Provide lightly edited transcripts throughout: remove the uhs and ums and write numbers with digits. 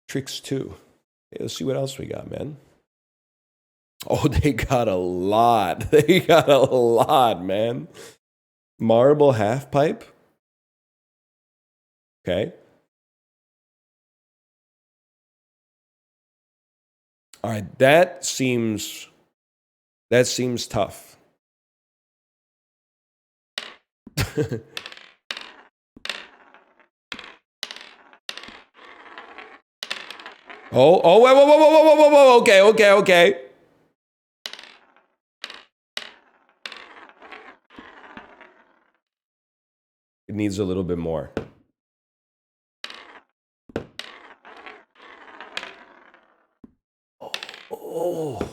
Tricks 2. Okay, let's see what else we got, man. Oh, they got a lot. They got a lot, man. Marble half pipe. Okay. All right, that seems tough. Oh, whoa, okay. It needs a little bit more. Oh.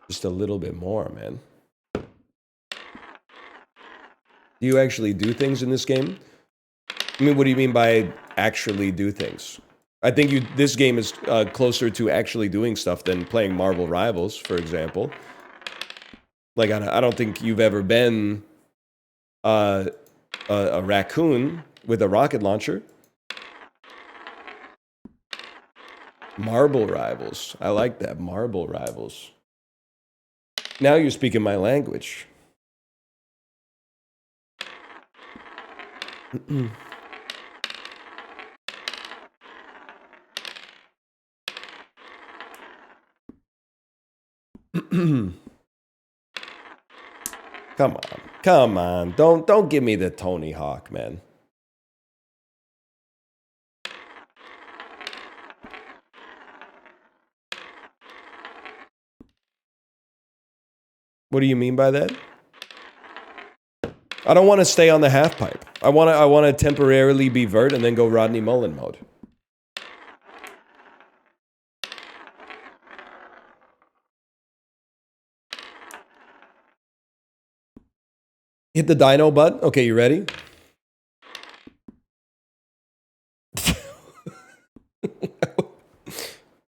Just a little bit more, man. Do you actually do things in this game? I mean, what do you mean by actually do things? I think this game is closer to actually doing stuff than playing Marvel Rivals, for example. Like, I don't think you've ever been a raccoon with a rocket launcher. Marble Rivals. I like that. Marble Rivals. Now you're speaking my language. Come on. Don't give me the Tony Hawk, man. What do you mean by that? I don't want to stay on the half pipe. I want to temporarily be vert and then go Rodney Mullen mode. Hit the dino butt. Okay, you ready?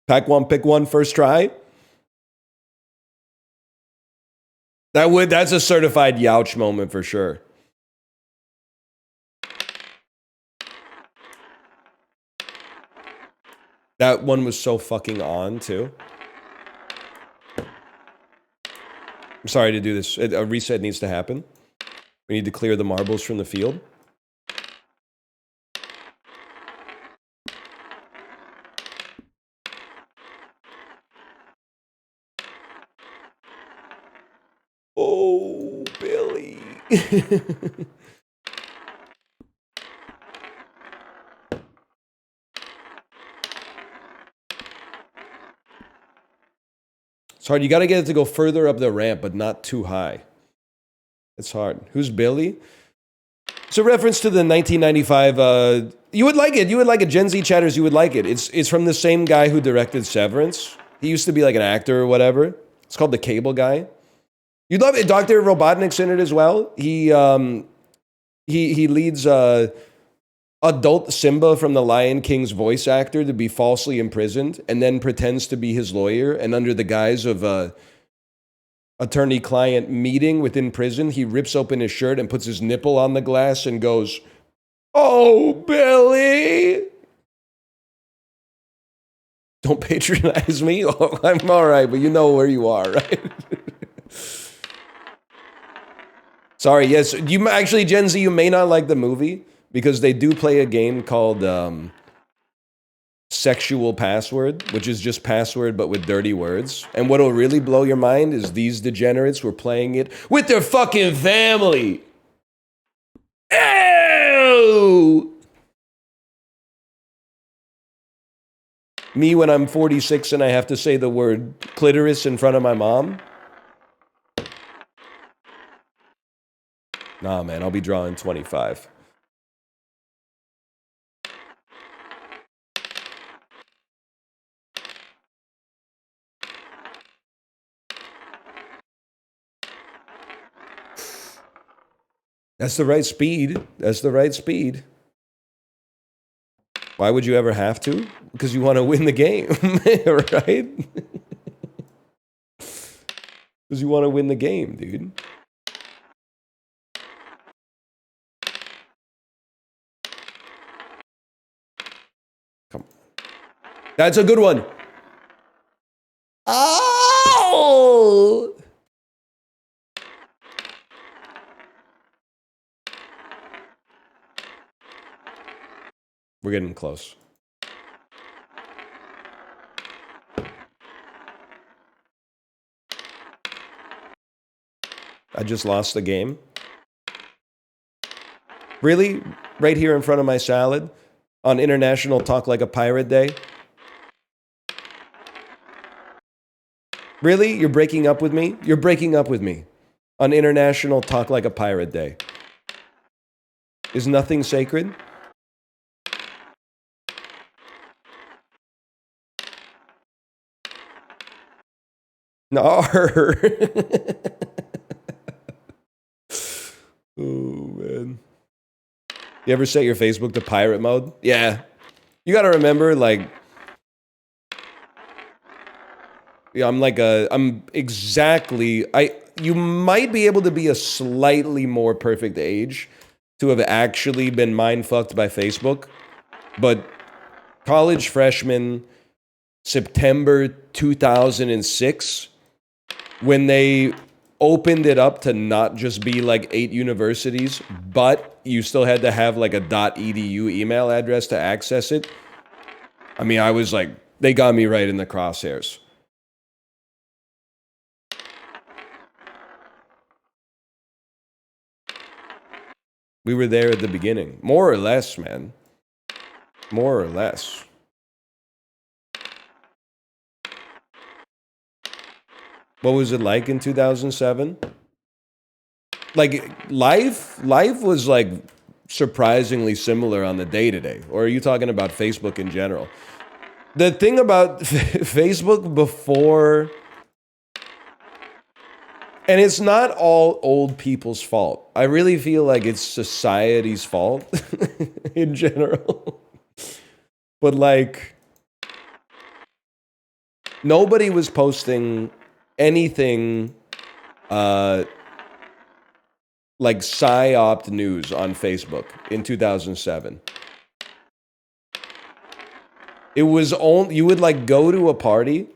Pack one, pick one, first try. That's a certified Youch moment for sure. That one was so fucking on too. I'm sorry to do this. A reset needs to happen. We need to clear the marbles from the field. Oh, Billy. It's hard. You got to get it to go further up the ramp, but not too high. It's hard. Who's Billy? It's a reference to the 1995... you would like it. You would like it. Gen Z chatters, you would like it. It's from the same guy who directed Severance. He used to be like an actor or whatever. It's called The Cable Guy. You'd love it. Dr. Robotnik's in it as well. He leads adult Simba from the Lion King's voice actor to be falsely imprisoned and then pretends to be his lawyer. And under the guise of a attorney-client meeting within prison, he rips open his shirt and puts his nipple on the glass and goes, "Oh, Billy." Don't patronize me. Oh, I'm all right, but you know where you are, right? Sorry, yes. You actually, Gen Z, you may not like the movie because they do play a game called Sexual Password, which is just password but with dirty words. And what'll really blow your mind is these degenerates were playing it with their fucking family. Ew! Me when I'm 46 and I have to say the word clitoris in front of my mom. Nah, man, I'll be drawing 25. That's the right speed. That's the right speed. Why would you ever have to? Because you want to win the game, right? Because you want to win the game, dude. That's a good one. Oh! We're getting close. I just lost the game. Really? Right here in front of my salad? On International Talk Like a Pirate Day? Really? You're breaking up with me? You're breaking up with me. On International Talk Like a Pirate Day. Is nothing sacred? No. Oh, man. You ever set your Facebook to pirate mode? Yeah. You gotta remember, like... Yeah, I'm exactly... You might be able to be a slightly more perfect age to have actually been mind-fucked by Facebook. But college freshman, September 2006, when they opened it up to not just be like 8 universities, but you still had to have like a .edu email address to access it. I mean, I was like, they got me right in the crosshairs. We were there at the beginning. More or less, man. More or less. What was it like in 2007? Like, life was like surprisingly similar on the day-to-day. Or are you talking about Facebook in general? The thing about Facebook before... And it's not all old people's fault. I really feel like it's society's fault in general. But like, nobody was posting anything like psyop news on Facebook in 2007. It was only, you would like go to a party.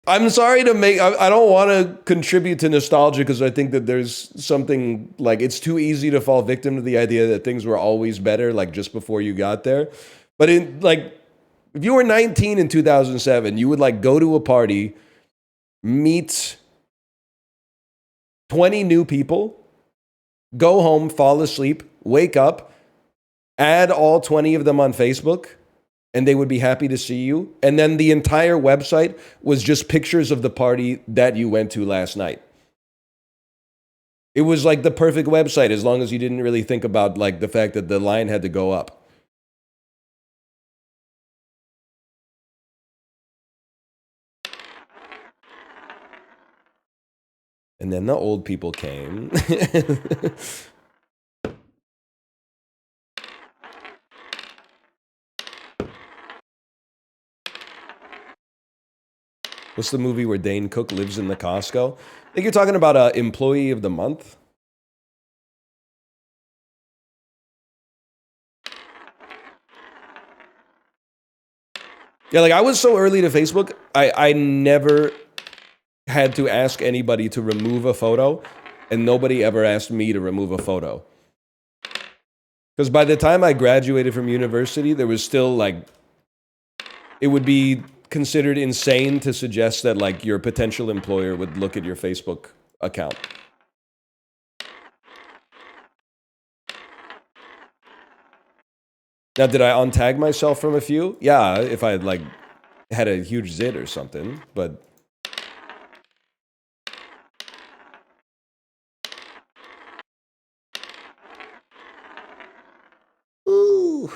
I'm sorry to make, I don't want to contribute to nostalgia because I think that there's something like, it's too easy to fall victim to the idea that things were always better, like just before you got there. But in like, if you were 19 in 2007, you would like go to a party, meet 20 new people, go home, fall asleep, wake up, add all 20 of them on Facebook, and they would be happy to see you. And then the entire website was just pictures of the party that you went to last night. It was like the perfect website as long as you didn't really think about like the fact that the line had to go up. And then the old people came. What's the movie where Dane Cook lives in the Costco? I think you're talking about Employee of the Month. Yeah, like I was so early to Facebook, I never had to ask anybody to remove a photo, and nobody ever asked me to remove a photo. Because by the time I graduated from university, there was still like, it would be considered insane to suggest that like your potential employer would look at your Facebook account. Now, did I untag myself from a few? Yeah, if I had like had a huge zit or something, but ooh.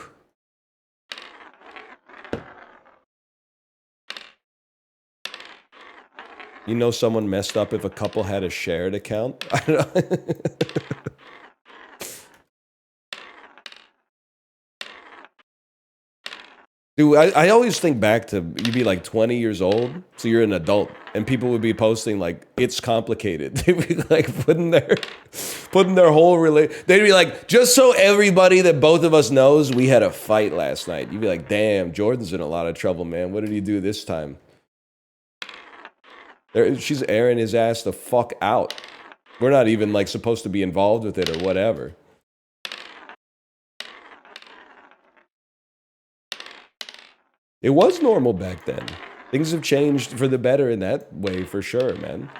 You know someone messed up if a couple had a shared account? I don't know. Dude, I always think back to, you'd be like 20 years old, so you're an adult, and people would be posting like, it's complicated. They'd be like putting Putting their whole they'd be like, just so everybody that both of us knows, we had a fight last night. You'd be like, damn, Jordan's in a lot of trouble, man. What did he do this time? She's airing his ass the fuck out. We're not even like supposed to be involved with it or whatever. It was normal back then. Things have changed for the better in that way, for sure, man.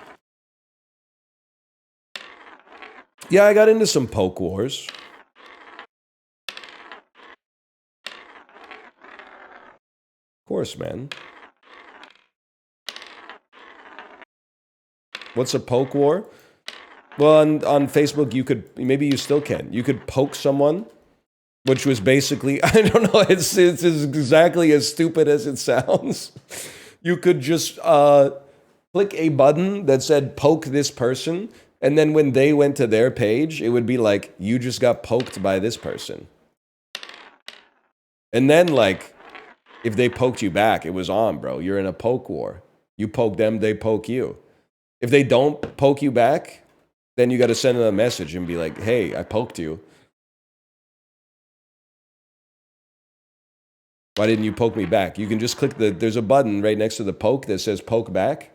Yeah, I got into some poke wars. Of course, man. What's a poke war? Well, on Facebook, you could, maybe you still can. You could poke someone, which was basically, I don't know, it's exactly as stupid as it sounds. You could just click a button that said poke this person, and then when they went to their page, it would be like, you just got poked by this person. And then, like, if they poked you back, it was on, bro. You're in a poke war. You poke them, they poke you. If they don't poke you back, then you got to send them a message and be like, hey, I poked you. Why didn't you poke me back? You can just click there's a button right next to the poke that says poke back.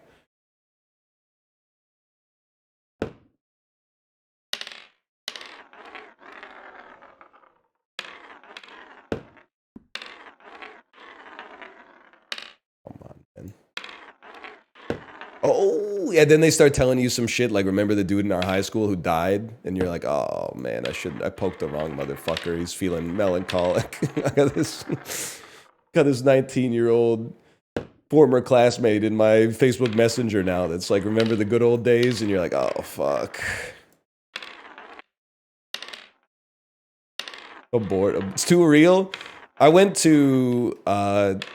Come on, man. Oh, yeah, then they start telling you some shit like, remember the dude in our high school who died? And you're like, oh, man, I poked the wrong motherfucker. He's feeling melancholic. I got this 19-year-old former classmate in my Facebook Messenger now that's like, remember the good old days? And you're like, oh, fuck. Abort. It's too real. I went to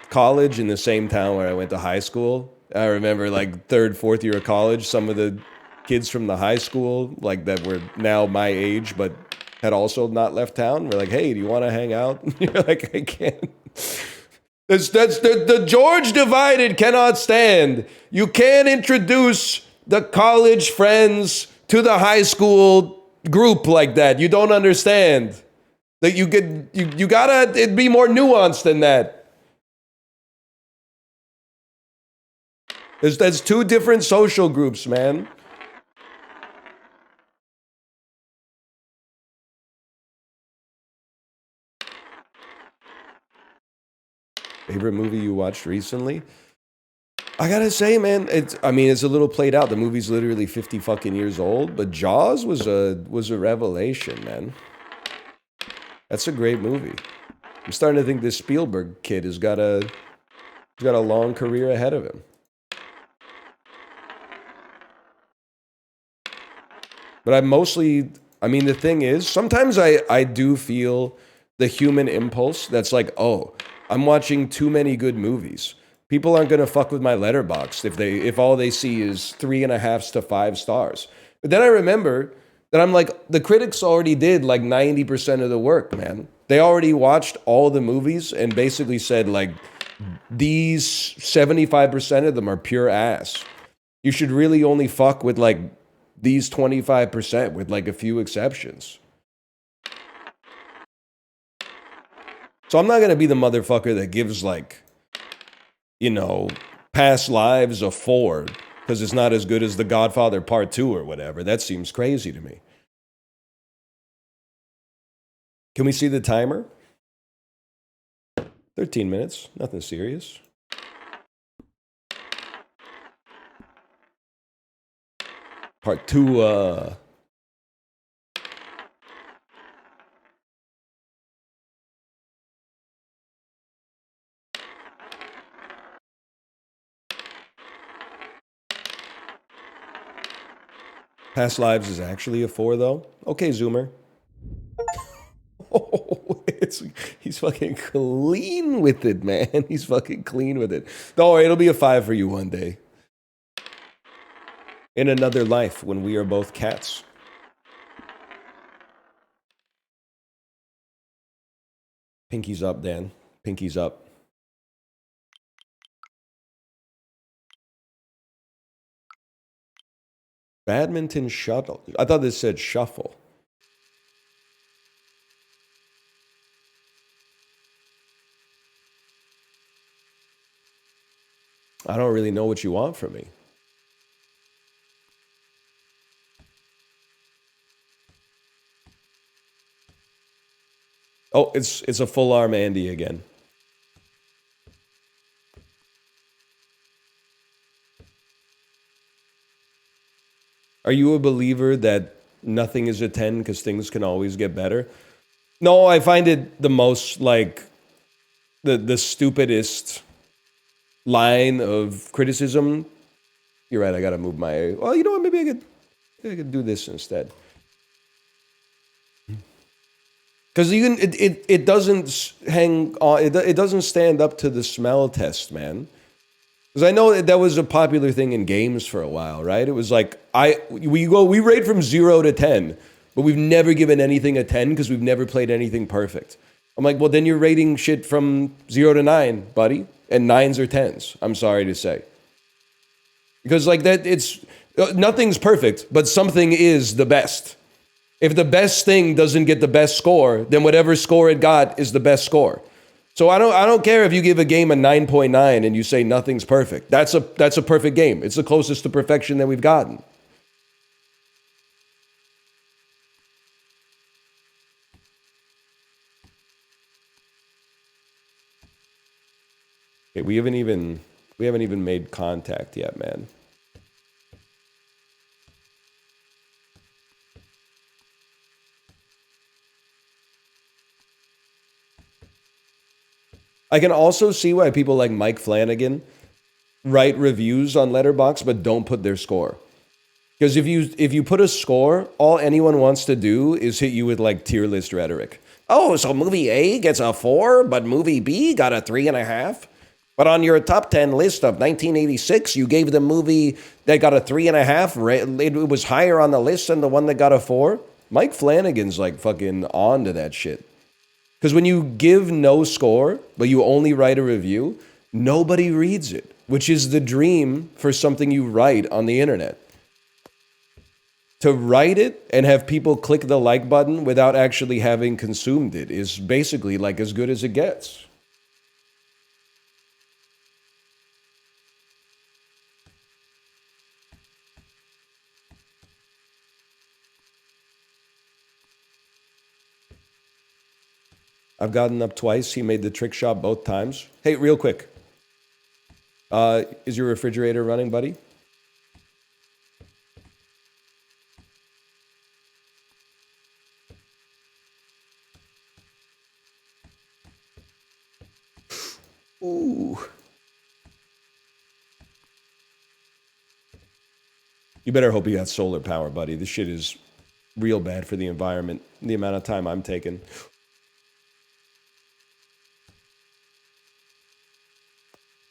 college in the same town where I went to high school. I remember like 3rd, 4th year of college, some of the kids from the high school, like that were now my age, but had also not left town, were like, hey, do you want to hang out? And you're like, I can't. That's the George divided cannot stand. You can't introduce the college friends to the high school group like that. You don't understand. That you gotta, it'd be more nuanced than that. That's 2 different social groups, man. Favorite movie you watched recently? I gotta say, man, it's a little played out. The movie's literally 50 fucking years old, but Jaws was a revelation, man. That's a great movie. I'm starting to think this Spielberg kid has got a long career ahead of him. But the thing is, sometimes I do feel the human impulse that's like, oh, I'm watching too many good movies. People aren't gonna fuck with my letterbox if all they see is 3.5 to 5 stars. But then I remember that I'm like, the critics already did like 90% of the work, man. They already watched all the movies and basically said like, these 75% of them are pure ass. You should really only fuck with like these 25% with like a few exceptions. So I'm not going to be the motherfucker that gives like, Past Lives a 4 because it's not as good as The Godfather Part 2 or whatever. That seems crazy to me. Can we see the timer? 13 minutes. Nothing serious. Part 2, Past Lives is actually a 4, though. Okay, Zoomer. Oh, he's fucking clean with it, man. He's fucking clean with it. Don't worry, it'll be a 5 for you one day. In another life, when we are both cats. Pinky's up, Dan. Pinky's up. Badminton shuttle. I thought this said shuffle. I don't really know what you want from me. Oh, it's a full arm Andy again. Are you a believer that nothing is a 10 because things can always get better? No, I find it the most like the stupidest line of criticism. You're right, I gotta move my... Well, you know what, maybe I could do this instead. Because it doesn't hang on, it doesn't stand up to the smell test, man. Because I know that was a popular thing in games for a while, right? It was like, we rate from 0 to 10, but we've never given anything a 10 because we've never played anything perfect. I'm like, well, then you're rating shit from 0 to 9, buddy. And 9s or 10s, I'm sorry to say. Because like that, nothing's perfect, but something is the best. If the best thing doesn't get the best score, then whatever score it got is the best score. So I don't care if you give a game a 9.9 and you say nothing's perfect. That's a perfect game. It's the closest to perfection that we've gotten. Okay, we haven't even made contact yet, man. I can also see why people like Mike Flanagan write reviews on Letterboxd but don't put their score. Because if you put a score, all anyone wants to do is hit you with like tier list rhetoric. Oh, so movie A gets a 4, but movie B got a 3.5. But on your top 10 list of 1986, you gave the movie that got a 3.5. It was higher on the list than the one that got a 4. Mike Flanagan's like fucking on to that shit. Because when you give no score, but you only write a review, nobody reads it, which is the dream for something you write on the internet. To write it and have people click the like button without actually having consumed it is basically like as good as it gets. I've gotten up twice. He made the trick shot both times. Hey, real quick. Is your refrigerator running, buddy? Ooh. You better hope you got solar power, buddy. This shit is real bad for the environment. The amount of time I'm taking.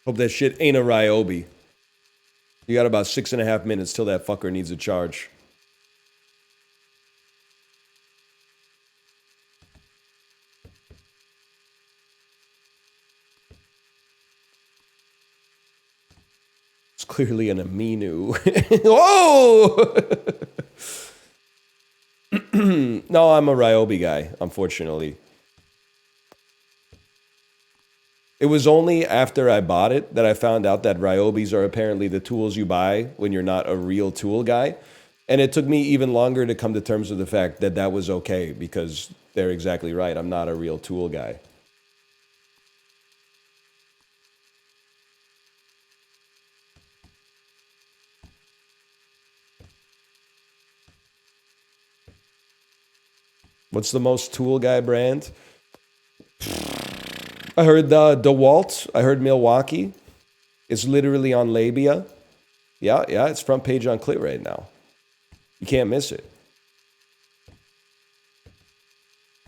Hope that shit ain't a Ryobi. You got about 6.5 minutes till that fucker needs a charge. It's clearly an Aminu. Whoa! No, I'm a Ryobi guy, unfortunately. It was only after I bought it that I found out that Ryobis are apparently the tools you buy when you're not a real tool guy. And it took me even longer to come to terms with the fact that that was okay, because they're exactly right. I'm not a real tool guy. What's the most tool guy brand? I heard DeWalt. I heard Milwaukee. It's literally on Labia. Yeah, it's front page on Clit right now. You can't miss it.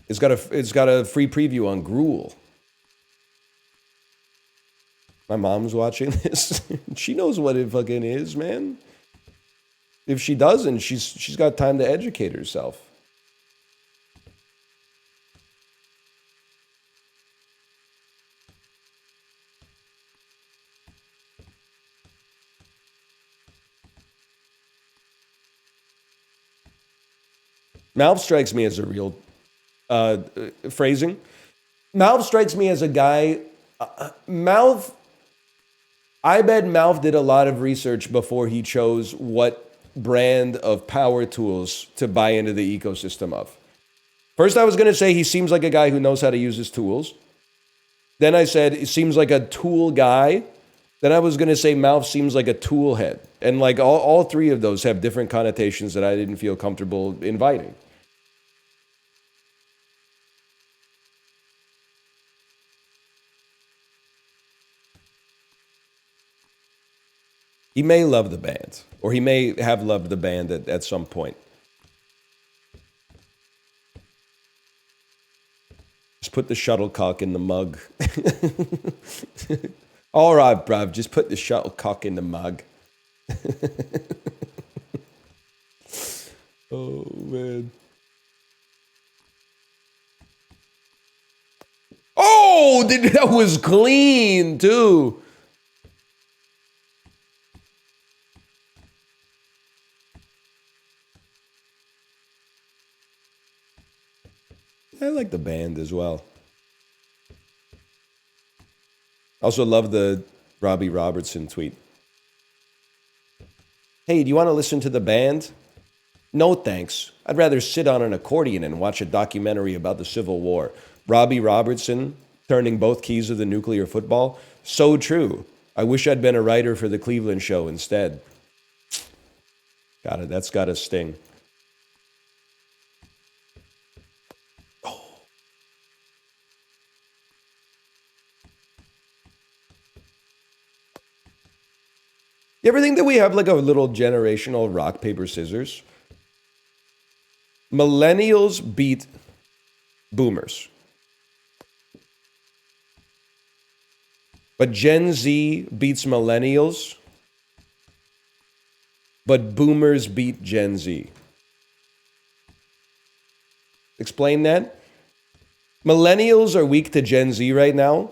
It's got a free preview on Gruel. My mom's watching this. She knows what it fucking is, man. If she doesn't, she's got time to educate herself. Malv strikes me as a real phrasing. Malv strikes me as a guy. Malv, I bet Malv did a lot of research before he chose what brand of power tools to buy into the ecosystem of. First, I was going to say he seems like a guy who knows how to use his tools. Then I said he seems like a tool guy. Then I was going to say Malv seems like a tool head. And like all three of those have different connotations that I didn't feel comfortable inviting. He may love the band, or he may have loved the band at some point. Just put the shuttlecock in the mug. All right, bruv, just put the shuttlecock in the mug. Oh, man. Oh, that was clean, too. I like the band as well. Also love the Robbie Robertson tweet. Hey, do you want to listen to the band? No, thanks. I'd rather sit on an accordion and watch a documentary about the Civil War. Robbie Robertson turning both keys of the nuclear football. So true. I wish I'd been a writer for the Cleveland show instead. Got it. That's got to sting. You ever think that we have like a little generational rock, paper, scissors? Millennials beat boomers. But Gen Z beats millennials. But boomers beat Gen Z. Explain that? Millennials are weak to Gen Z right now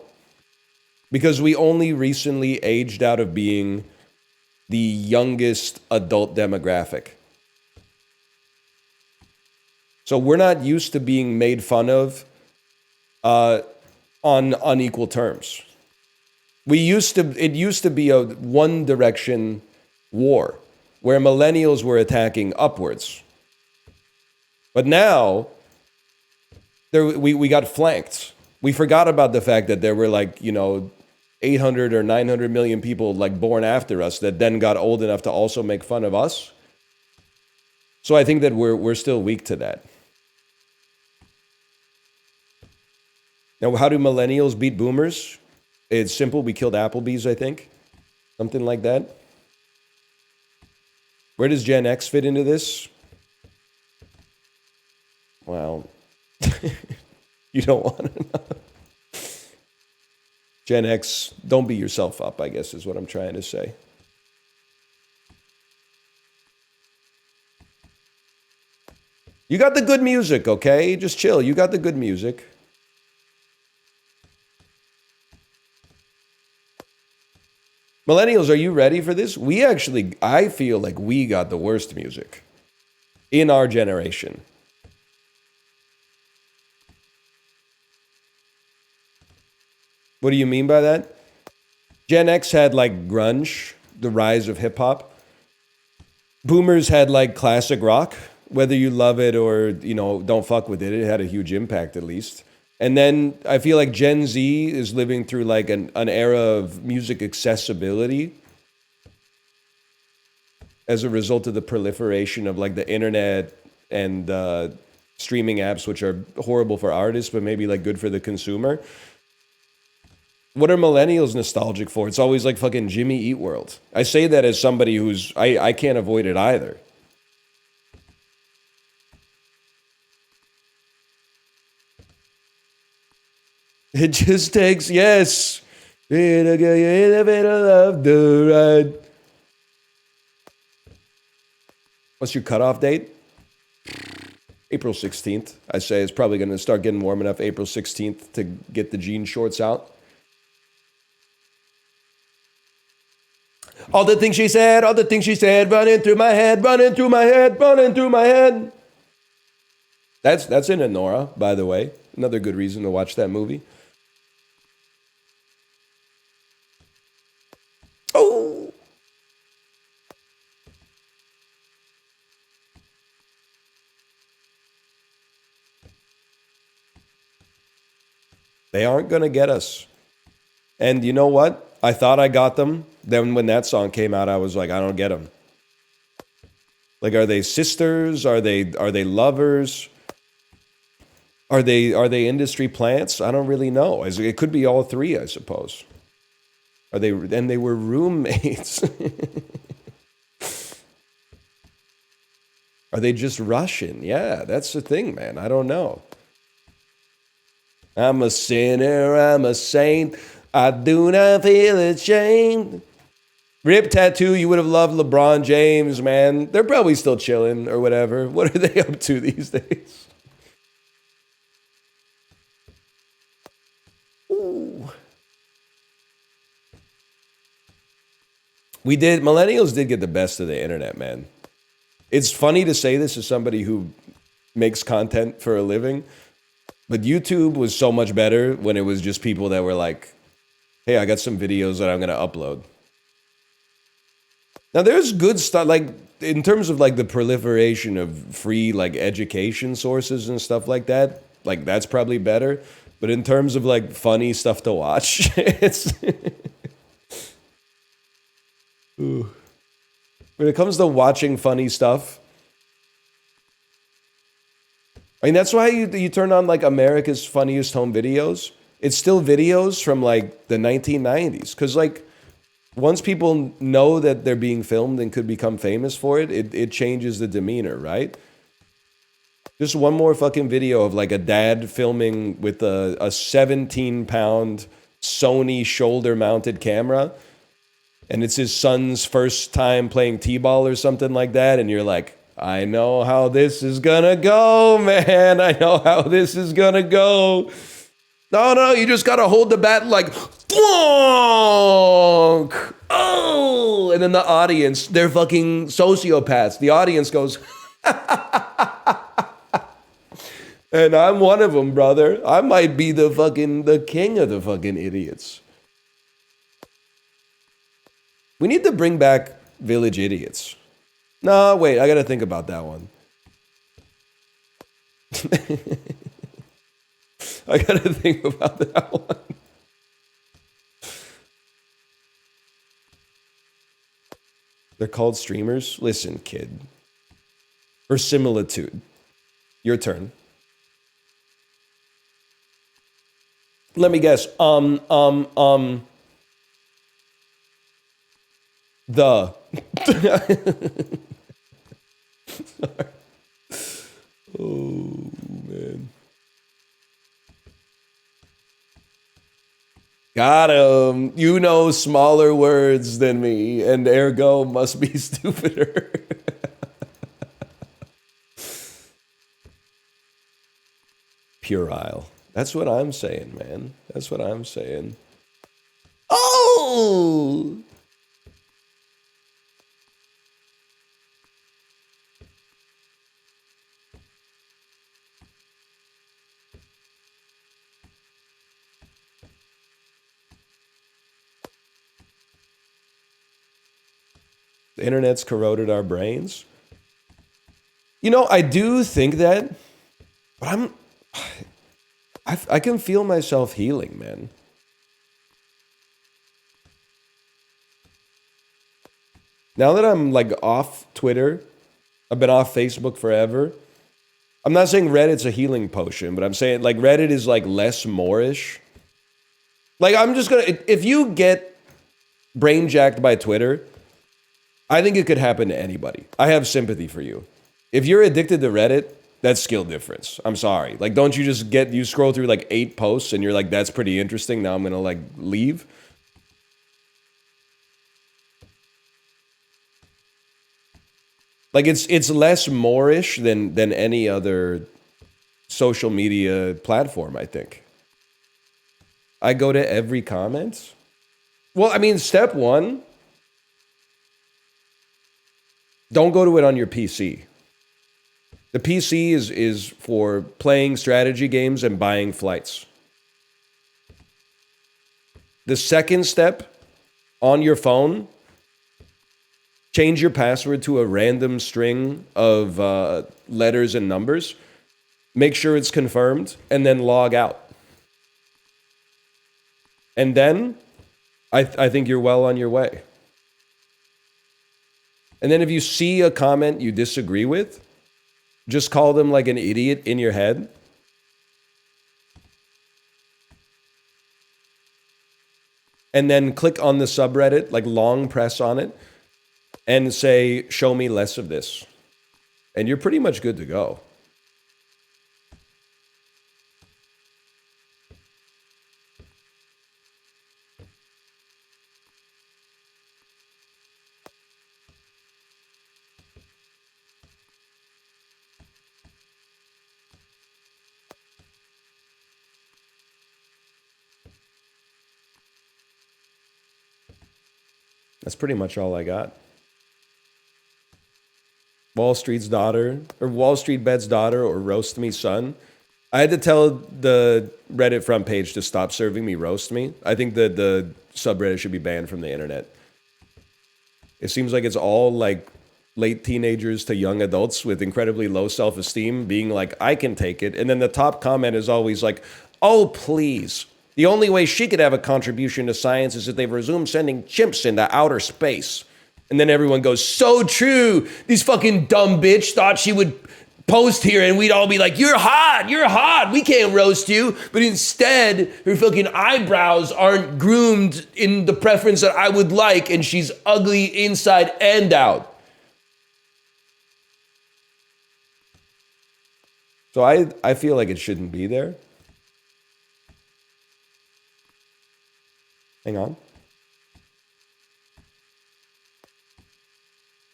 because we only recently aged out of being the youngest adult demographic. So we're not used to being made fun of on unequal terms. It used to be a one direction war where millennials were attacking upwards. But now we got flanked. We forgot about the fact that there were 800 or 900 million people born after us that then got old enough to also make fun of us. So I think that we're still weak to that. Now, how do millennials beat boomers? It's simple. We killed Applebee's, I think. Something like that. Where does Gen X fit into this? Well, you don't want to know. Gen X, don't beat yourself up, I guess is what I'm trying to say. You got the good music, okay? Just chill. You got the good music. Millennials, are you ready for this? I feel like we got the worst music in our generation. What do you mean by that? Gen X had grunge, the rise of hip hop. Boomers had classic rock, whether you love it or, don't fuck with it. It had a huge impact at least. And then I feel like Gen Z is living through an era of music accessibility as a result of the proliferation of the internet and streaming apps, which are horrible for artists, but maybe good for the consumer. What are millennials nostalgic for? It's always fucking Jimmy Eat World. I say that as somebody who's, I can't avoid it either. It just takes, yes. Love the ride. What's your cutoff date? April 16th. I say it's probably going to start getting warm enough April 16th to get the jean shorts out. All the things she said, running through my head, running through my head, running through my head. That's in Anora, by the way. Another good reason to watch that movie. Oh! They aren't going to get us. And you know what? I thought I got them. Then when that song came out, I was like, I don't get them. Like, are they sisters? Are they lovers? Are they industry plants? I don't really know. It could be all three, I suppose. Are they? And they were roommates. Are they just Russian? Yeah, that's the thing, man. I don't know. I'm a sinner, I'm a saint. I do not feel ashamed. Rip Tattoo, you would have loved LeBron James, man. They're probably still chilling or whatever. What are they up to these days? Ooh. Millennials did get the best of the internet, man. It's funny to say this as somebody who makes content for a living, but YouTube was so much better when it was just people that were like, hey, I got some videos that I'm going to upload. Now, there's good stuff, like, in terms of, like, the proliferation of free, like, education sources and stuff like that, like, that's probably better. But in terms of, like, funny stuff to watch, it's... Ooh. When it comes to watching funny stuff, I mean, that's why you turn on, like, America's Funniest Home Videos. It's still videos from, like, the 1990s. Because, like, once people know that they're being filmed and could become famous for it, it changes the demeanor, right? Just one more fucking video of, like, a dad filming with a 17-pound Sony shoulder-mounted camera, and it's his son's first time playing t-ball or something like that, and you're like, I know how this is gonna go, man. I know how this is gonna go. No, you just gotta hold the bat like, thwonk! Oh! And then the audience, they're fucking sociopaths. The audience goes, and I'm one of them, brother. I might be the king of the fucking idiots. We need to bring back Village Idiots. No, wait, I gotta think about that one. I gotta think about that one. They're called streamers? Listen, kid. Verisimilitude. Your turn. Let me guess. The. Oh, man. Got him. You know smaller words than me, and ergo must be stupider. Puerile. That's what I'm saying, man. That's what I'm saying. Oh! The internet's corroded our brains. You know, I do think that, but I can feel myself healing, man. Now that I'm like off Twitter, I've been off Facebook forever. I'm not saying Reddit's a healing potion, but I'm saying like Reddit is like less Moorish. Like I'm just gonna, if you get brain jacked by Twitter, I think it could happen to anybody. I have sympathy for you. If you're addicted to Reddit, that's skill difference. I'm sorry. Like, don't you just you scroll through like 8 posts and you're like, that's pretty interesting. Now I'm gonna like leave. Like it's less Moorish than any other social media platform, I think. I go to every comment. Well, I mean, step one, don't go to it on your PC. The PC is for playing strategy games and buying flights. The second step on your phone, change your password to a random string of letters and numbers. Make sure it's confirmed, and then log out. And then, I think you're well on your way. And then if you see a comment you disagree with, just call them like an idiot in your head. And then click on the subreddit, like long press on it, and say, show me less of this. And you're pretty much good to go. That's pretty much all I got. Wall Street's daughter, or Wall Street Bed's daughter, or Roast Me Son. I had to tell the Reddit front page to stop serving me Roast Me. I think that the subreddit should be banned from the internet. It seems like it's all like late teenagers to young adults with incredibly low self-esteem being like, I can take it. And then the top comment is always like, oh, please. The only way she could have a contribution to science is if they resume sending chimps into outer space. And then everyone goes, so true. This fucking dumb bitch thought she would post here and we'd all be like, you're hot, we can't roast you. But instead, her fucking eyebrows aren't groomed in the preference that I would like, and she's ugly inside and out. So I feel like it shouldn't be there. Hang on.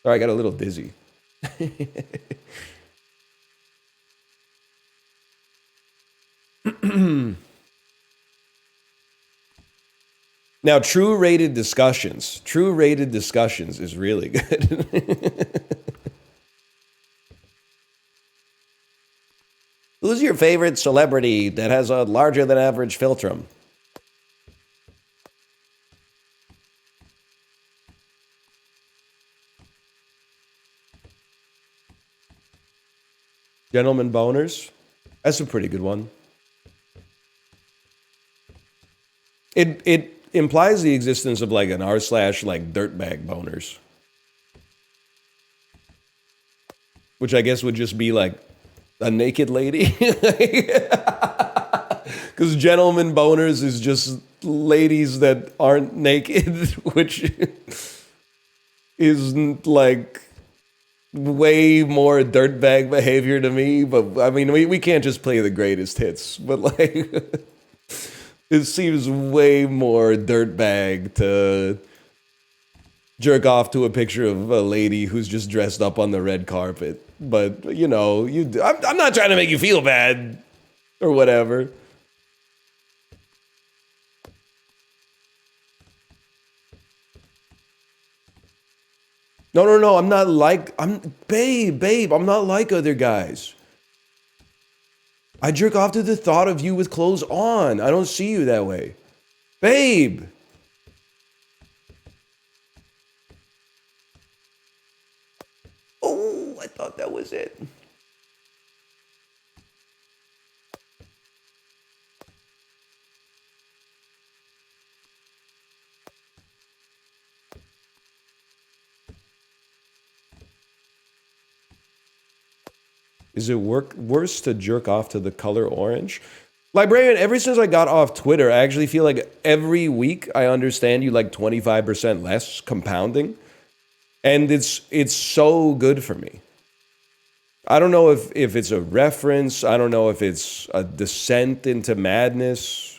Sorry, I got a little dizzy. Now, true rated discussions is really good. Who's your favorite celebrity that has a larger than average philtrum? Gentleman boners? That's a pretty good one. It implies the existence of like an r/ like dirtbag boners. Which I guess would just be like a naked lady. Because gentleman boners is just ladies that aren't naked, which is like way more dirtbag behavior to me. But I mean, we can't just play the greatest hits, but like it seems way more dirtbag to jerk off to a picture of a lady who's just dressed up on the red carpet. But you know, I'm not trying to make you feel bad or whatever. No, I'm not like, babe, I'm not like other guys. I jerk off to the thought of you with clothes on. I don't see you that way. Babe. Oh, I thought that was it. Is it worse to jerk off to the color orange? Librarian, ever since I got off Twitter, I actually feel like every week I understand you like 25% less compounding. And it's so good for me. I don't know if it's a reference. I don't know if it's a descent into madness.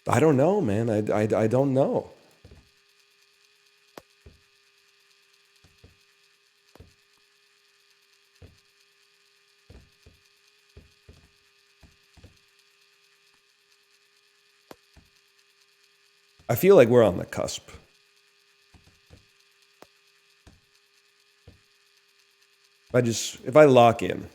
I don't know, man. I don't know. I feel like we're on the cusp. If I lock in.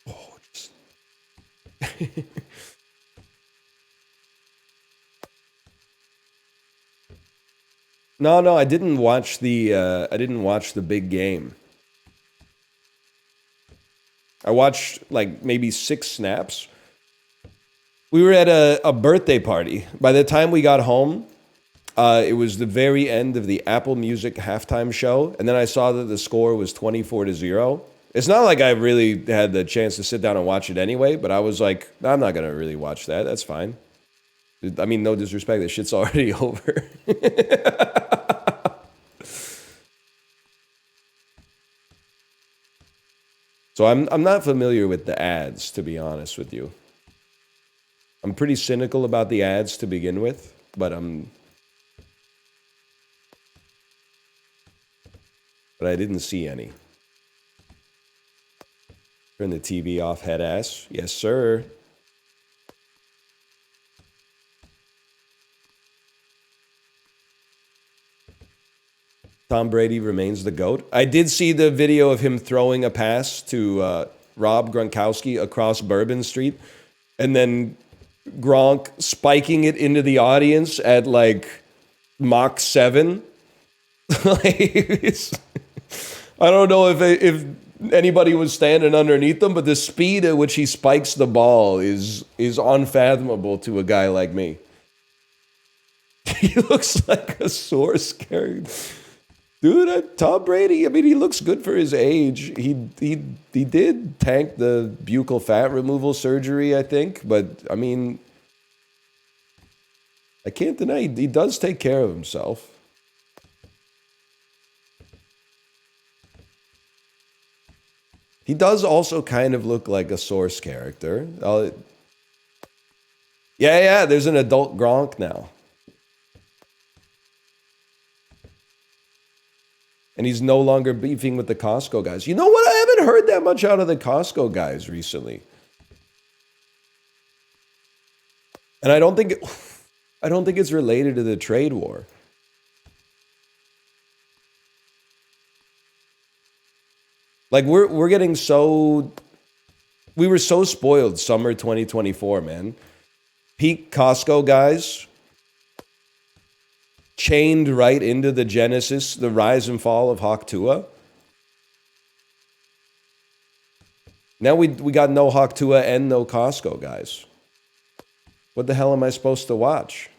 Oh, just... No, I didn't watch the big game. I watched like maybe 6 snaps. We were at a birthday party. By the time we got home, it was the very end of the Apple Music halftime show, and then I saw that the score was 24-0. It's not like I really had the chance to sit down and watch it anyway, but I was like, I'm not gonna really watch that. That's fine. I mean, no disrespect, this shit's already over. So I'm not familiar with the ads, to be honest with you. I'm pretty cynical about the ads to begin with, but I didn't see any. Turn the TV off, head ass. Yes, sir. Tom Brady remains the GOAT. I did see the video of him throwing a pass to Rob Gronkowski across Bourbon Street, and then Gronk spiking it into the audience at like Mach 7. I don't know if anybody was standing underneath him, but the speed at which he spikes the ball is unfathomable to a guy like me. He looks like a source character. Dude, Tom Brady, I mean, he looks good for his age. He did tank the buccal fat removal surgery, I think. But, I mean, I can't deny he does take care of himself. He does also kind of look like a source character. Yeah, there's an adult Gronk now. And he's no longer beefing with the Costco guys. You know what? I haven't heard that much out of the Costco guys recently. And I don't think it's related to the trade war. Like we're getting so... We were so spoiled summer 2024, man. Peak Costco guys chained right into the genesis, the rise and fall of Hawk Tuah. Now we got no Hawk Tuah and no Costco guys. What the hell am I supposed to watch?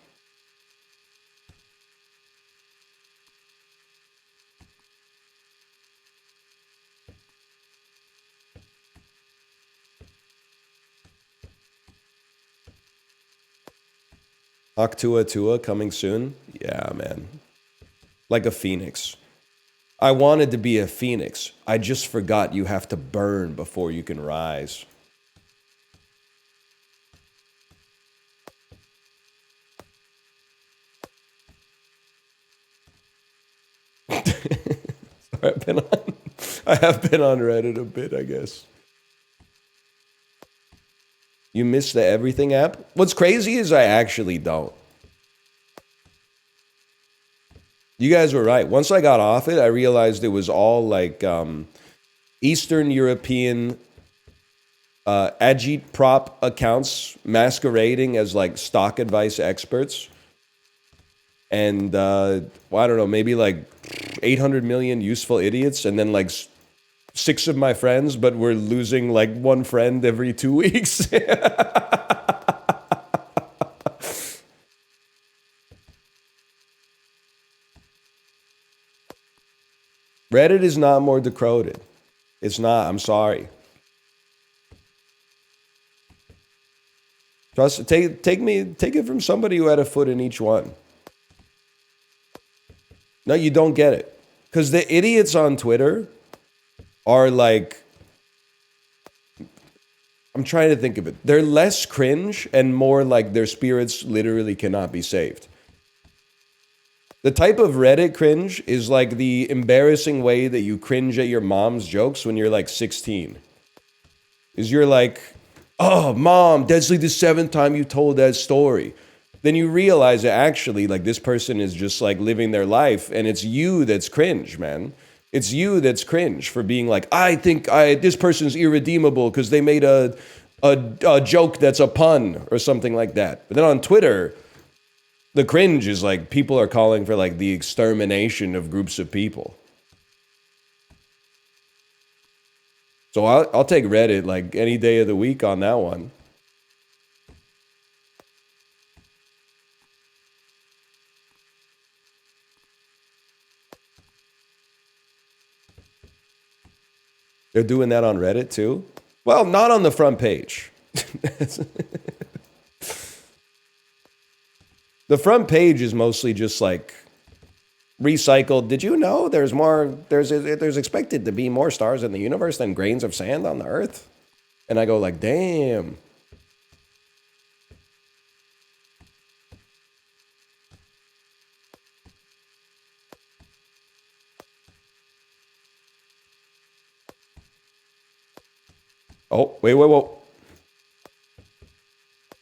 Hawk Tuah coming soon? Yeah, man. Like a phoenix. I wanted to be a phoenix. I just forgot you have to burn before you can rise. Sorry, I have been on Reddit a bit, I guess. You miss the Everything app? What's crazy is I actually don't. You guys were right. Once I got off it, I realized it was all like Eastern European agitprop accounts masquerading as like stock advice experts. And well, I don't know, maybe like 800 million useful idiots, and then like 6 of my friends, but we're losing like 1 friend every 2 weeks. Reddit is not more decoded. It's not. I'm sorry. Trust. Take it from somebody who had a foot in each one. No, you don't get it, because the idiots on Twitter are like, I'm trying to think of it. They're less cringe and more like their spirits literally cannot be saved. The type of Reddit cringe is like the embarrassing way that you cringe at your mom's jokes when you're like 16. Is you're like, oh, mom, that's like the 7th time you told that story. Then you realize that actually, like, this person is just like living their life, and it's you that's cringe, man. It's you that's cringe for being like, I think this person's irredeemable because they made a joke that's a pun or something like that. But then on Twitter, the cringe is like people are calling for like the extermination of groups of people. So I'll take Reddit like any day of the week on that one. They're doing that on Reddit too? Well, not on the front page. The front page is mostly just like recycled. Did you know there's expected to be more stars in the universe than grains of sand on the earth? And I go like, damn. Oh, wait.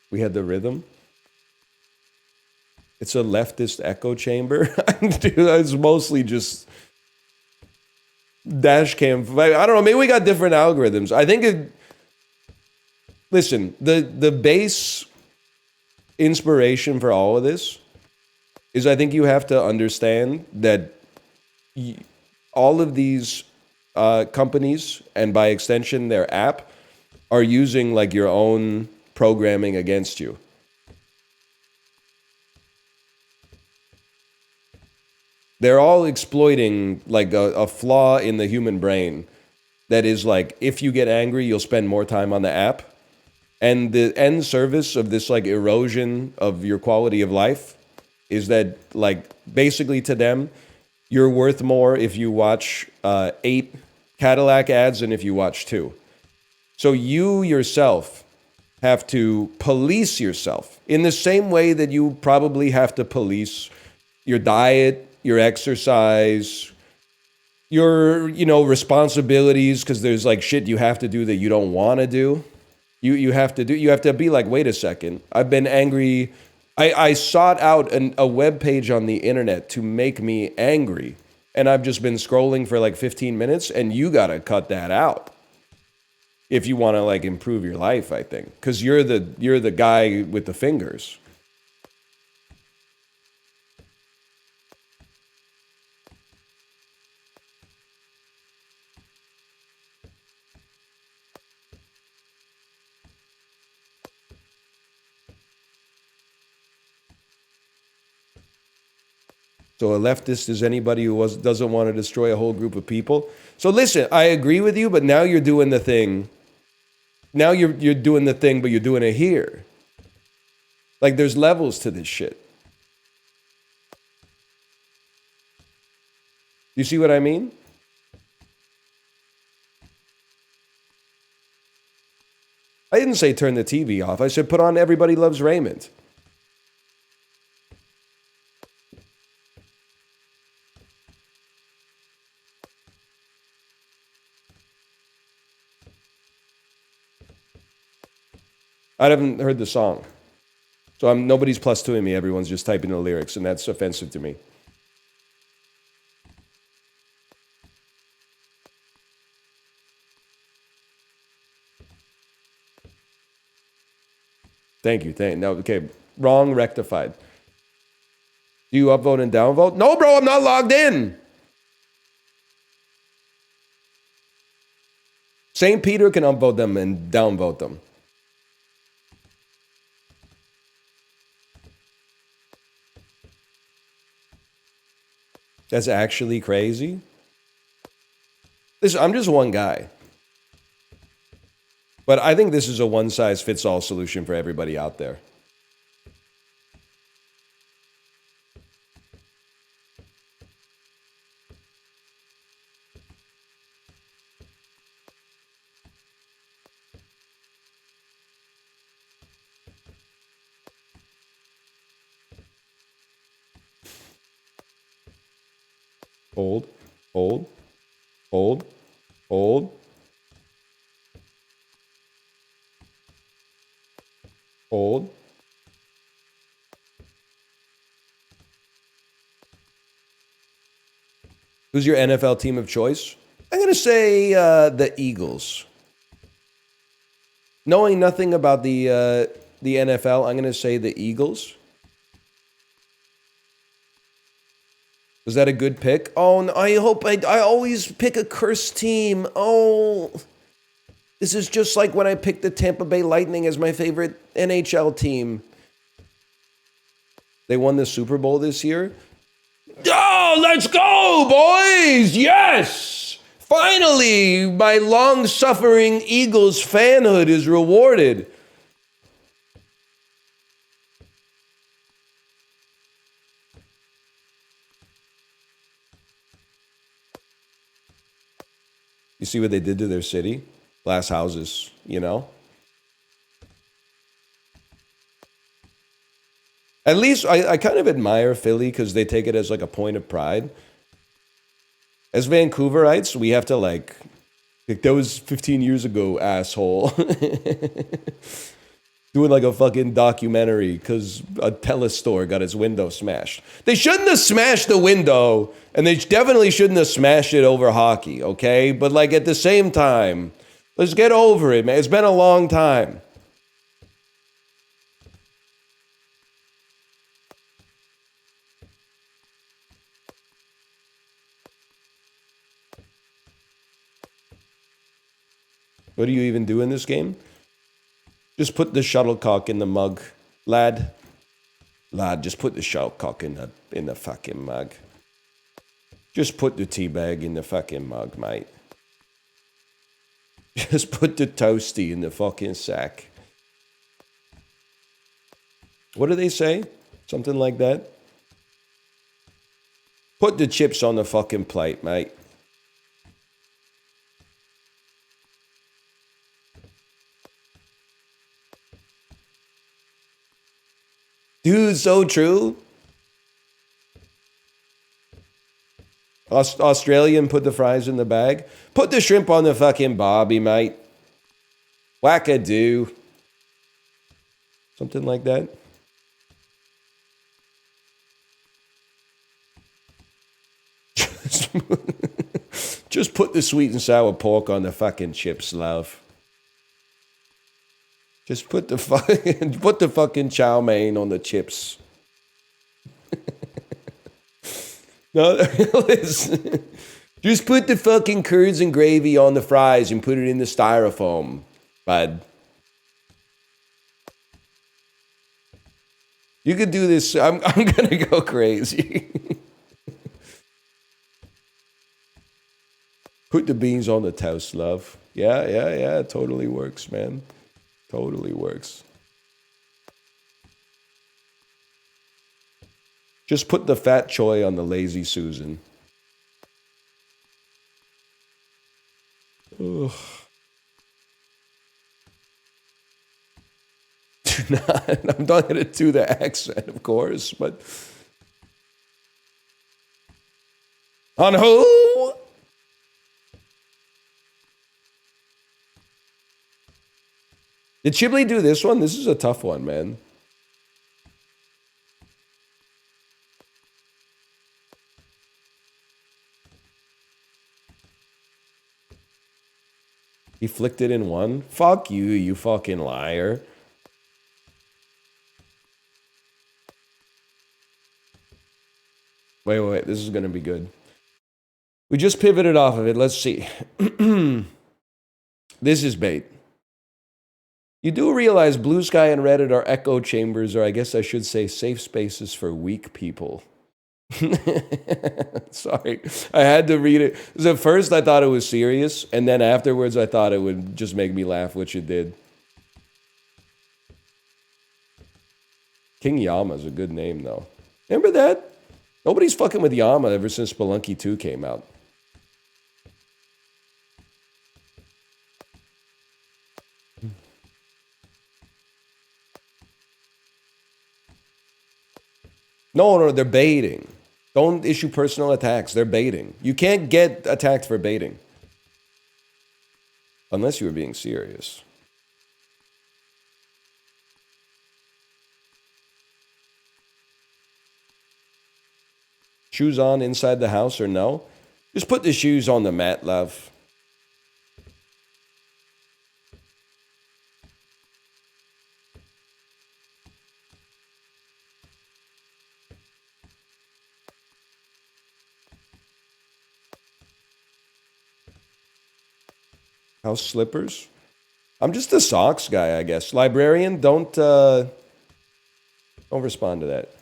We had the rhythm. It's a leftist echo chamber. Dude, it's mostly just dash cam. I don't know. Maybe we got different algorithms. I think listen, the base inspiration for all of this is I think you have to understand that all of these companies, and by extension their app, are using like your own programming against you. They're all exploiting like a flaw in the human brain that is like, if you get angry, you'll spend more time on the app. And the end service of this like erosion of your quality of life is that like basically to them, you're worth more if you watch 8 Cadillac ads than if you watch 2. So you yourself have to police yourself in the same way that you probably have to police your diet, your exercise, your, responsibilities, because there's like shit you have to do that you don't want to do. You have to be like, wait a second, I've been angry. I sought out a web page on the internet to make me angry, and I've just been scrolling for like 15 minutes, and you got to cut that out if you want to like improve your life, I think, because you're the guy with the fingers. So a leftist is anybody who doesn't want to destroy a whole group of people. So listen, I agree with you, but now you're doing the thing. Now you're doing the thing, but you're doing it here. Like there's levels to this shit. You see what I mean? I didn't say turn the TV off. I said put on Everybody Loves Raymond. I haven't heard the song. So nobody's plus twoing me. Everyone's just typing the lyrics, and that's offensive to me. Thank you. No, okay. Wrong, rectified. Do you upvote and downvote? No, bro, I'm not logged in. St. Peter can upvote them and downvote them. That's actually crazy. Listen, I'm just one guy. But I think this is a one-size-fits-all solution for everybody out there. Hold. Hold. Hold. Hold. Hold. Who's your NFL team of choice? I'm going to say the Eagles. Knowing nothing about the NFL, I'm going to say the Eagles. Was that a good pick? Oh, no, I hope I always pick a cursed team. Oh, this is just like when I picked the Tampa Bay Lightning as my favorite NHL team. They won the Super Bowl this year. Oh, let's go, boys! Yes! Finally, my long-suffering Eagles fanhood is rewarded. You see what they did to their city? Glass houses, you know? At least I kind of admire Philly because they take it as like a point of pride. As Vancouverites, we have to like that was 15 years ago, asshole. Doing like a fucking documentary because a telestore got its window smashed. They shouldn't have smashed the window, and they definitely shouldn't have smashed it over hockey, okay? But like at the same time, let's get over it, man. It's been a long time. What do you even do in this game? Just put the shuttlecock in the mug, lad. Lad, just put the shuttlecock in the fucking mug. Just put the tea bag in the fucking mug, mate. Just put the toasty in the fucking sack. What do they say? Something like that? Put the chips on the fucking plate, mate. Dude, so true. Australian, put the fries in the bag. Put the shrimp on the fucking barbie, mate. Wackadoo. Something like that. Just put the sweet and sour pork on the fucking chips, love. Just put the fucking chow mein on the chips. No, listen. Just put the fucking curds and gravy on the fries and put it in the styrofoam, bud. You could do this. I'm gonna go crazy. Put the beans on the toast, love. Yeah. It totally works, man. Totally works. Just put the fat choy on the lazy Susan. Ugh. I'm not going to do the accent, of course, but... On who? Did Chiblee do this one? This is a tough one, man. He flicked it in one? Fuck you, you fucking liar. Wait. This is going to be good. We just pivoted off of it. Let's see. This is bait. You do realize Blue Sky and Reddit are echo chambers, or I guess I should say safe spaces for weak people. Sorry, I had to read it. Because at first I thought it was serious, and then afterwards I thought it would just make me laugh, which it did. King Yama's a good name, though. Remember that? Nobody's fucking with Yama ever since Spelunky 2 came out. No, they're baiting. Don't issue personal attacks. They're baiting. You can't get attacked for baiting. Unless you were being serious. Shoes on inside the house or no? Just put the shoes on the mat, love. House slippers? I'm just a socks guy, I guess. Librarian, don't respond to that.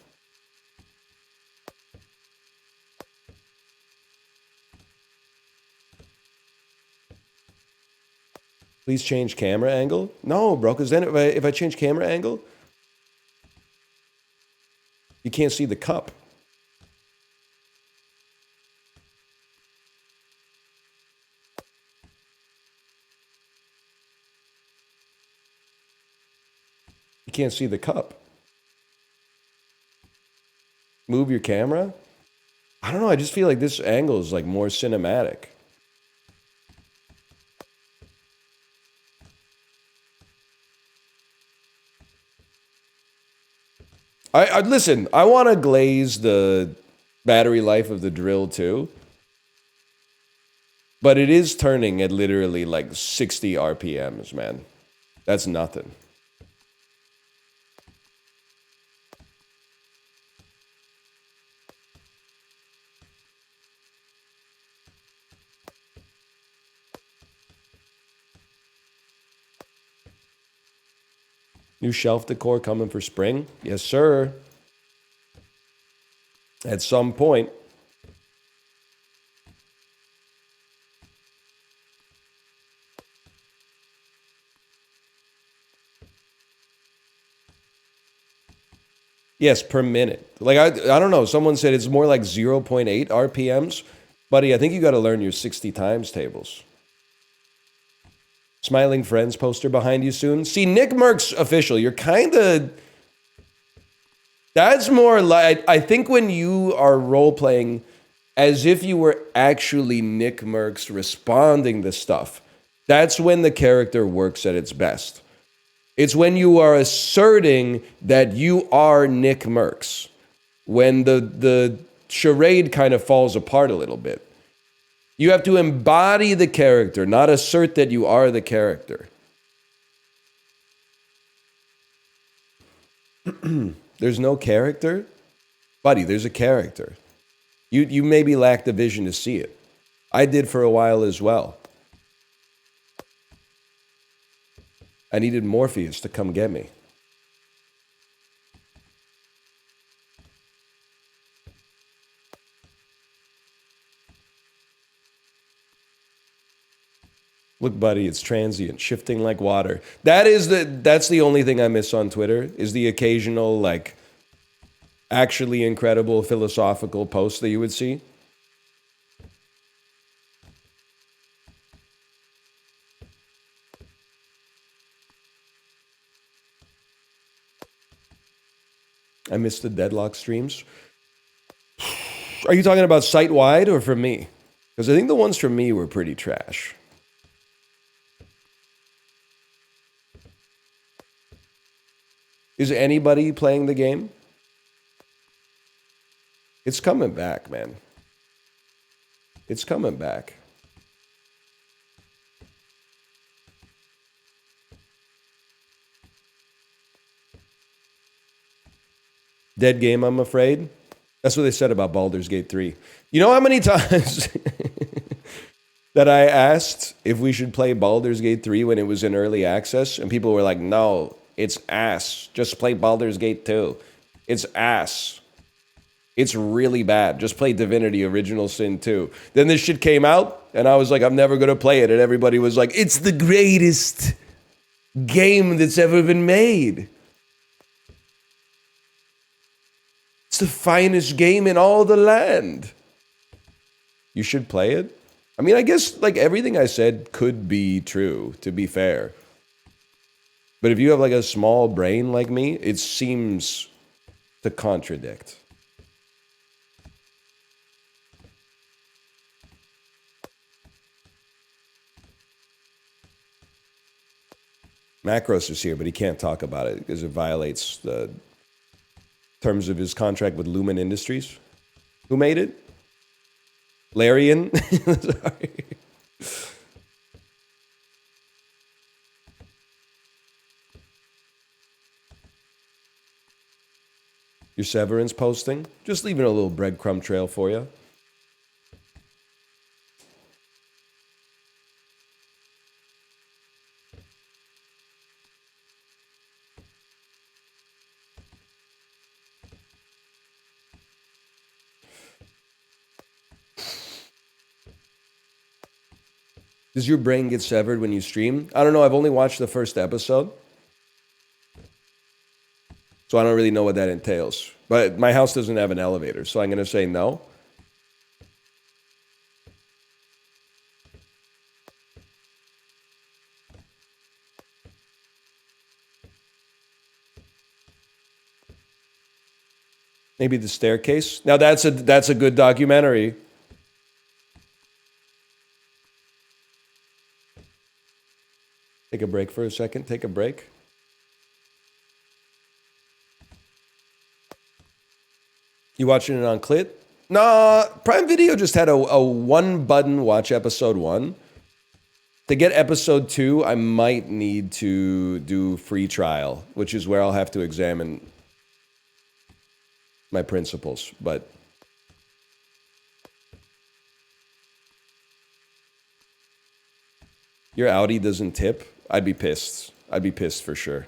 Please change camera angle? No, bro, because then if I change camera angle, you can't see the cup. You can't see the cup. Move your camera? I don't know, I just feel like this angle is like more cinematic. Listen, I want to glaze the battery life of the drill too. But it is turning at literally like 60 RPMs, man. That's nothing. New shelf decor coming for spring? Yes, sir. At some point. Yes, per minute. Like, I don't know. Someone said it's more like 0.8 RPMs. Buddy, I think you got to learn your 60 times tables. Smiling Friends poster behind you soon. See, Nick Merck's official. You're kind of... That's more like... I think when you are role-playing as if you were actually Nick Merck's responding to stuff, that's when the character works at its best. It's when you are asserting that you are Nick Merckx. When the charade kind of falls apart a little bit. You have to embody the character, not assert that you are the character. There's no character? Buddy, there's a character. You maybe lack the vision to see it. I did for a while as well. I needed Morpheus to come get me. Look, buddy, it's transient, shifting like water. That's the only thing I miss on Twitter, is the occasional, like, actually incredible philosophical post that you would see. I miss the Deadlock streams. Are you talking about site-wide or from me? Because I think the ones from me were pretty trash. Is anybody playing the game? It's coming back, man. It's coming back. Dead game, I'm afraid. That's what they said about Baldur's Gate 3. You know how many times that I asked if we should play Baldur's Gate 3 when it was in early access? And people were like, no, it's ass. Just play Baldur's Gate 2. It's ass. It's really bad. Just play Divinity Original Sin 2. Then this shit came out, and I was like, I'm never going to play it. And everybody was like, it's the greatest game that's ever been made. It's the finest game in all the land. You should play it. I mean, I guess like everything I said could be true, to be fair. But if you have like a small brain like me, it seems to contradict. Macros is here, but he can't talk about it because it violates the terms of his contract with Lumen Industries. Who made it? Larian? Sorry. Your Severance posting? Just leaving a little breadcrumb trail for you. Does your brain get severed when you stream? I don't know. I've only watched the first episode. So I don't really know what that entails. But my house doesn't have an elevator, so I'm going to say no. Maybe The Staircase. Now that's a good documentary. Take a break for a second. Take a break. You watching it on Clit? Nah, Prime Video just had a one button watch episode 1. To get episode 2, I might need to do free trial, which is where I'll have to examine my principles. But your Audi doesn't tip? I'd be pissed. I'd be pissed for sure.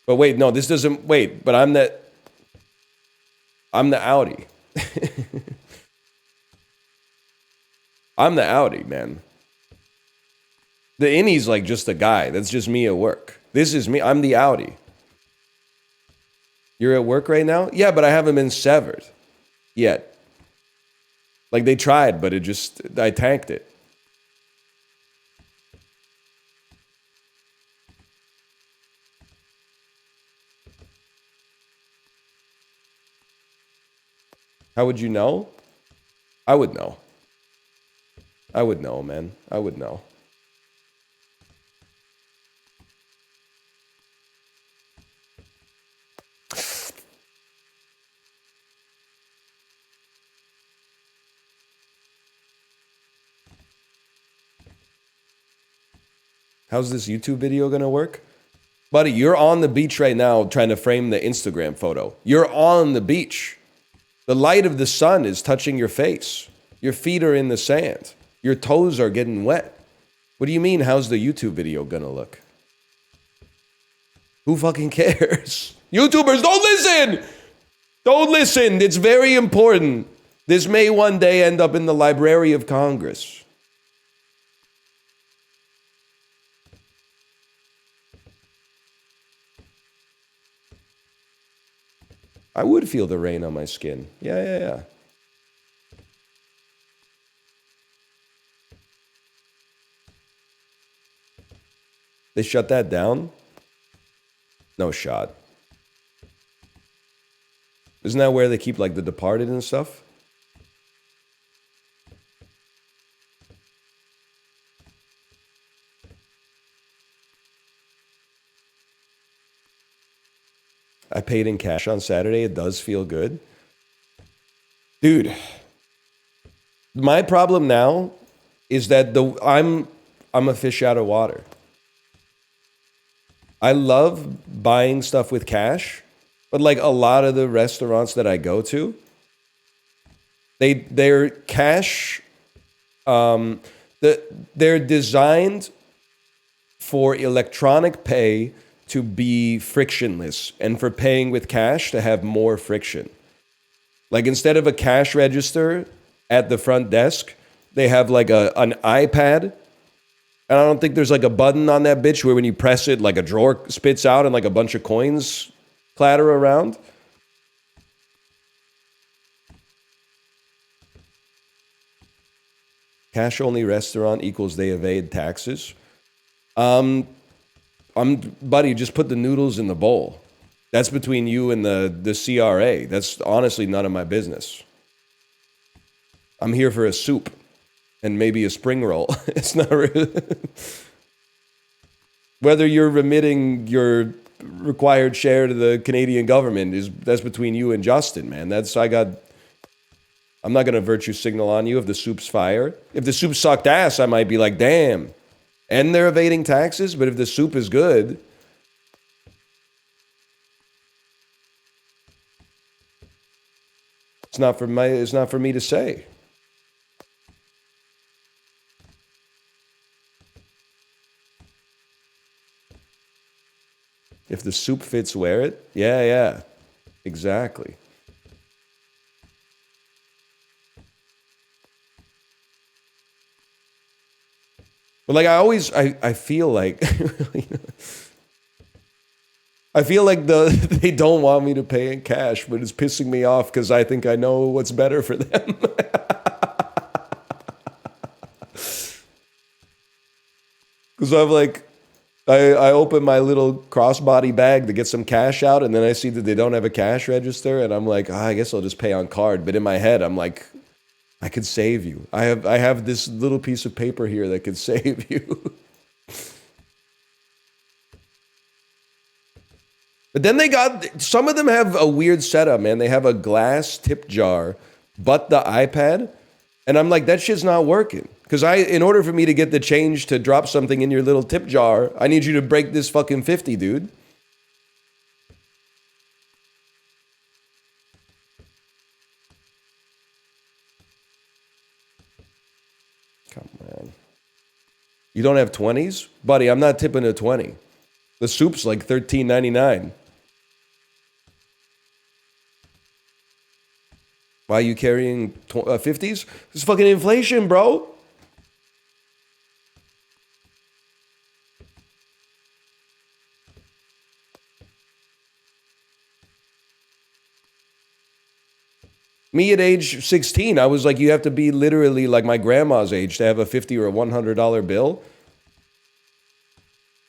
But wait, no, this doesn't... Wait, but I'm the Audi. I'm the Audi, man. The innie's like just a guy. That's just me at work. This is me. I'm the Audi. You're at work right now? Yeah, but I haven't been severed yet. Like, they tried, but I tanked it. How would you know? I would know. I would know, man. I would know. How's this YouTube video gonna work? Buddy, you're on the beach right now trying to frame the Instagram photo. You're on the beach. The light of the sun is touching your face. Your feet are in the sand. Your toes are getting wet. What do you mean, how's the YouTube video gonna look? Who fucking cares? YouTubers, don't listen! Don't listen, it's very important. This may one day end up in the Library of Congress. I would feel the rain on my skin. Yeah. They shut that down? No shot. Isn't that where they keep, like, The Departed and stuff? I paid in cash on Saturday. It does feel good. Dude, my problem now is that I'm a fish out of water. I love buying stuff with cash, but like a lot of the restaurants that I go to, they're cash. They're designed for electronic pay to be frictionless and for paying with cash to have more friction. Like instead of a cash register at the front desk, they have like an iPad. And I don't think there's like a button on that bitch where when you press it, like a drawer spits out and like a bunch of coins clatter around. Cash only restaurant equals they evade taxes. Buddy, just put the noodles in the bowl. That's between you and the CRA. That's honestly none of my business. I'm here for a soup and maybe a spring roll. It's not really... Whether you're remitting your required share to the Canadian government that's between you and Justin, man. I'm not gonna virtue signal on you if the soup's fire. If the soup sucked ass, I might be like, damn. And they're evading taxes, but if the soup is good, it's not for me to say. If the soup fits, wear it. Yeah. Exactly. But like I feel like I feel like they don't want me to pay in cash, but it's pissing me off because I think I know what's better for them. Because I'm like, I open my little crossbody bag to get some cash out, and then I see that they don't have a cash register, and I'm like, I guess I'll just pay on card. But in my head, I'm like, I could save you. I have this little piece of paper here that could save you. But then some of them have a weird setup, man. They have a glass tip jar, but the iPad. And I'm like, that shit's not working. Because in order for me to get the change to drop something in your little tip jar, I need you to break this fucking 50, dude. Come on. You don't have 20s? Buddy, I'm not tipping a 20. The soup's like $13.99. Why are you carrying 50s? It's fucking inflation, bro. Me at age 16, I was like, you have to be literally like my grandma's age to have a $50 or a $100 bill.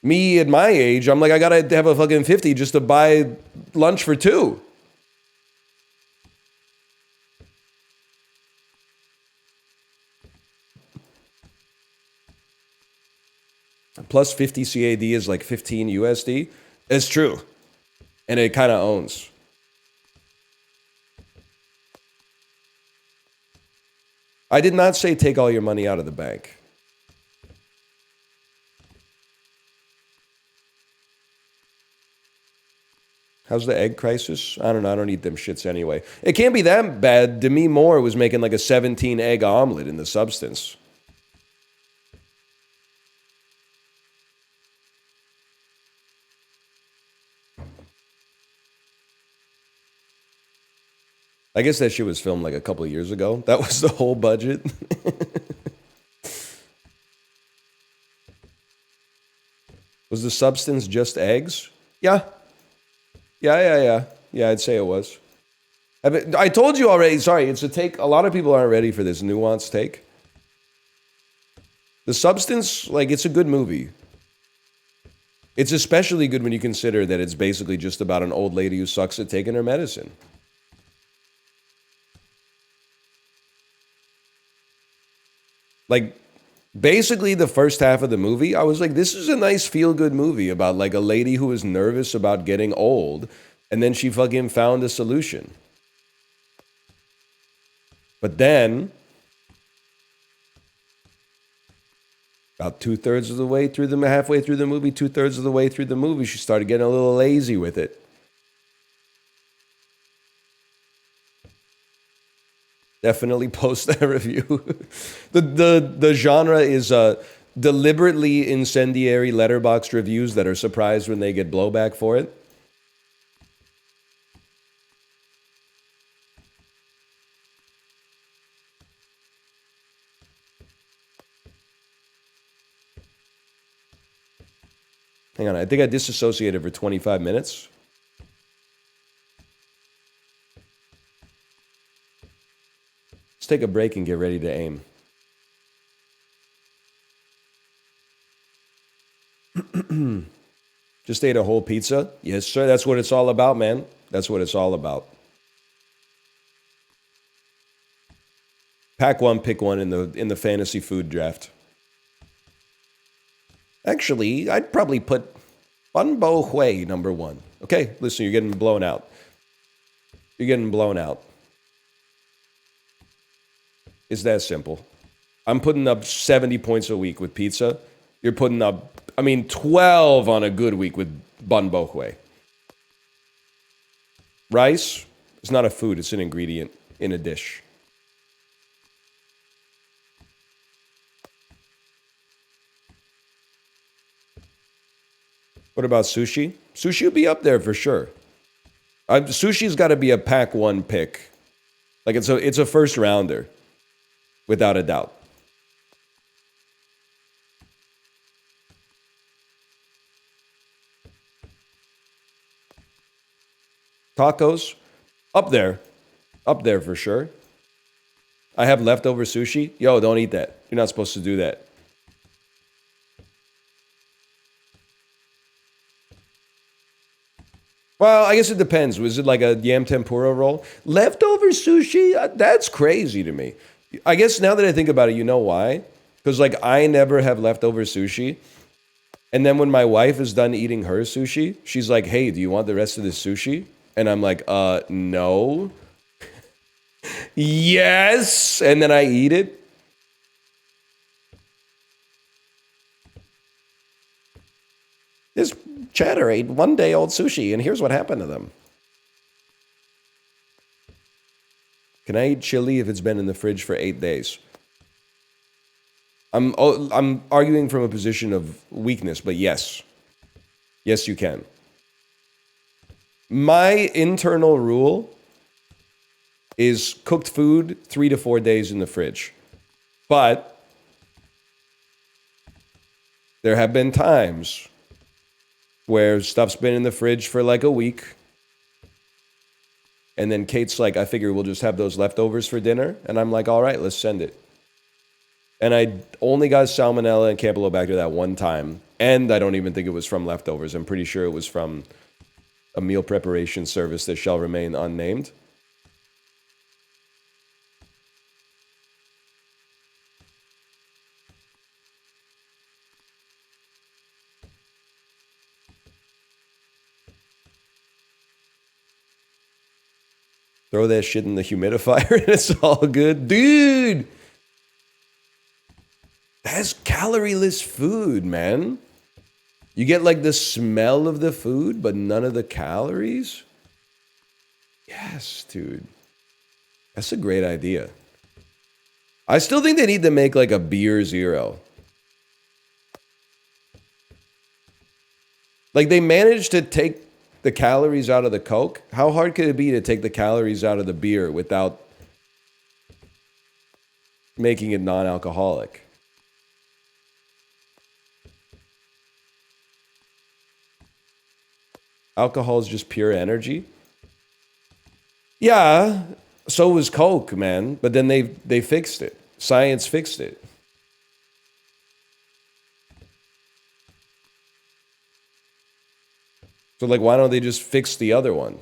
Me at my age, I'm like, I gotta have a fucking 50 just to buy lunch for two. Plus 50 CAD is like 15 USD. It's true. And it kind of owns. I did not say take all your money out of the bank. How's the egg crisis? I don't know. I don't eat them shits anyway. It can't be that bad. Demi Moore was making like a 17 egg omelet in the substance. I guess that shit was filmed like a couple of years ago. That was the whole budget. Was the substance just eggs? Yeah. Yeah, I'd say it was. I told you already. Sorry, it's a take. A lot of people aren't ready for this nuanced take. The substance, like, it's a good movie. It's especially good when you consider that it's basically just about an old lady who sucks at taking her medicine. Like, basically the first half of the movie, I was like, this is a nice feel-good movie about like a lady who was nervous about getting old, and then she fucking found a solution. But then, about two-thirds of the way through halfway through the movie, two-thirds of the way through the movie, she started getting a little lazy with it. Definitely post that review. The genre is deliberately incendiary letterboxd reviews that are surprised when they get blowback for it. Hang on, I think I disassociated for 25 minutes. Let's take a break and get ready to aim. Just ate a whole pizza? Yes, sir. That's what it's all about, man. That's what it's all about. Pack one, pick one in the fantasy food draft. Actually, I'd probably put Bunbo Hui #1. Okay, listen, you're getting blown out. You're getting blown out. It's that simple. I'm putting up 70 points a week with pizza. You're putting up, 12 on a good week with Bunbo Hui. Rice is not a food, it's an ingredient in a dish. What about sushi? Sushi would be up there for sure. Sushi's got to be a pack 1 pick. Like it's a first rounder, without a doubt. Tacos, up there for sure. I have leftover sushi. Yo, don't eat that. You're not supposed to do that. Well, I guess it depends. Was it like a yam tempura roll? Leftover sushi? That's crazy to me. I guess now that I think about it, you know why? Because like I never have leftover sushi. And then when my wife is done eating her sushi, she's like, hey, do you want the rest of this sushi? And I'm like, no. Yes. And then I eat it. This chatter ate 1-day-old sushi, and here's what happened to them. Can I eat chili if it's been in the fridge for 8 days? I'm arguing from a position of weakness, but yes. Yes, you can. My internal rule is cooked food 3 to 4 days in the fridge. But there have been times where stuff's been in the fridge for like a week. And then Kate's like, I figure we'll just have those leftovers for dinner. And I'm like, all right, let's send it. And I only got salmonella and Campylobacter that one time. And I don't even think it was from leftovers. I'm pretty sure it was from a meal preparation service that shall remain unnamed. Throw that shit in the humidifier and it's all good. Dude! That's calorie-less food, man. You get like the smell of the food, but none of the calories? Yes, dude. That's a great idea. I still think they need to make like a beer zero. Like they managed to take the calories out of the Coke. How hard could it be to take the calories out of the beer without making it non-alcoholic? Alcohol is just pure energy. Yeah, so was Coke, man. But then they fixed it. Science fixed it. So like, why don't they just fix the other one?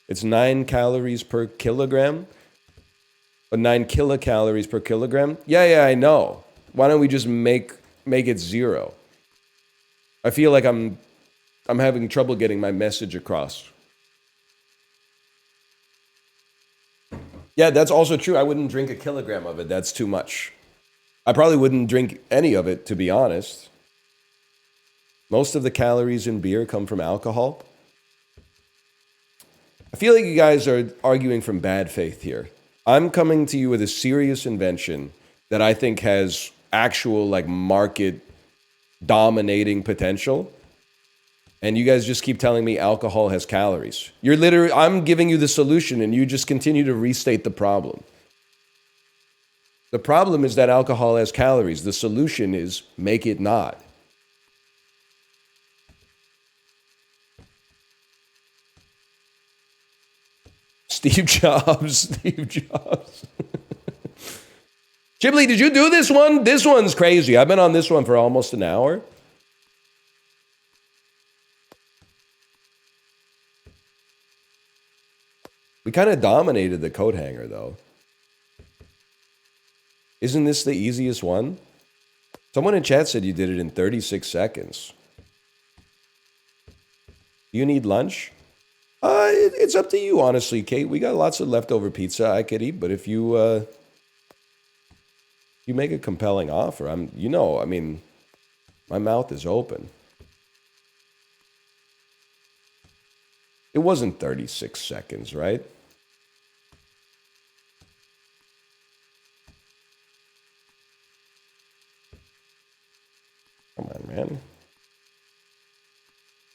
It's 9 calories per kilogram. But 9 kilocalories per kilogram? Yeah, I know. Why don't we just make it 0? I feel like I'm having trouble getting my message across. Yeah, that's also true. I wouldn't drink a kilogram of it. That's too much. I probably wouldn't drink any of it, to be honest. Most of the calories in beer come from alcohol. I feel like you guys are arguing from bad faith here. I'm coming to you with a serious invention that I think has actual like market dominating potential. And you guys just keep telling me alcohol has calories. I'm giving you the solution and you just continue to restate the problem. The problem is that alcohol has calories. The solution is make it not. Steve Jobs. Chibley, did you do this one? This one's crazy. I've been on this one for almost an hour. We kind of dominated the coat hanger, though. Isn't this the easiest one? Someone in chat said you did it in 36 seconds. You need lunch? It's up to you, honestly, Kate. We got lots of leftover pizza I could eat, but if you you make a compelling offer, I mean, my mouth is open. It wasn't 36 seconds, right? Come on, man.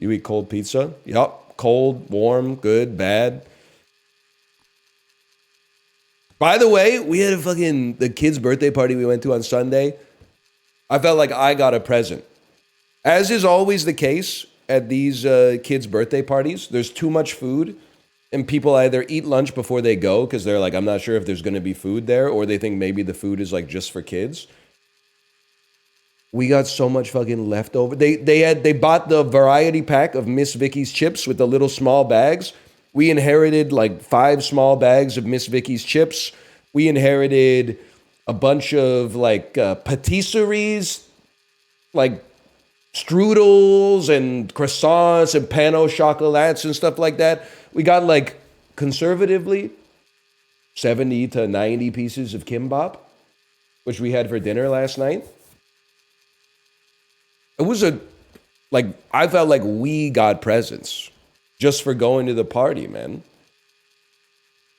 You eat cold pizza? Yup. Cold, warm, good, bad. By the way, we had the kid's birthday party we went to on Sunday. I felt like I got a present. As is always the case at these kids' birthday parties, there's too much food, and people either eat lunch before they go because they're like, I'm not sure if there's going to be food there, or they think maybe the food is like just for kids. We got so much fucking leftover. They bought the variety pack of Miss Vicky's chips with the little small bags. We inherited like 5 small bags of Miss Vicky's chips. We inherited a bunch of like patisseries, like strudels and croissants and pain au chocolats and stuff like that. We got like conservatively 70 to 90 pieces of kimbap, which we had for dinner last night. It was I felt like we got presents just for going to the party, man.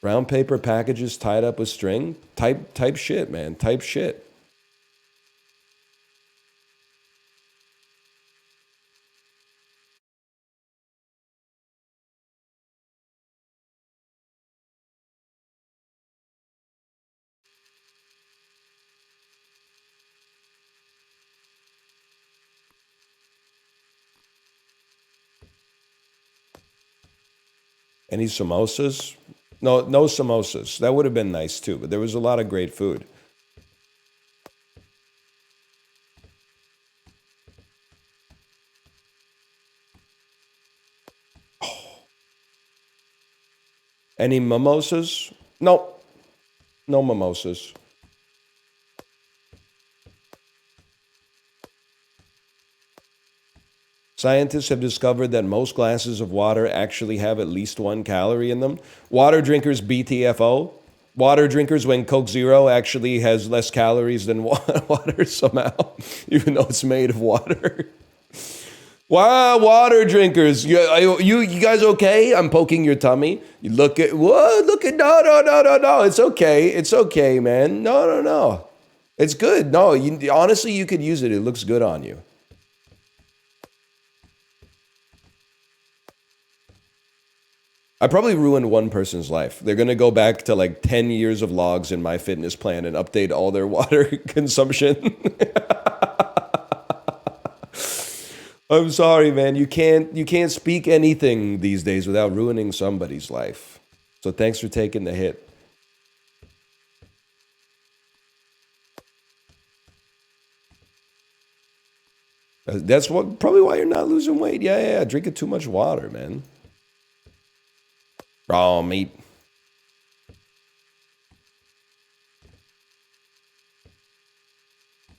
Brown paper packages tied up with string. Type shit, man. Type shit. Any samosas? No samosas. That would have been nice too, but there was a lot of great food. Oh. Any mimosas? No. No mimosas. Scientists have discovered that most glasses of water actually have at least 1 calorie in them. Water drinkers BTFO. Water drinkers when Coke Zero actually has less calories than water somehow, even though it's made of water. Wow, water drinkers. You guys okay? I'm poking your tummy. You look at, no. It's okay. It's okay, man. No. It's good. No, honestly, you could use it. It looks good on you. I probably ruined one person's life. They're going to go back to like 10 years of logs in my fitness plan and update all their water consumption. I'm sorry, man. You can't speak anything these days without ruining somebody's life. So thanks for taking the hit. That's probably why you're not losing weight. Yeah. Drinking too much water, man. Raw meat.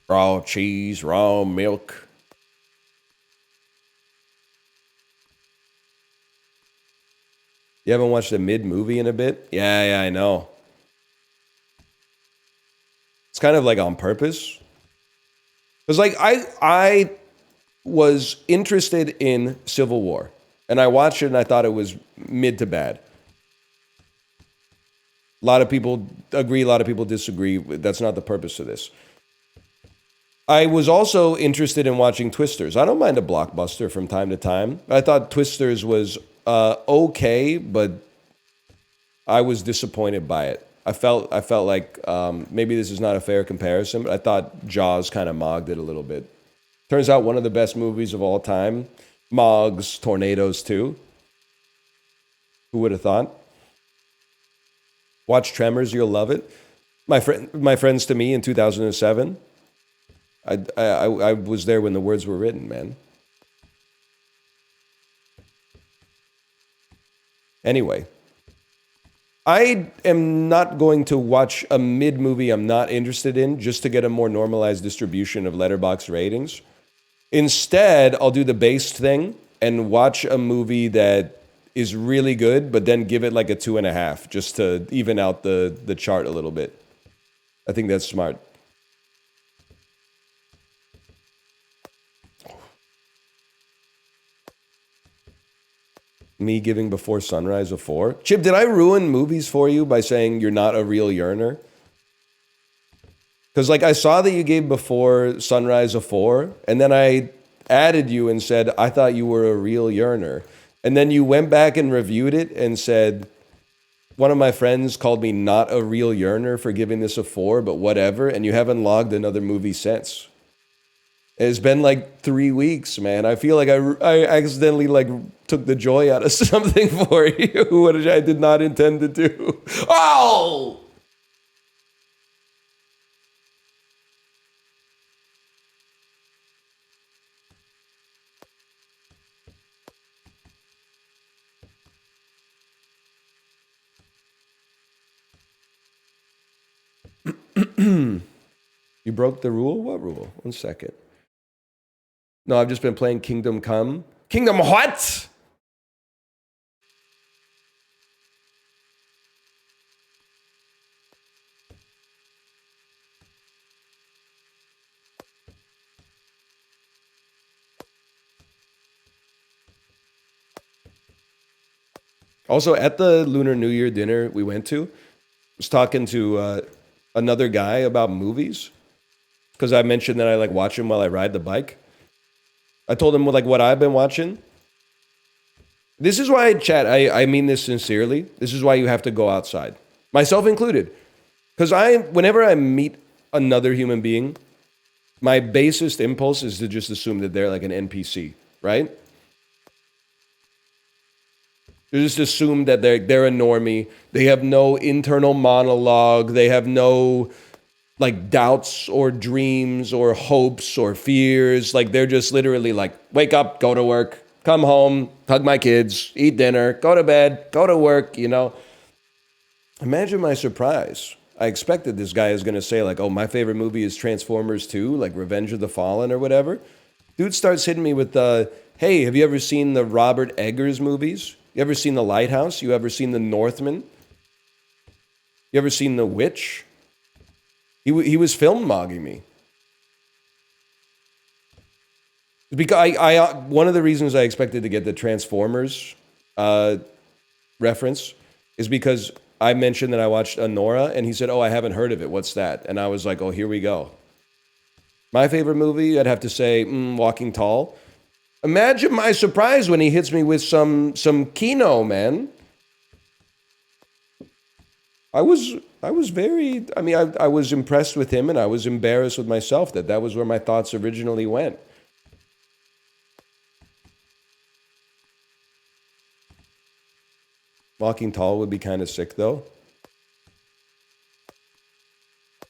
Raw cheese, raw milk. You haven't watched a mid-movie in a bit? Yeah, I know. It's kind of like on purpose. Because like I was interested in Civil War. And I watched it and I thought it was mid to bad. A lot of people agree, a lot of people disagree. That's not the purpose of this. I was also interested in watching Twisters. I don't mind a blockbuster from time to time. I thought Twisters was okay, but I was disappointed by it. I felt like maybe this is not a fair comparison, but I thought Jaws kind of mogged it a little bit. Turns out one of the best movies of all time mogs Tornadoes too. Who would have thought? Watch Tremors, you'll love it. My friends to me in 2007. I was there when the words were written, man. Anyway, I am not going to watch a mid movie I'm not interested in just to get a more normalized distribution of Letterboxd ratings. Instead, I'll do the based thing and watch a movie that is really good, but then give it like a 2.5 just to even out the chart a little bit. I think that's smart. Me giving Before Sunrise a 4. Chip, did I ruin movies for you by saying you're not a real yearner? Because, like, I saw that you gave Before Sunrise a 4, and then I added you and said, I thought you were a real yearner. And then you went back and reviewed it and said, one of my friends called me not a real yearner for giving this a 4, but whatever, and you haven't logged another movie since. It's been like 3 weeks, man. I feel like I accidentally like took the joy out of something for you, which I did not intend to do. Oh! You broke the rule? What rule? 1 second. No, I've just been playing Kingdom Come. Kingdom what? Also, at the Lunar New Year dinner we went to, I was talking to another guy about movies because I mentioned that I like watch them while I ride the bike. I told him like what I've been watching. This is why, chat, I mean this sincerely. This is why you have to go outside, myself included. Because whenever I meet another human being, my basest impulse is to just assume that they're like an NPC, right? You just assume that they're a normie. They have no internal monologue. They have no like doubts or dreams or hopes or fears. Like they're just literally like, wake up, go to work, come home, hug my kids, eat dinner, go to bed, go to work, you know. Imagine my surprise. I expected this guy is going to say like, oh, my favorite movie is Transformers 2, like Revenge of the Fallen or whatever. Dude starts hitting me with hey, have you ever seen the Robert Eggers movies? You ever seen The Lighthouse? You ever seen The Northman? You ever seen The Witch? He was film mogging me. Because one of the reasons I expected to get the Transformers reference is because I mentioned that I watched Anora, and he said, oh, I haven't heard of it. What's that? And I was like, oh, here we go. My favorite movie, I'd have to say, Walking Tall. Imagine my surprise when he hits me with some Kino, man. I was very, I mean, I was impressed with him, and I was embarrassed with myself that was where my thoughts originally went. Walking Tall would be kind of sick, though.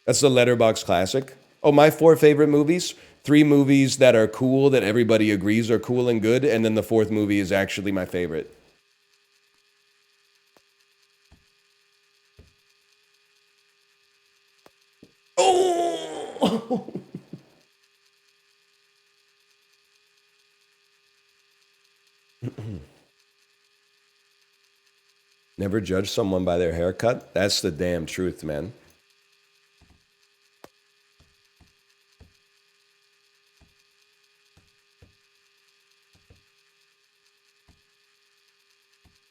That's the Letterboxd classic. Oh, my 4 favorite movies. 3 movies that are cool, that everybody agrees are cool and good, and then the 4th movie is actually my favorite. Oh! Never judge someone by their haircut? That's the damn truth, man.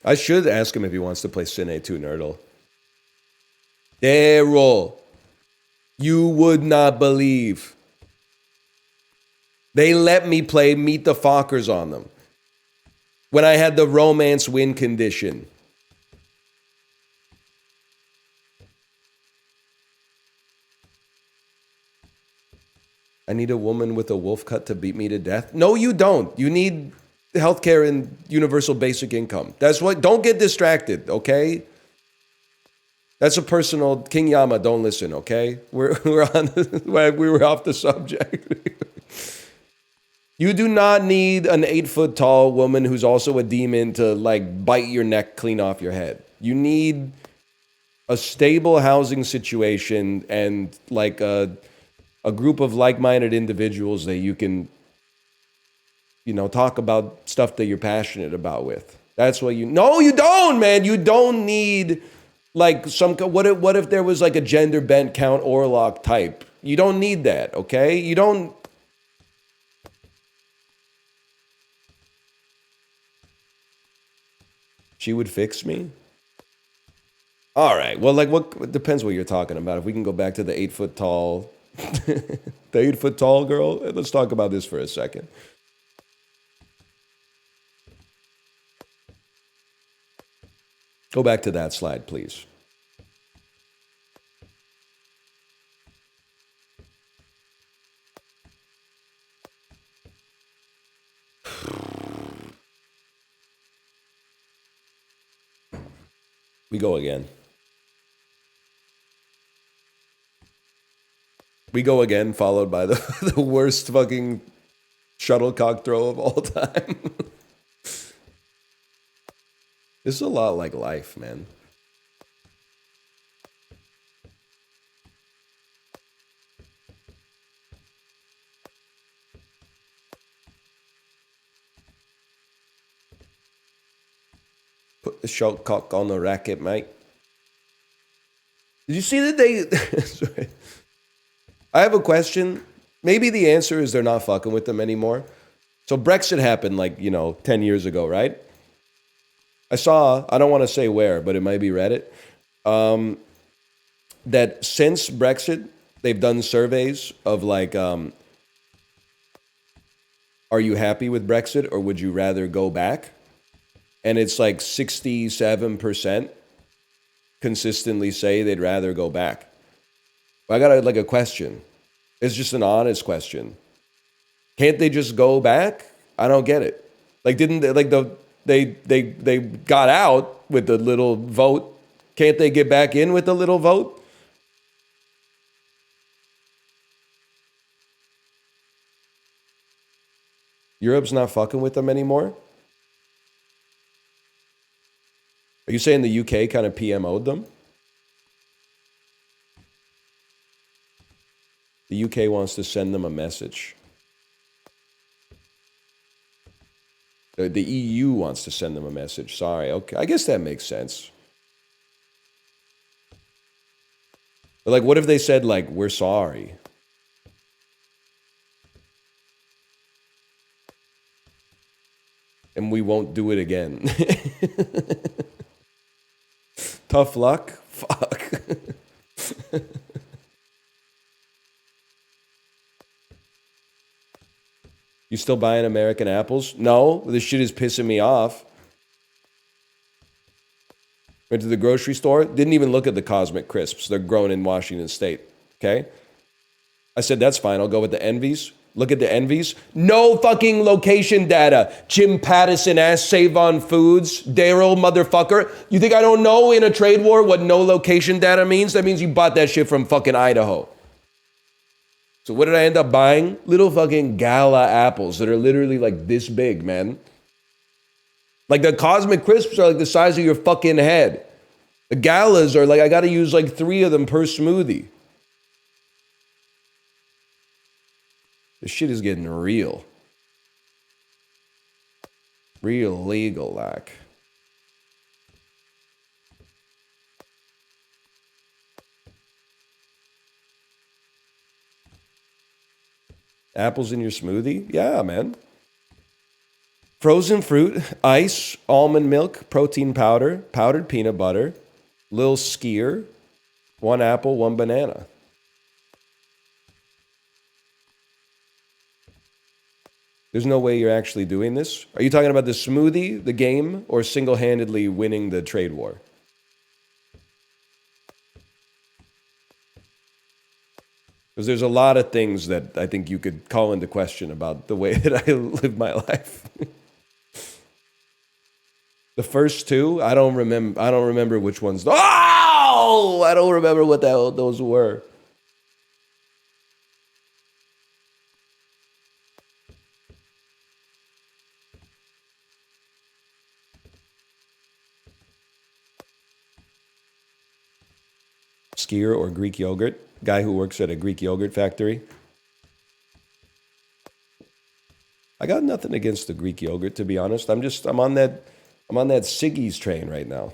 I should ask him if he wants to play Cine 2 Nerdle. Daryl, you would not believe. They let me play Meet the Fockers on them when I had the romance win condition. I need a woman with a wolf cut to beat me to death. No, you don't. You need healthcare and universal basic income. That's what. Don't get distracted, okay? That's a personal King Yama. Don't listen, okay? We're on. We were off the subject. You do not need an 8-foot tall woman who's also a demon to like bite your neck clean off your head. You need a stable housing situation and like a group of like-minded individuals that you can, you know, talk about stuff that you're passionate about with. That's what you. No, you don't, man. You don't need like some. What if there was like a gender bent Count Orlok type? You don't need that, okay? You don't. She would fix me. All right. Well, like, what it depends what you're talking about. If we can go back to the 8 foot tall, the 8 foot tall girl, let's talk about this for a second. Go back to that slide, please. We go again. We go again, followed by the worst fucking shuttlecock throw of all time. This is a lot like life, man. Put the shuttlecock on the racket, mate. Did you see that they... Sorry. I have a question. Maybe the answer is they're not fucking with them anymore. So Brexit happened like, 10 years ago, right? I saw, I don't want to say where, but it might be Reddit, that since Brexit, they've done surveys of like, are you happy with Brexit or would you rather go back? And it's like 67% consistently say they'd rather go back. I got a question. It's just an honest question. Can't they just go back? I don't get it. Like, didn't they, like they got out with the little vote. Can't they get back in with the little vote? Europe's not fucking with them anymore? Are you saying the UK kind of PMO'd them? The UK wants to send them a message. The EU wants to send them a message. Sorry. Okay. I guess that makes sense. But like, what if they said, like, we're sorry? And we won't do it again. Tough luck? Fuck. You still buying American apples? No, this shit is pissing me off. Went to the grocery store, didn't even look at the Cosmic Crisps. They're grown in Washington State, okay? I said, that's fine, I'll go with the Envies. Look at the Envies. No fucking location data. Jim Pattison ass Save on Foods. Daryl motherfucker. You think I don't know in a trade war what no location data means? That means you bought that shit from fucking Idaho. So what did I end up buying? Little fucking gala apples that are literally like this big, man. Like the Cosmic Crisps are like the size of your fucking head. The galas are like, I gotta use like 3 of them per smoothie. This shit is getting real. Real legal, like. Apples in your smoothie? Yeah, man. Frozen fruit, ice, almond milk, protein powder, powdered peanut butter, little skier, 1 apple, 1 banana. There's no way you're actually doing this. Are you talking about the smoothie, the game, or single-handedly winning the trade war? Because there's a lot of things that I think you could call into question about the way that I live my life. The first 2, I don't remember which ones. Oh! I don't remember what the hell those were. Skyr or Greek yogurt. Guy who works at a Greek yogurt factory. I got nothing against the Greek yogurt, to be honest. I'm on that Siggy's train right now.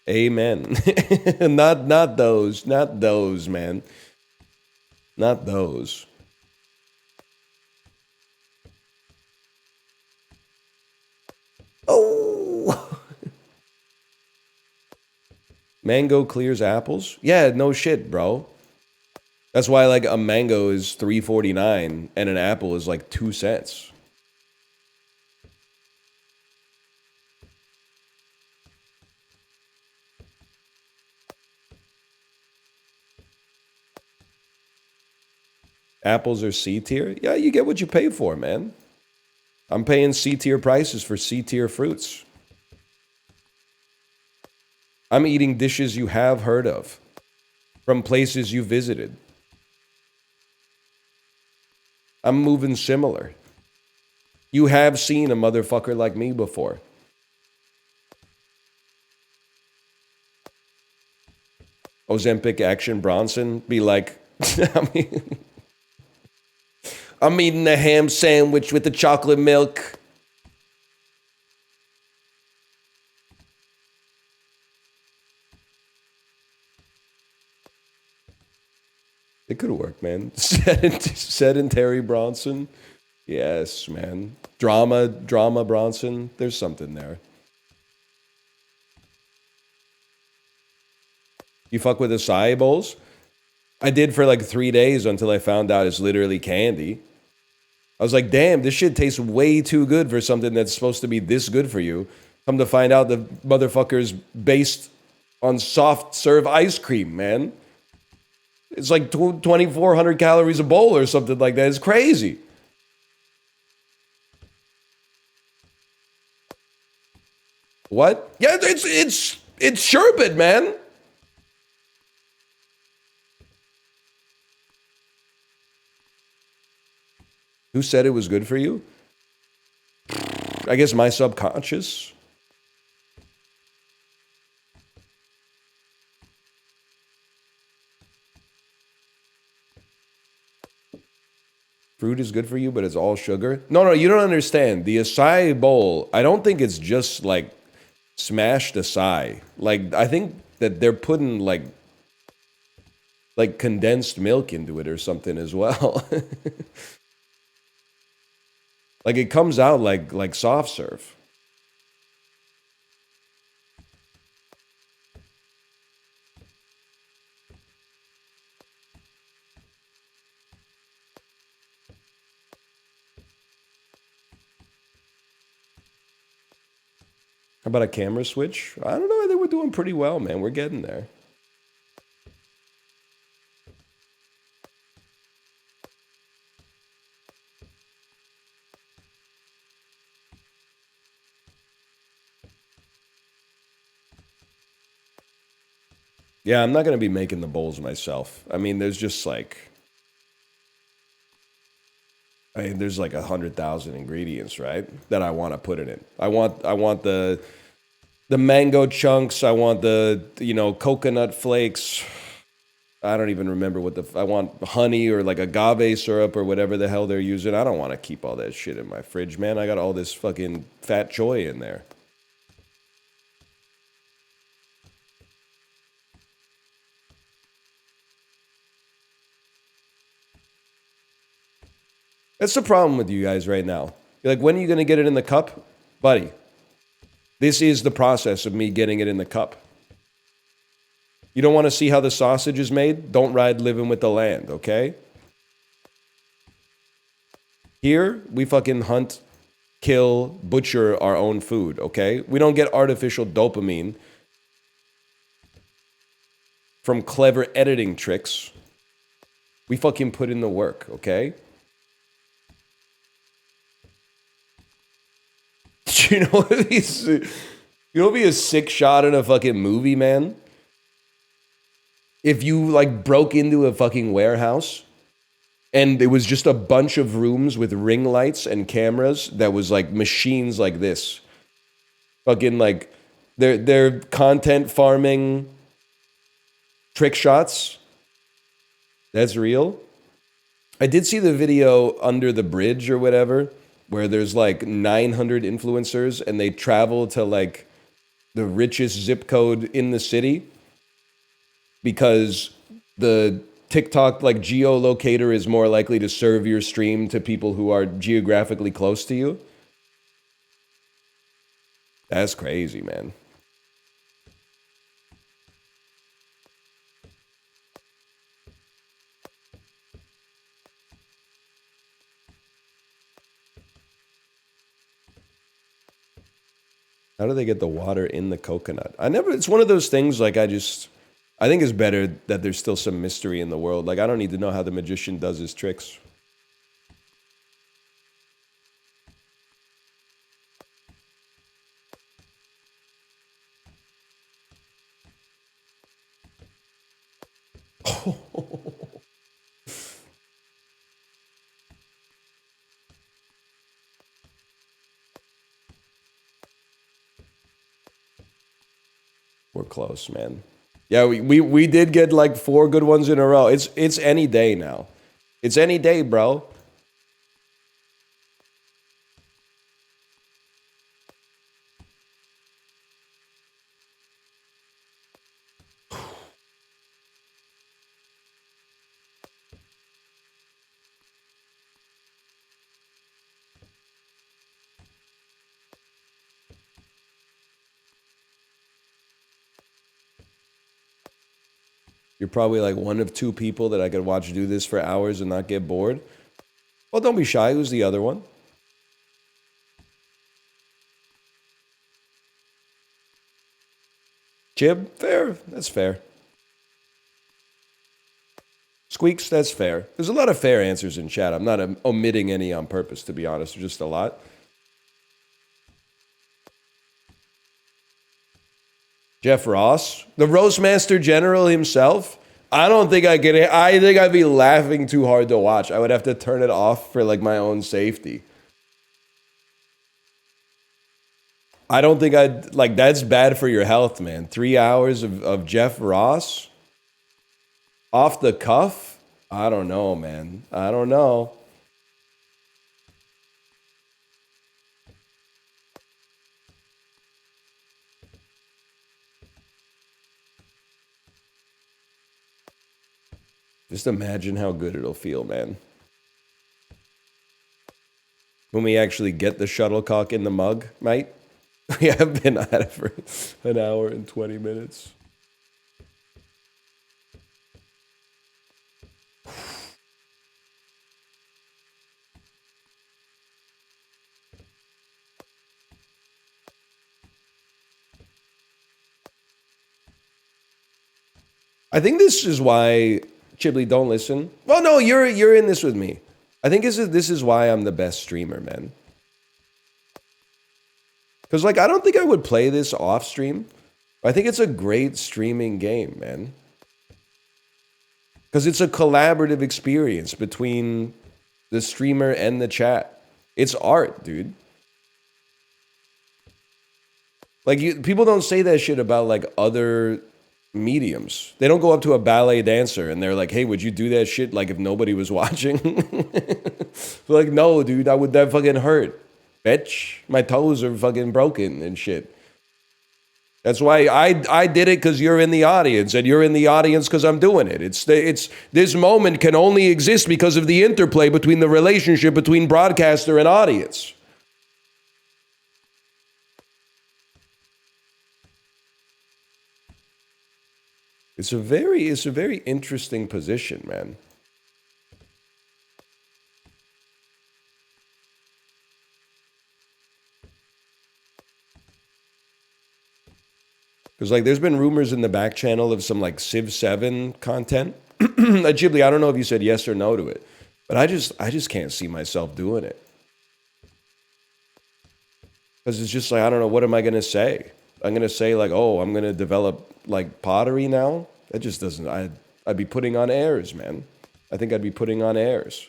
Amen. not those, man. Not those. Oh. Mango clears apples? Yeah, no shit, bro. That's why like a mango is $3.49 and an apple is like 2 cents. Apples are C tier? Yeah, you get what you pay for, man. I'm paying C tier prices for C tier fruits. I'm eating dishes you have heard of from places you visited. I'm moving similar. You have seen a motherfucker like me before. Ozempic Action Bronson be like, I'm eating a ham sandwich with the chocolate milk. It could work, man. Sedentary Bronson. Yes, man. Drama Bronson. There's something there. You fuck with acai bowls? I did for like 3 days until I found out it's literally candy. I was like, damn, this shit tastes way too good for something that's supposed to be this good for you. Come to find out the motherfucker's based on soft serve ice cream, man. It's like 2,400 calories a bowl or something like that. It's crazy. What? Yeah, it's sherbet, man. Who said it was good for you? I guess my subconscious. Fruit is good for you, but it's all sugar. No, you don't understand. The acai bowl, I don't think it's just like smashed acai. Like, I think that they're putting like condensed milk into it or something as well. Like it comes out like soft serve. How about a camera switch? I don't know. I think we're doing pretty well, man. We're getting there. Yeah, I'm not going to be making the bowls myself. I mean, there's just like... there's like 100,000 ingredients, right? That I want to put in it. I want the mango chunks. I want the, coconut flakes. I don't even remember I want honey or like agave syrup or whatever the hell they're using. I don't want to keep all that shit in my fridge, man. I got all this fucking fat choy in there. That's the problem with you guys right now. You're like, when are you going to get it in the cup? Buddy, this is the process of me getting it in the cup. You don't want to see how the sausage is made? Don't ride living with the land, okay? Here, we fucking hunt, kill, butcher our own food, okay? We don't get artificial dopamine from clever editing tricks. We fucking put in the work, okay? You know what be a sick shot in a fucking movie, man? If you like broke into a fucking warehouse And it was just a bunch of rooms with ring lights and cameras that was like machines like this. Fucking like they're content farming trick shots. That's real. I did see the video Under the Bridge or whatever, where there's like 900 influencers and they travel to like the richest zip code in the city because the TikTok like geolocator is more likely to serve your stream to people who are geographically close to you. That's crazy, man. How do they get the water in the coconut? It's one of those things like I think it's better that there's still some mystery in the world. Like I don't need to know how the magician does his tricks. We're close, man. Yeah, we did get like 4 good ones in a row. It's any day now. It's any day, bro. You're probably like one of 2 people that I could watch do this for hours and not get bored. Well, don't be shy. Who's the other one? Jib? Fair. That's fair. Squeaks? That's fair. There's a lot of fair answers in chat. I'm not omitting any on purpose, to be honest. There's just a lot. Jeff Ross? The Roastmaster General himself? I don't think I could. I think I'd be laughing too hard to watch. I would have to turn it off for like my own safety. I don't think I'd like that's bad for your health, man. 3 hours of Jeff Ross off the cuff? I don't know, man. I don't know. Just imagine how good it'll feel, man. When we actually get the shuttlecock in the mug, mate. We have been at it for an hour and 20 minutes. I think this is why Chibley, don't listen. Well, no, you're in this with me. I think this is why I'm the best streamer, man. Because, like, I don't think I would play this off stream. I think it's a great streaming game, man. Because it's a collaborative experience between the streamer and the chat. It's art, dude. Like, people don't say that shit about, like, other mediums. They don't go up to a ballet dancer and they're like, hey, would you do that shit, like, if nobody was watching? Like, no, dude, that fucking hurt. Bitch, my toes are fucking broken and shit. That's why I did it because you're in the audience, and you're in the audience because I'm doing it. It's this moment can only exist because of the interplay between the relationship between broadcaster and audience. It's a very interesting position, man. Because, like, there's been rumors in the back channel of some, like, Civ 7 content. Ghibli, I don't know if you said yes or no to it. But I just can't see myself doing it. Because it's just like, I don't know, what am I going to say? I'm going to say, like, oh, I'm going to develop, like, pottery now? That just doesn't, I'd be putting on airs, man. I think I'd be putting on airs.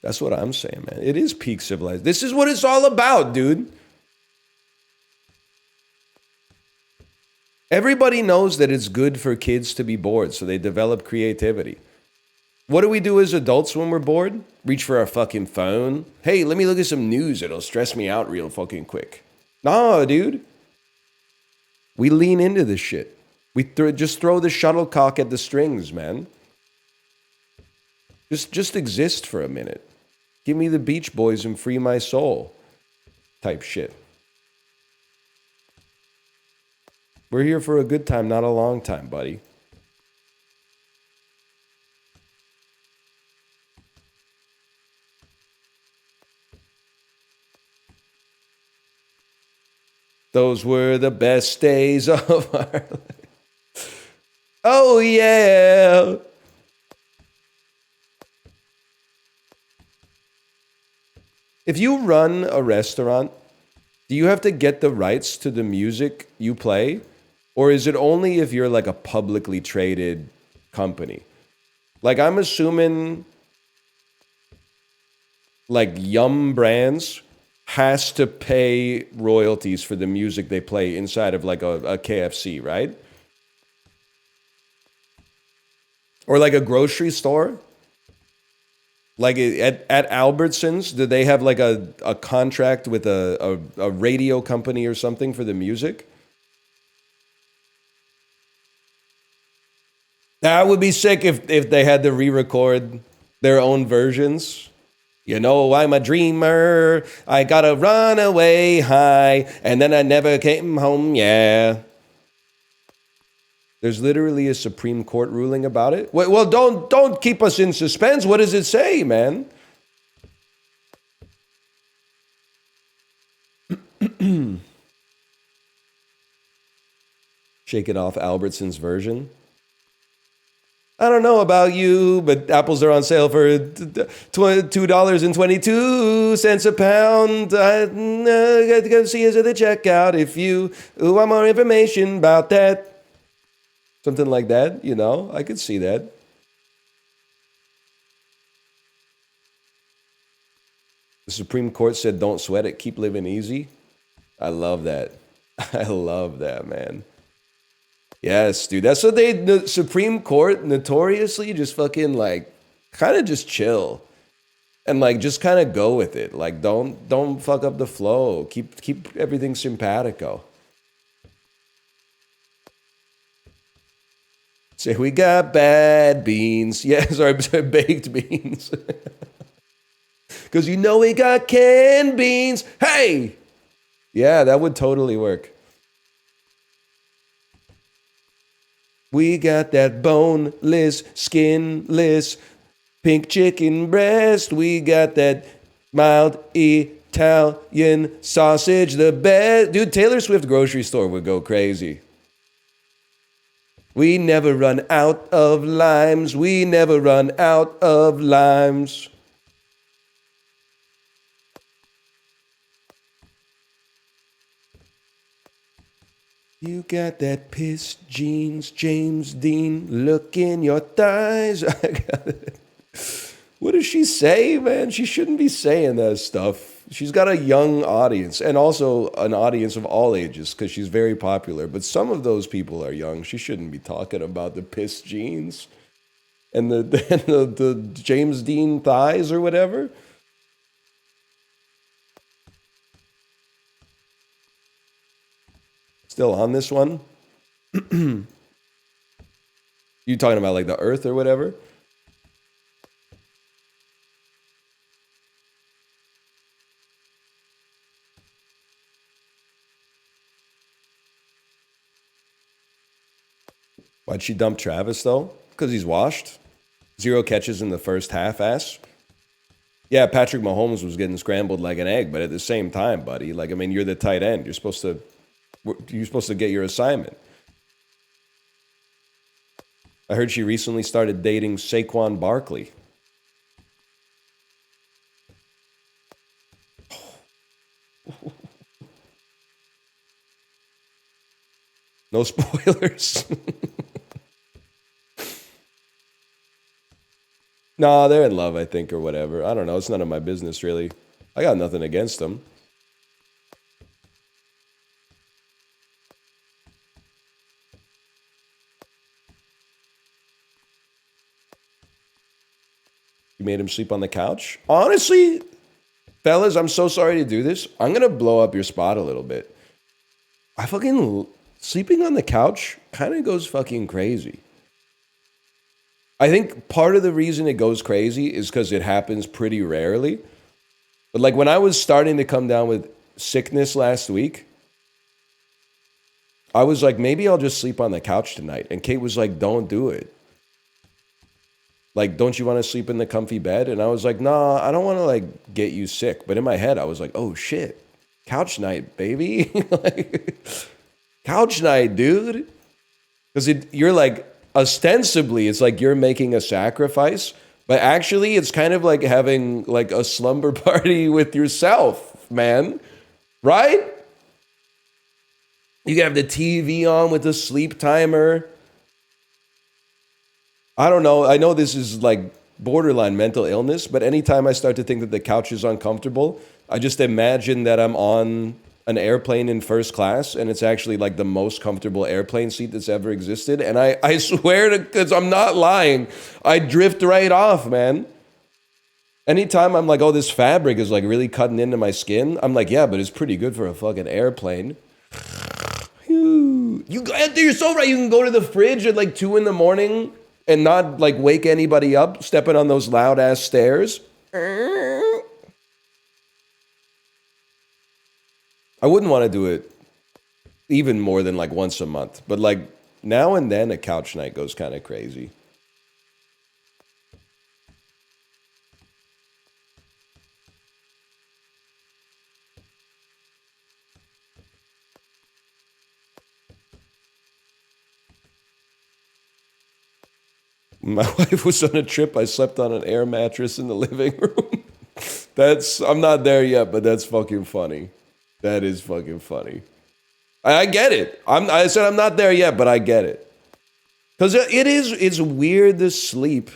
That's what I'm saying, man. It is peak civilized. This is what it's all about, dude. Everybody knows that it's good for kids to be bored, so they develop creativity. What do we do as adults when we're bored? Reach for our fucking phone. Hey, let me look at some news. It'll stress me out real fucking quick. Nah, dude. We lean into this shit. We just throw the shuttlecock at the strings, man. Just exist for a minute. Give me the Beach Boys and free my soul. Type shit. We're here for a good time, not a long time, buddy. Those were the best days of our life. Oh, yeah. If you run a restaurant, do you have to get the rights to the music you play? Or is it only if you're like a publicly traded company? Like, I'm assuming like Yum Brands has to pay royalties for the music they play inside of like a KFC, right? Or like a grocery store? Like at Albertsons, do they have like a contract with a radio company or something for the music? That would be sick if they had to re-record their own versions. You know, I'm a dreamer. I got a runaway high, and then I never came home, yeah. There's literally a Supreme Court ruling about it. Well, don't keep us in suspense. What does it say, man? Shake it off Albertson's version. I don't know about you, but apples are on sale for $2.22 a pound. Go see us at the checkout if you want more information about that. Something like that, you know? I could see that. The Supreme Court said, don't sweat it, keep living easy. I love that. I love that, man. Yes, dude. That's what the Supreme Court notoriously just fucking like kind of just chill and like just kind of go with it. Like don't fuck up the flow. Keep everything simpatico. Say we got bad beans. Yeah, sorry, baked beans. Cause you know we got canned beans. Hey! Yeah, that would totally work. We got that boneless, skinless, pink chicken breast. We got that mild Italian sausage, the best. Dude, Taylor Swift grocery store would go crazy. We never run out of limes. We never run out of limes. You got that piss jeans, James Dean, look in your thighs. What does she say, man? She shouldn't be saying that stuff. She's got a young audience and also an audience of all ages because she's very popular. But some of those people are young. She shouldn't be talking about the piss jeans and the James Dean thighs or whatever. Still on this one? You talking about like the Earth or whatever? Why'd she dump Travis though? Because he's washed. 0 catches in the first half, ass. Yeah, Patrick Mahomes was getting scrambled like an egg, but at the same time, buddy, like, I mean, you're the tight end. You're supposed to You're supposed to get your assignment. I heard she recently started dating Saquon Barkley. No spoilers. No, they're in love, I think, or whatever. I don't know. It's none of my business, really. I got nothing against them. You made him sleep on the couch? Honestly, fellas, I'm so sorry to do this. I'm going to blow up your spot a little bit. I fucking... Sleeping on the couch kind of goes fucking crazy. I think part of the reason it goes crazy is because it happens pretty rarely. But like when I was starting to come down with sickness last week, I was like, maybe I'll just sleep on the couch tonight. And Kate was like, don't do it. Like, don't you want to sleep in the comfy bed? And I was like, nah, I don't want to like get you sick. But in my head, I was like, oh shit, couch night, baby. Like, couch night, dude. Because you're like, ostensibly, it's like you're making a sacrifice. But actually, it's kind of like having like a slumber party with yourself, man. Right? You can have the TV on with the sleep timer. I don't know. I know this is like borderline mental illness, but anytime I start to think that the couch is uncomfortable, I just imagine that I'm on an airplane in first class and it's actually like the most comfortable airplane seat that's ever existed. And I swear to, because I'm not lying, I drift right off, man. Anytime I'm like, oh, this fabric is like really cutting into my skin, I'm like, yeah, but it's pretty good for a fucking airplane. You're so right. You can go to the fridge at like 2 a.m. and not like wake anybody up stepping on those loud ass stairs. I wouldn't want to do it even more than like once a month, but like now and then a couch night goes kind of crazy. My wife was on a trip. I slept on an air mattress in the living room. I'm not there yet, but that's fucking funny. That is fucking funny. I get it. I said I'm not there yet, but I get it. Because it's weird to sleep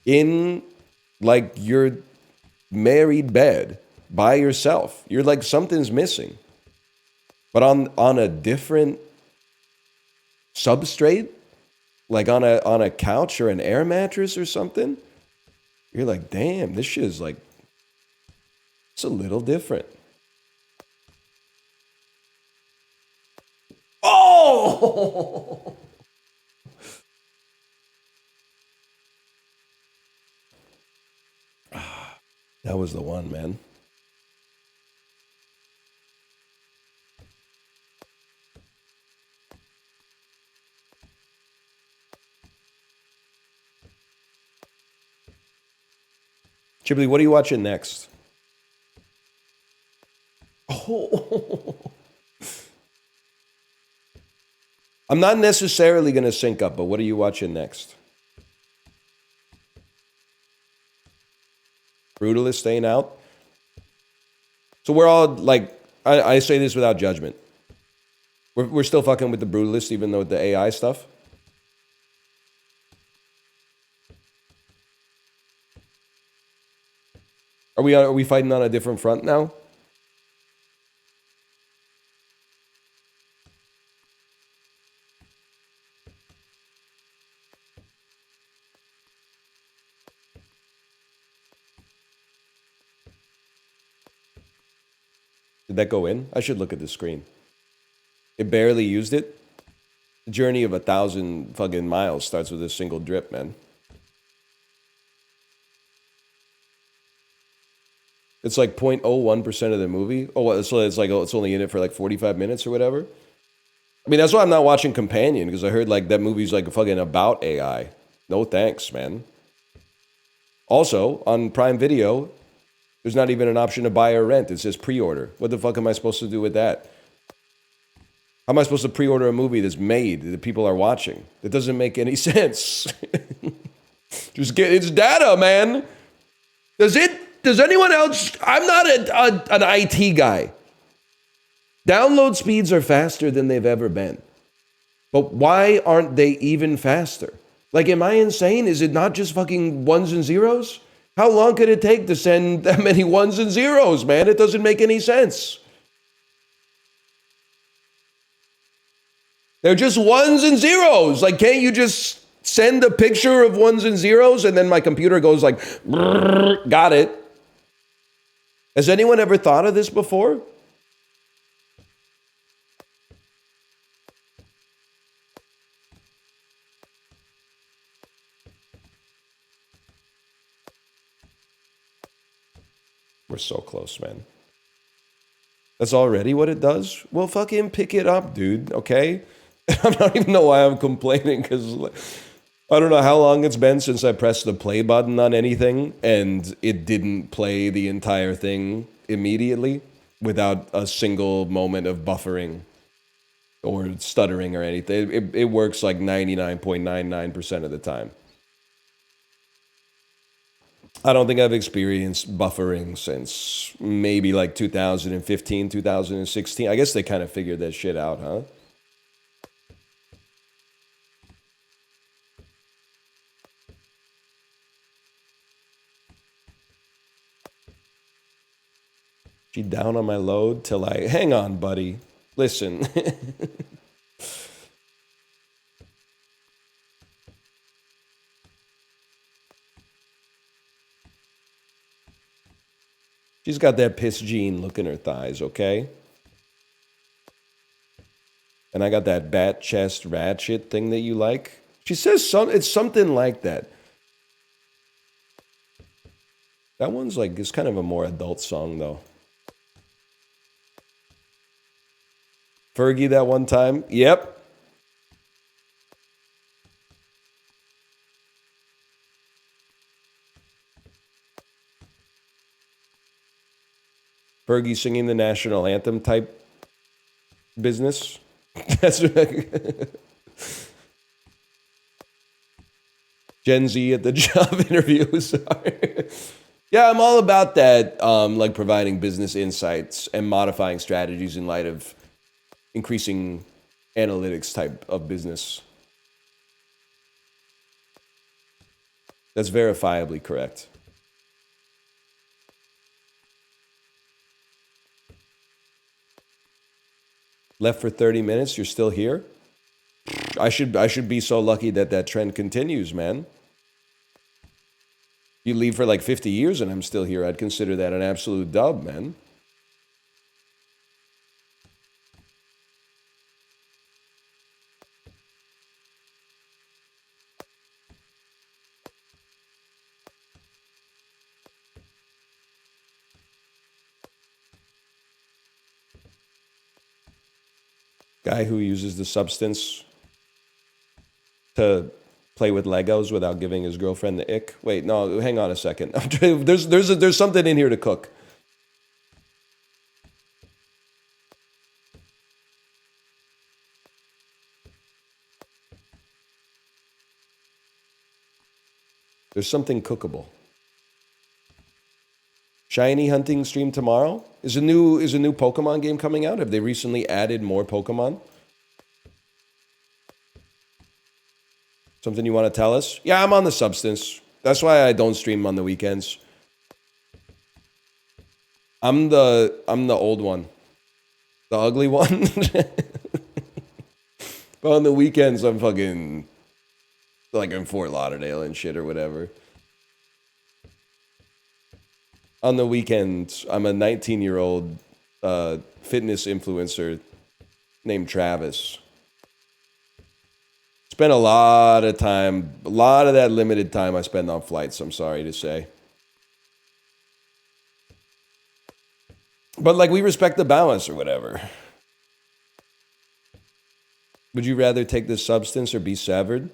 in like your married bed by yourself. You're like, something's missing. But on a different substrate, like on a couch or an air mattress or something, you're like, damn, this shit is like, it's a little different. Oh! That was the one, man. Chibley, what are you watching next? Oh. I'm not necessarily going to sync up, but what are you watching next? Brutalist staying out? So we're all like, I say this without judgment. We're still fucking with the Brutalist, even though with the AI stuff. Are we fighting on a different front now? Did that go in? I should look at the screen. It barely used it. The journey of 1,000 fucking miles starts with a single drip, man. It's like 0.01% of the movie. Oh, so it's like, oh, it's only in it for like 45 minutes or whatever. I mean, that's why I'm not watching Companion, because I heard like that movie's like fucking about AI. No thanks, man. Also, on Prime Video, there's not even an option to buy or rent. It says pre-order. What the fuck am I supposed to do with that? How am I supposed to pre-order a movie that's made that people are watching? That doesn't make any sense. Just get it's data, man. Does anyone else? I'm not an IT guy. Download speeds are faster than they've ever been. But why aren't they even faster? Like, am I insane? Is it not just fucking ones and zeros? How long could it take to send that many ones and zeros, man? It doesn't make any sense. They're just ones and zeros. Like, can't you just send a picture of ones and zeros and then my computer goes like, got it. Has anyone ever thought of this before? We're so close, man. That's already what it does? Well, fucking pick it up, dude, okay? I don't even know why I'm complaining, because I don't know how long it's been since I pressed the play button on anything, and it didn't play the entire thing immediately without a single moment of buffering or stuttering or anything. It works like 99.99% of the time. I don't think I've experienced buffering since maybe like 2015, 2016. I guess they kind of figured that shit out, huh? She down on my load till I... Hang on, buddy. Listen. She's got that piss gene look in her thighs, okay? And I got that bat chest ratchet thing that you like. She says it's something like that. That one's like, it's kind of a more adult song, though. Fergie that one time? Yep. Fergie singing the national anthem type business. That's Gen Z at the job interviews. Yeah, I'm all about that, like providing business insights and modifying strategies in light of increasing analytics type of business. That's verifiably correct. Left for 30 minutes, you're still here? I should be so lucky that that trend continues, man. You leave for like 50 years and I'm still here. I'd consider that an absolute dub, man. Guy who uses the substance to play with Legos without giving his girlfriend the ick. Wait, no, hang on a second. There's something in here to cook. There's something cookable. Shiny hunting stream tomorrow? Is a new Pokemon game coming out? Have they recently added more Pokemon? Something you want to tell us? Yeah, I'm on the substance. That's why I don't stream on the weekends. I'm the old one. The ugly one. But on the weekends I'm fucking like in Fort Lauderdale and shit or whatever. On the weekends, I'm a 19-year-old fitness influencer named Travis. Spent a lot of time, a lot of that limited time I spend on flights, I'm sorry to say. But like, we respect the balance or whatever. Would you rather take this substance or be severed?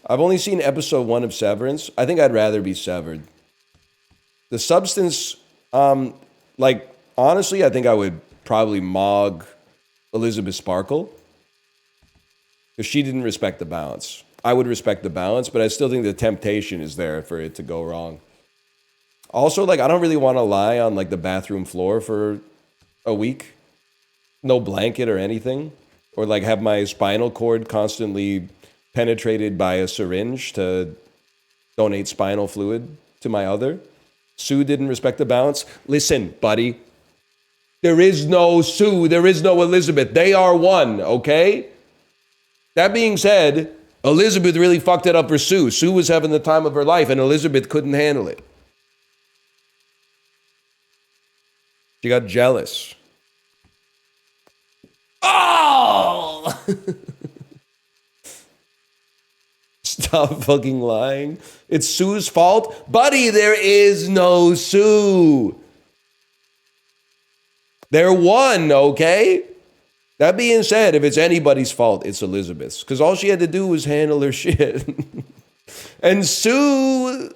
I've only seen episode 1 of Severance. I think I'd rather be severed. The substance, like, honestly, I think I would probably mog Elizabeth Sparkle. Because she didn't respect the balance. I would respect the balance, but I still think the temptation is there for it to go wrong. Also, like, I don't really want to lie on, like, the bathroom floor for a week. No blanket or anything. Or, like, have my spinal cord constantly penetrated by a syringe to donate spinal fluid to my other. Sue didn't respect the balance. Listen, buddy. There is no Sue. There is no Elizabeth. They are one, okay? That being said, Elizabeth really fucked it up for Sue. Sue was having the time of her life, and Elizabeth couldn't handle it. She got jealous. Oh! Stop fucking lying. It's Sue's fault? Buddy, there is no Sue. They're one, okay? That being said, if it's anybody's fault, it's Elizabeth's. Because all she had to do was handle her shit. And Sue,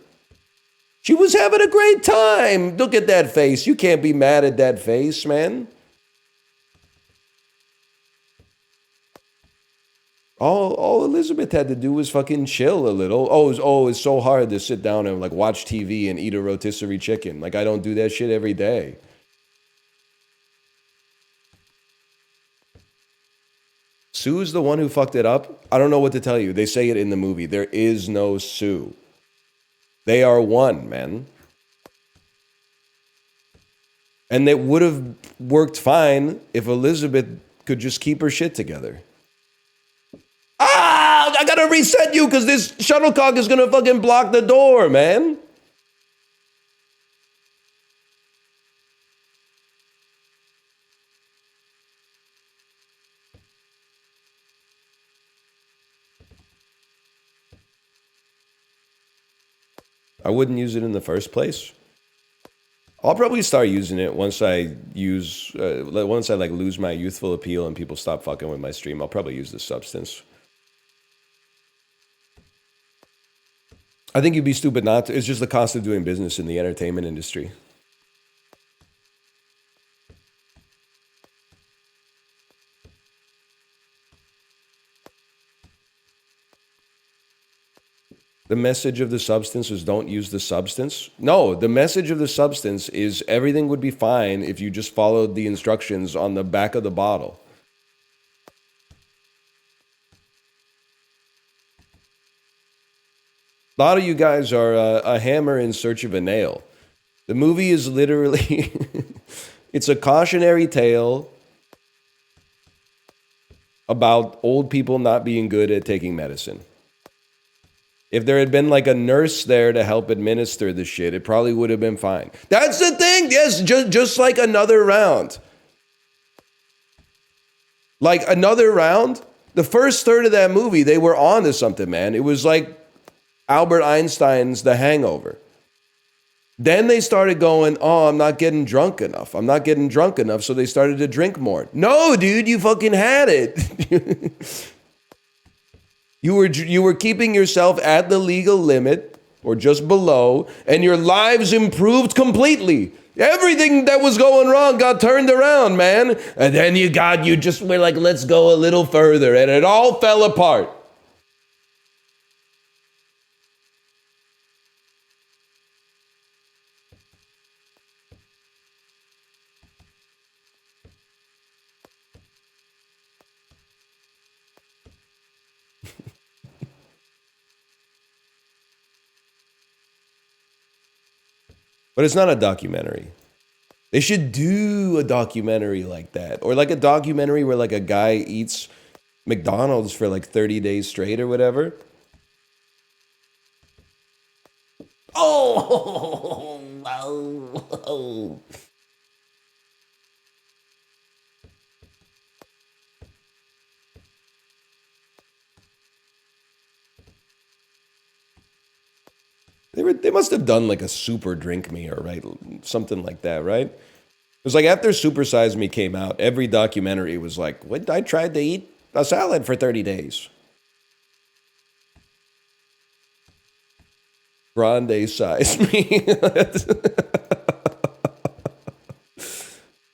she was having a great time. Look at that face. You can't be mad at that face, man. All Elizabeth had to do was fucking chill a little. It's so hard to sit down and like watch TV and eat a rotisserie chicken. Like I don't do that shit every day. Sue's the one who fucked it up. I don't know what to tell you. They say it in the movie. There is no Sue. They are one, man. And it would have worked fine if Elizabeth could just keep her shit together. I gotta reset you because this shuttlecock is gonna fucking block the door, man. I wouldn't use it in the first place. I'll probably start using it once I like lose my youthful appeal and people stop fucking with my stream. I'll probably use the substance. I think you'd be stupid not to. It's just the cost of doing business in the entertainment industry. The message of the substance is don't use the substance. No, the message of the substance is everything would be fine if you just followed the instructions on the back of the bottle. A lot of you guys are a hammer in search of a nail. The movie is literally, it's a cautionary tale about old people not being good at taking medicine. If there had been like a nurse there to help administer the shit, it probably would have been fine. That's the thing. Yes, just like Another Round. Like Another Round, the first third of that movie, they were on to something, man. It was like Albert Einstein's The Hangover. Then they started going, oh, I'm not getting drunk enough. I'm not getting drunk enough, so they started to drink more. No, dude, you fucking had it. You were keeping yourself at the legal limit or just below, and your lives improved completely. Everything that was going wrong got turned around, man. And then you just were like, let's go a little further, and it all fell apart. But it's not a documentary. They should do a documentary like that. Or like a documentary where like a guy eats McDonald's for like 30 days straight or whatever. Oh! They must have done like a Super Drink Me or right, something like that, right? It was like after Super Size Me came out, every documentary was like, "What? I tried to eat a salad for 30 days." Grande Size Me.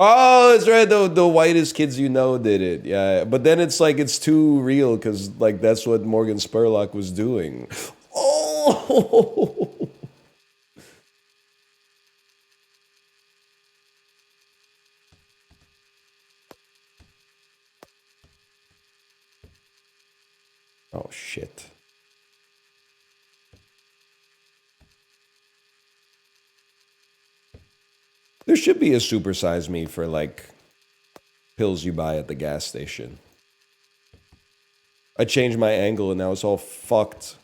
Oh, that's right. The whitest kids you know did it. Yeah, but then it's like it's too real because like that's what Morgan Spurlock was doing. Oh, oh shit. There should be a supersize me for like pills you buy at the gas station. I changed my angle and now it's all fucked.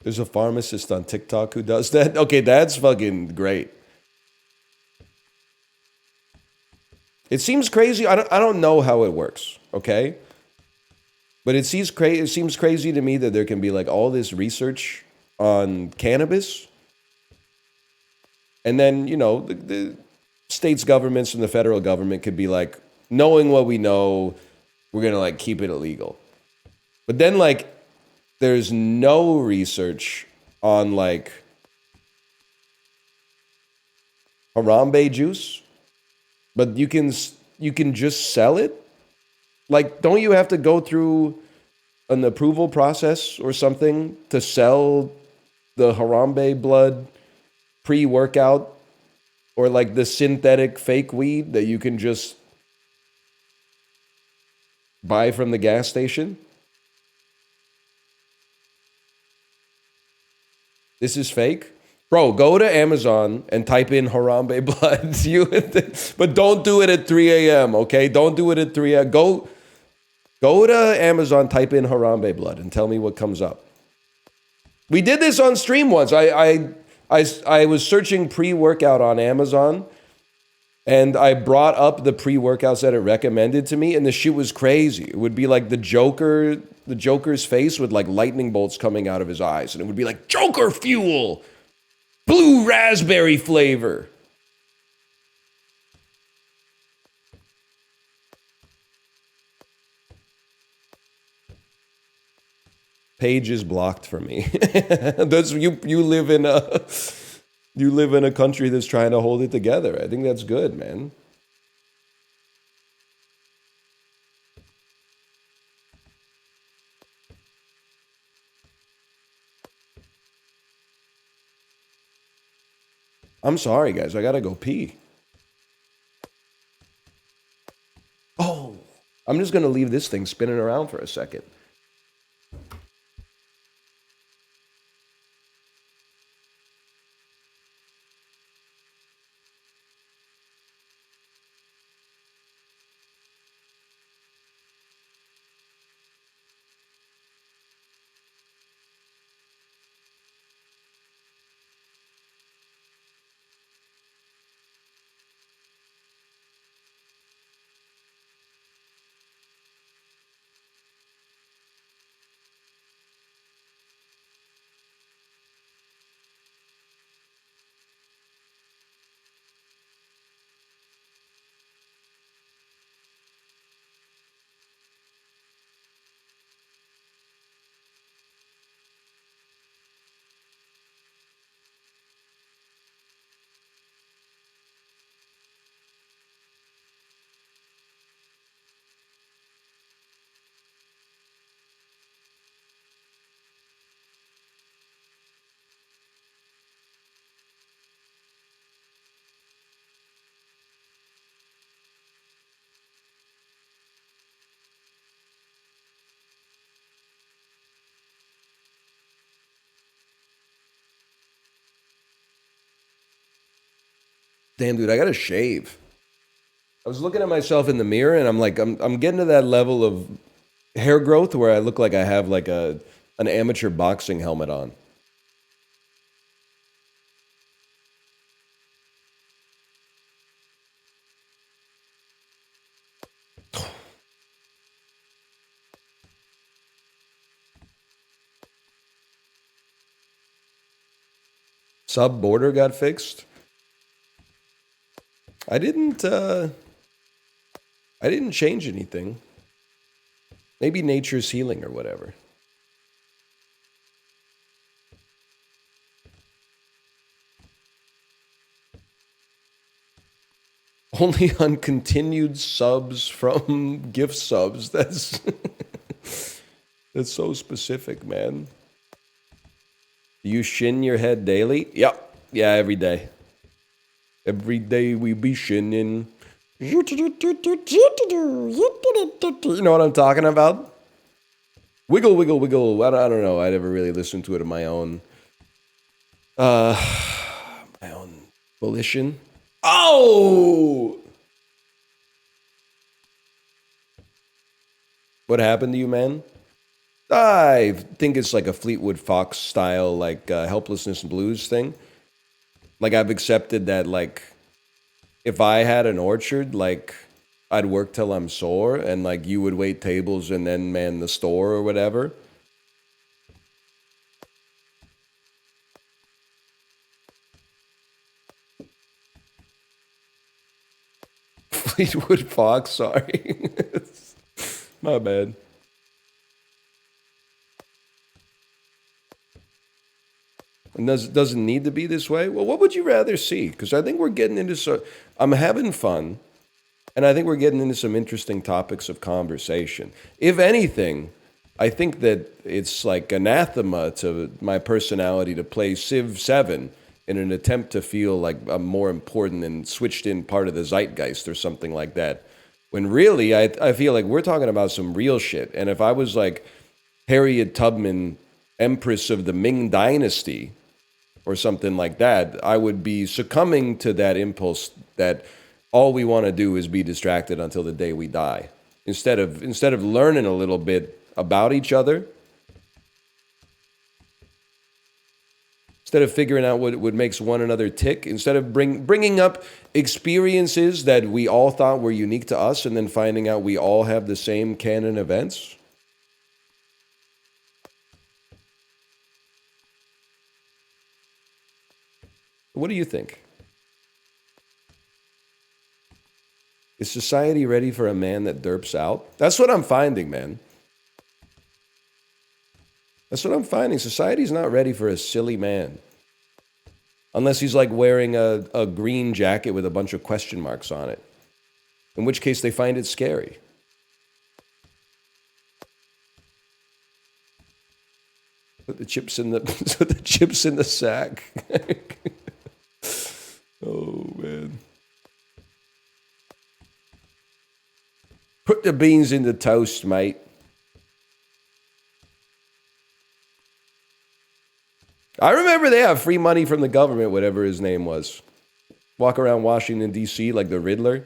There's a pharmacist on TikTok who does that. Okay, that's fucking great. It seems crazy. I don't know how it works, okay? But it seems crazy to me that there can be like all this research on cannabis. And then, you know, the states governments and the federal government could be like, knowing what we know, we're going to like keep it illegal. But then like there's no research on like Harambe juice, but you can just sell it. Like, don't you have to go through an approval process or something to sell the Harambe blood pre-workout or like the synthetic fake weed that you can just buy from the gas station? This is fake? Bro, go to Amazon and type in Harambe blood. But don't do it at 3 a.m., okay? Don't do it at 3 a.m. Go to Amazon, type in Harambe blood, and tell me what comes up. We did this on stream once. I was searching pre-workout on Amazon, and I brought up the pre-workouts that it recommended to me, and the shit was crazy. It would be like the Joker's face with like lightning bolts coming out of his eyes, and it would be like, Joker fuel! Blue raspberry flavor! Page is blocked for me. That's you live in a country that's trying to hold it together. I think that's good, man. I'm sorry, guys. I gotta go pee. Oh, I'm just gonna leave this thing spinning around for a second. Damn, dude, I gotta shave. I was looking at myself in the mirror, and I'm like, I'm getting to that level of hair growth where I look like I have like an amateur boxing helmet on. Sub border got fixed. I didn't change anything. Maybe nature's healing or whatever. Only on continued subs from gift subs. That's that's so specific, man. Do you shin your head daily? Yep. Yeah, every day. Every day we be shinning. You know what I'm talking about? Wiggle, wiggle, wiggle. I don't know. I never really listened to it on my own volition. Oh! What happened to you, man? I think it's like a Fleetwood Fox style, like helplessness blues thing. Like I've accepted that, like, if I had an orchard, like I'd work till I'm sore, and like you would wait tables and then man the store or whatever. Fleetwood Fox, sorry. My bad. And doesn't need to be this way. Well, what would you rather see? Because I think we're getting into so I'm having fun, and I think we're getting into some interesting topics of conversation. If anything, I think that it's like anathema to my personality to play Civ 7 in an attempt to feel like I'm more important and switched in part of the zeitgeist or something like that. When really, I feel like we're talking about some real shit. And if I was like Harriet Tubman, Empress of the Ming Dynasty, or something like that, I would be succumbing to that impulse that all we want to do is be distracted until the day we die. Instead of learning a little bit about each other, instead of figuring out what makes one another tick, instead of bringing up experiences that we all thought were unique to us and then finding out we all have the same canon events. What do you think? Is society ready for a man that derps out? That's what I'm finding, man. That's what I'm finding. Society's not ready for a silly man. Unless he's like wearing a green jacket with a bunch of question marks on it. In which case they find it scary. Put the chips in the put the chips in the sack. Oh man. Put the beans in the toast, mate. I remember they have free money from the government, whatever his name was. Walk around Washington, D.C. like the Riddler.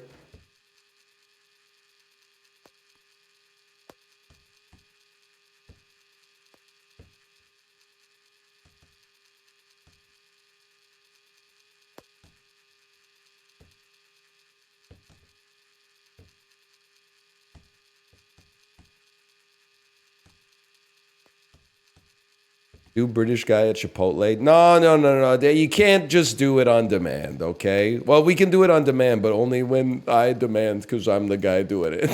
Do British guy at Chipotle? No. You can't just do it on demand, okay? Well, we can do it on demand, but only when I demand, because I'm the guy doing it.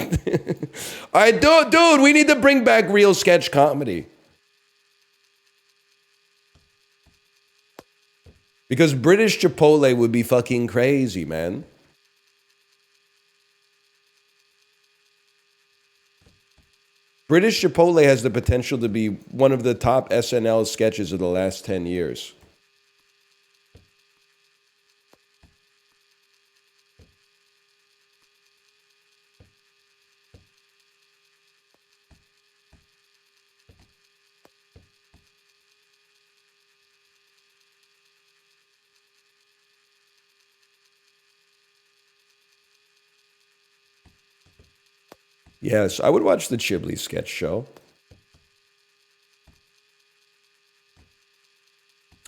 Dude, we need to bring back real sketch comedy. Because British Chipotle would be fucking crazy, man. British Chipotle has the potential to be one of the top SNL sketches of the last 10 years. Yes, I would watch the Chiblee sketch show.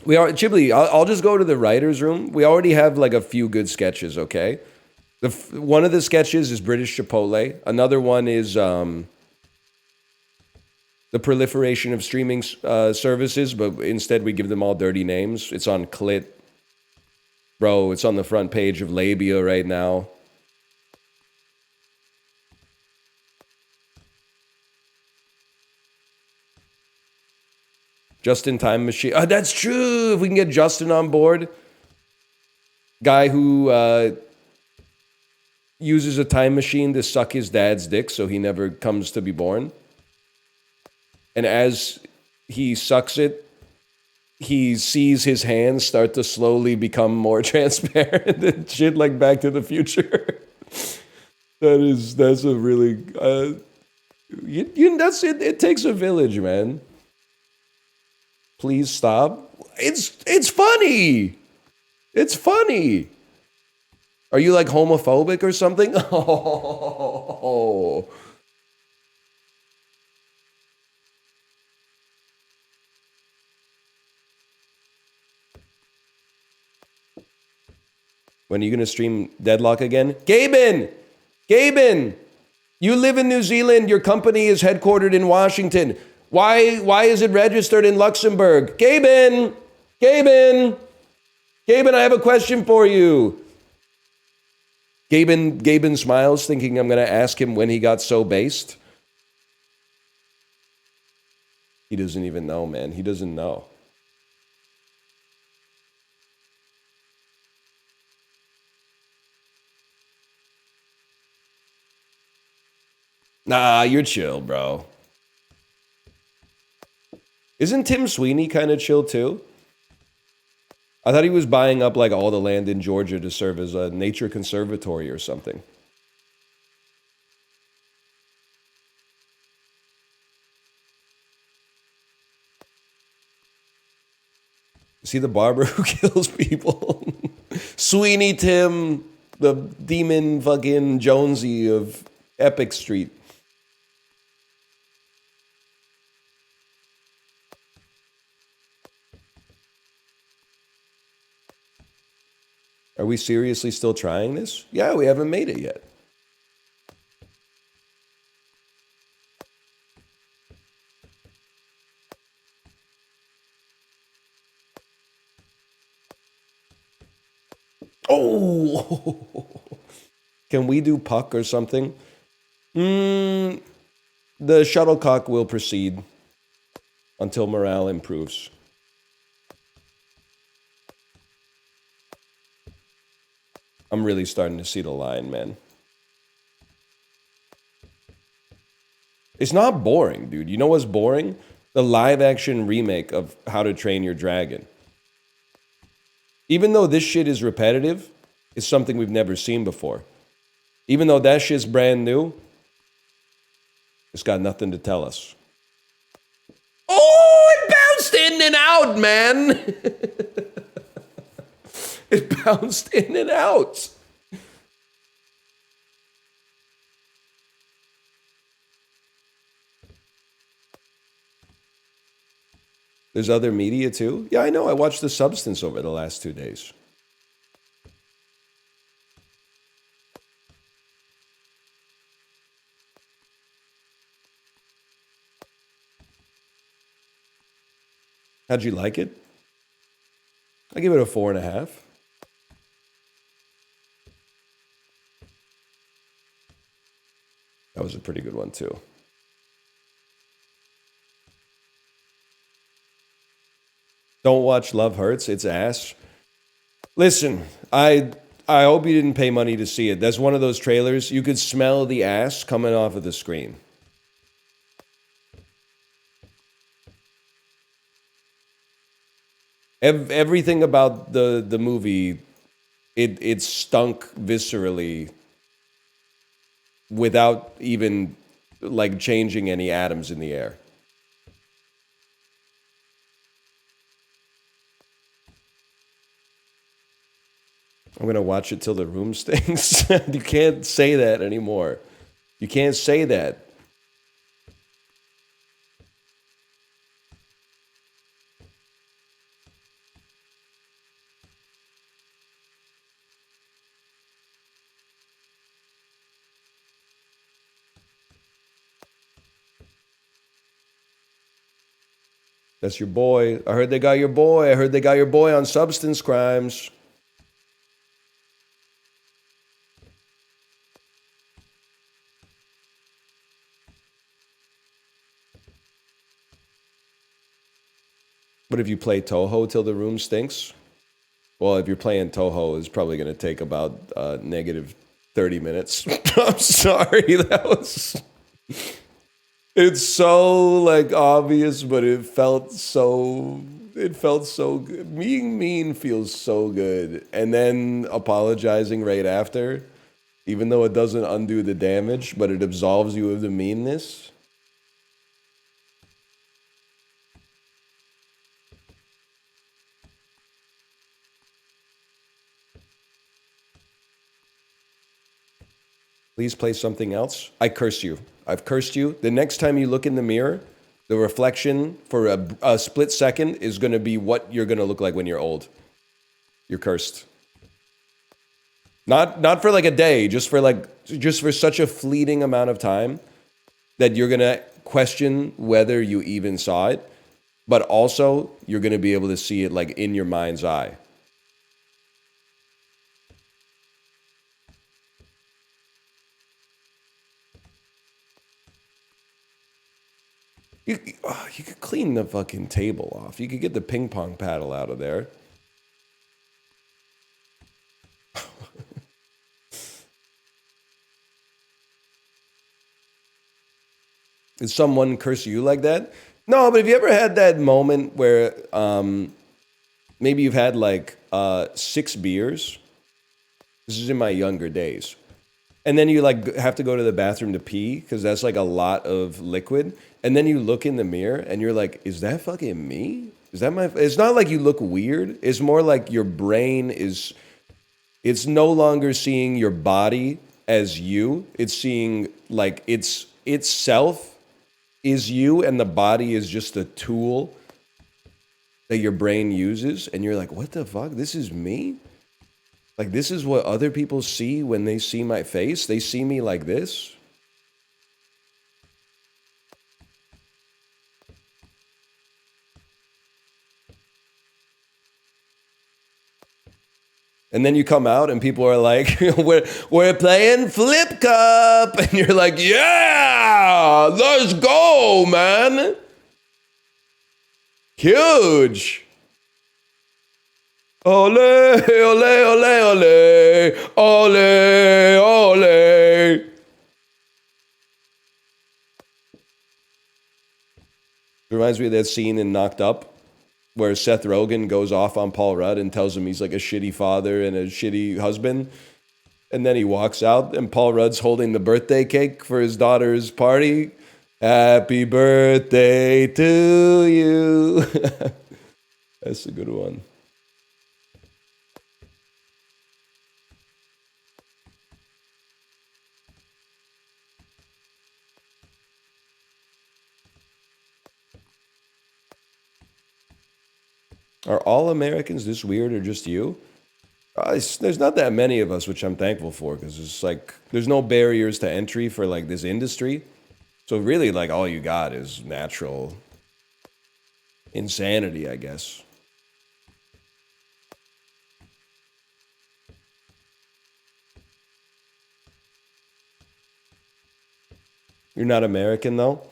Chiblee, I'll just go to the writer's room. We already have like a few good sketches, okay? One of the sketches is British Chipotle. Another one is the proliferation of streaming services, but instead we give them all dirty names. It's on Clit. Bro, it's on the front page of Labia right now. Just-in-time machine. That's true. If we can get Justin on board. Guy who uses a time machine to suck his dad's dick so he never comes to be born. And as he sucks it, he sees his hands start to slowly become more transparent and shit like Back to the Future. That's a really that's it. It takes a village, man. Please stop. It's funny. It's funny. Are you like homophobic or something? Oh. When are you going to stream Deadlock again? Gaben! Gaben! You live in New Zealand. Your company is headquartered in Washington. Why is it registered in Luxembourg? Gaben! Gaben! Gaben, I have a question for you. Gaben smiles, thinking I'm going to ask him when he got so based. He doesn't even know, man. He doesn't know. Nah, you're chill, bro. Isn't Tim Sweeney kind of chill too? I thought he was buying up like all the land in Georgia to serve as a nature conservatory or something. Is he the barber who kills people? Sweeney Tim, the demon fucking Jonesy of Epic Street. Are we seriously still trying this? Yeah, we haven't made it yet. Oh! Can we do puck or something? The shuttlecock will proceed until morale improves. I'm really starting to see the line, man. It's not boring, dude. You know what's boring? The live-action remake of How to Train Your Dragon. Even though this shit is repetitive, it's something we've never seen before. Even though that shit's brand new, it's got nothing to tell us. Oh, it bounced in and out, man! It bounced in and out. There's other media too? Yeah, I know. I watched The Substance over the last 2 days. How'd you like it? I give it a 4.5. That was a pretty good one too. Don't watch Love Hurts. It's ass. Listen, I hope you didn't pay money to see it. That's one of those trailers. You could smell the ass coming off of the screen. Everything about the movie, it stunk viscerally without even like changing any atoms in the air. I'm going to watch it till the room stinks. You can't say that anymore. You can't say that. That's your boy. I heard they got your boy. I heard they got your boy on substance crimes. But if you play Toho till the room stinks, well, if you're playing Toho, it's probably going to take about negative 30 minutes. I'm sorry, that was... It's so, like, obvious, but it felt so good. Being mean feels so good. And then apologizing right after, even though it doesn't undo the damage, but it absolves you of the meanness. Please play something else. I curse you. I've cursed you. The next time you look in the mirror, the reflection for a split second is going to be what you're going to look like when you're old. You're cursed. Not for like a day, just for such a fleeting amount of time that you're going to question whether you even saw it, but also you're going to be able to see it like in your mind's eye. You could clean the fucking table off. You could get the ping pong paddle out of there. Did someone curse you like that? No, but have you ever had that moment where maybe you've had like 6 beers? This is in my younger days. And then you like have to go to the bathroom to pee because that's like a lot of liquid. And then you look in the mirror and you're like, is that fucking me? Is that my... It's not like you look weird. It's more like your brain is... It's no longer seeing your body as you. It's seeing like itself is you and the body is just a tool that your brain uses. And you're like, what the fuck? This is me? Like, this is what other people see when they see my face? They see me like this? And then you come out and people are like, we're playing Flip Cup. And you're like, yeah, let's go, man. Huge. Ole, ole, ole, ole, ole, ole. It reminds me of that scene in Knocked Up where Seth Rogen goes off on Paul Rudd and tells him he's like a shitty father and a shitty husband. And then he walks out and Paul Rudd's holding the birthday cake for his daughter's party. Happy birthday to you. That's a good one. Are all Americans this weird or just you? There's not that many of us, which I'm thankful for, because it's like there's no barriers to entry for like this industry. So really, like all you got is natural insanity, I guess. You're not American though.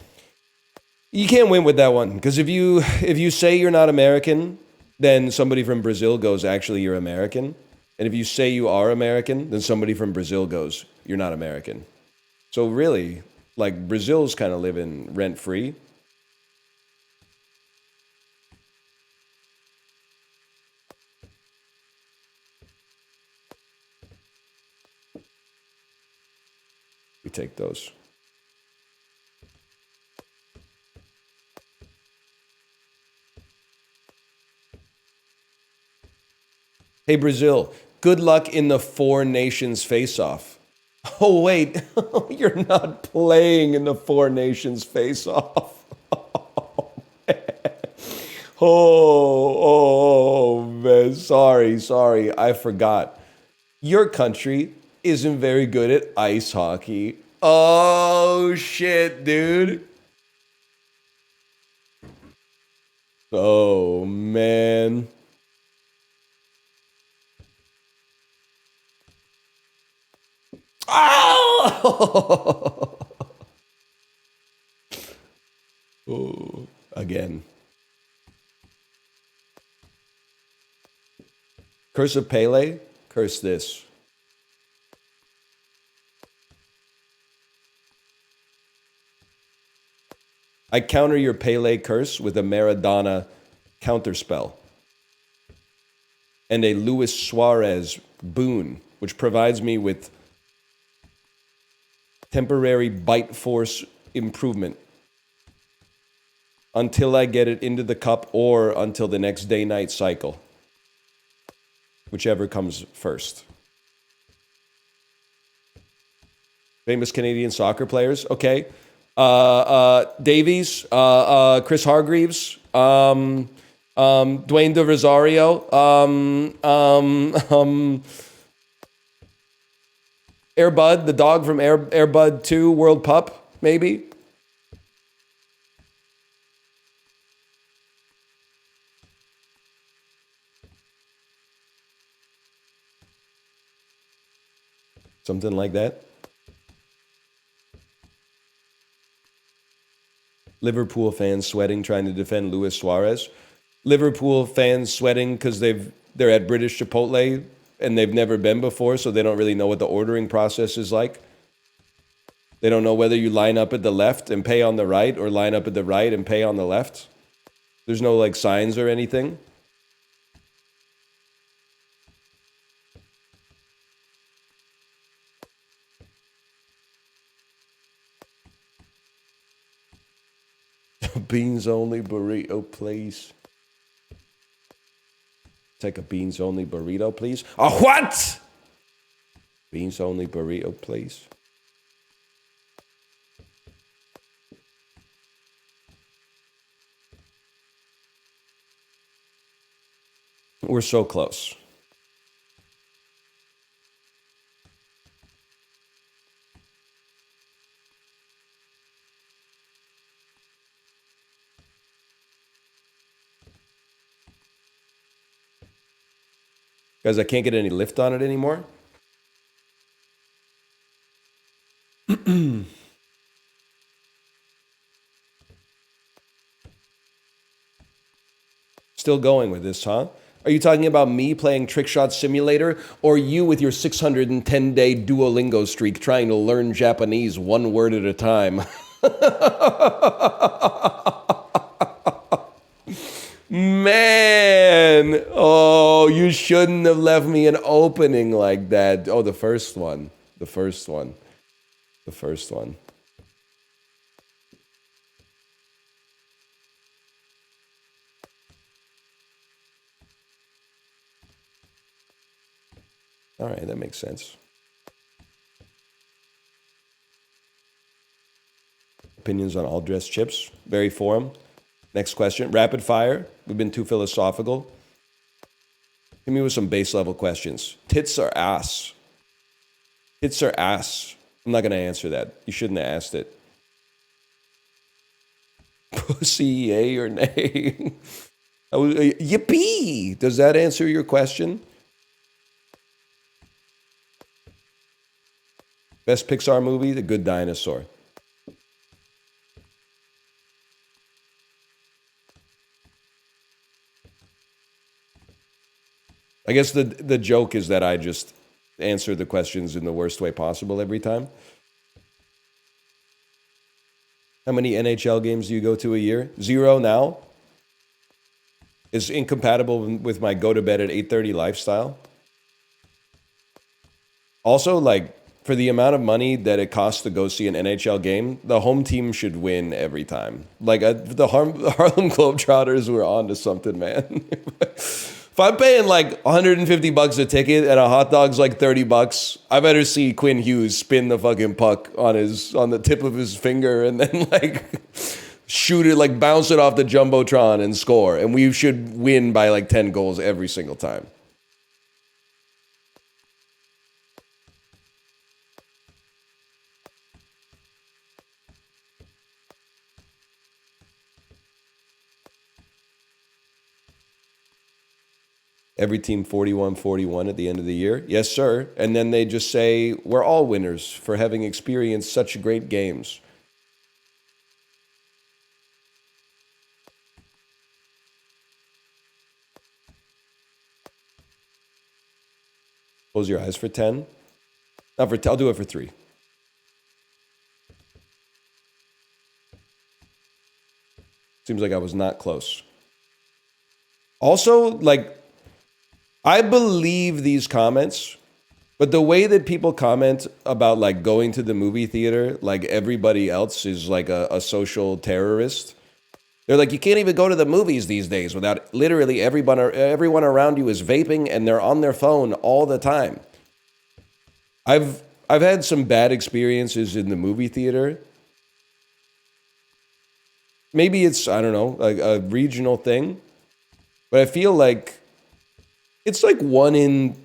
You can't win with that one because if you say you're not American, then somebody from Brazil goes, actually, you're American. And if you say you are American, then somebody from Brazil goes, you're not American. So really, like Brazil's kind of living rent-free. We take those. Hey, Brazil, good luck in the Four Nations face-off. Oh, wait. You're not playing in the Four Nations face-off. Oh, man. Sorry. I forgot. Your country isn't very good at ice hockey. Oh, shit, dude. Oh, man. Oh! Oh, again. Curse of Pele? Curse this. I counter your Pele curse with a Maradona counterspell. And a Luis Suarez boon, which provides me with temporary bite force improvement until I get it into the cup or until the next day-night cycle. Whichever comes first. Famous Canadian soccer players. Okay. Davies, Chris Hargreaves, Dwayne De Rosario, Air Bud, the dog from Air Bud 2, World Pup, maybe. Something like that. Liverpool fans sweating trying to defend Luis Suarez. Liverpool fans sweating because they're at British Chipotle and they've never been before, so they don't really know what the ordering process is like. They don't know whether you line up at the left and pay on the right or line up at the right and pay on the left. There's no like signs or anything. Beans only burrito, please. Take a beans only burrito, please. A what? Beans only burrito, please. We're so close. Guys, I can't get any lift on it anymore. Still going with this, huh? Are you talking about me playing Trickshot Simulator or you with your 610-day Duolingo streak trying to learn Japanese one word at a time? Man, oh, you shouldn't have left me an opening like that. Oh, the first one. The first one. The first one. All right, that makes sense. Opinions on all dressed chips. Very forum. Next question. Rapid fire. We've been too philosophical. Hit me with some base level questions. Tits or ass? Tits or ass? I'm not going to answer that. You shouldn't have asked it. Pussy, yay or nay? Yippee! Does that answer your question? Best Pixar movie? The Good Dinosaur. I guess the joke is that I just answer the questions in the worst way possible every time. How many NHL games do you go to a year? 0 now. Is incompatible with my go to bed at 8:30 lifestyle. Also, like, for the amount of money that it costs to go see an NHL game, the home team should win every time. Like, the Harlem Globetrotters were on to something, man. If I'm paying like $150 a ticket and a hot dog's like $30, I better see Quinn Hughes spin the fucking puck on the tip of his finger and then like shoot it, like bounce it off the Jumbotron and score. And we should win by like 10 goals every single time. Every team 41-41 at the end of the year. Yes, sir. And then they just say, we're all winners for having experienced such great games. Close your eyes for 10. Not for 10, I'll do it for 3. Seems like I was not close. Also, like, I believe these comments, but the way that people comment about, like, going to the movie theater, like everybody else is like a social terrorist. They're like, you can't even go to the movies these days without literally everyone around you is vaping and they're on their phone all the time. I've had some bad experiences in the movie theater. Maybe it's, I don't know, like a regional thing, but I feel like it's like 1 in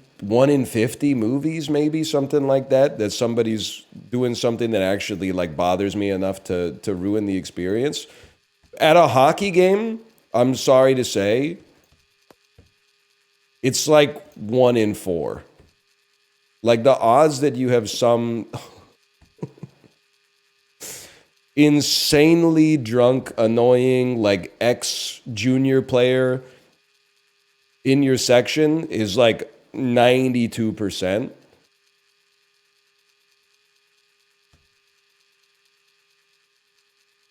50 movies, maybe something like that, that somebody's doing something that actually like bothers me enough to ruin the experience. At a hockey game, I'm sorry to say, it's like 1 in 4. Like the odds that you have some insanely drunk, annoying, like ex-junior player in your section is like 92%.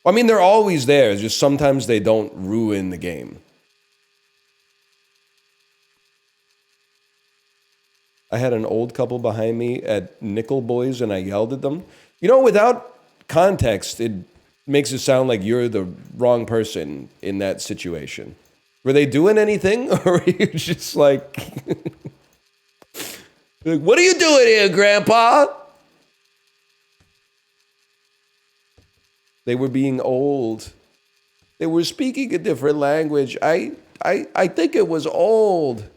I mean, they're always there. It's just sometimes they don't ruin the game. I had an old couple behind me at Nickel Boys and I yelled at them. You know, without context, it makes it sound like you're the wrong person in that situation. Were they doing anything? Or were you just like, what are you doing here, Grandpa? They were being old. They were speaking a different language. I think it was old.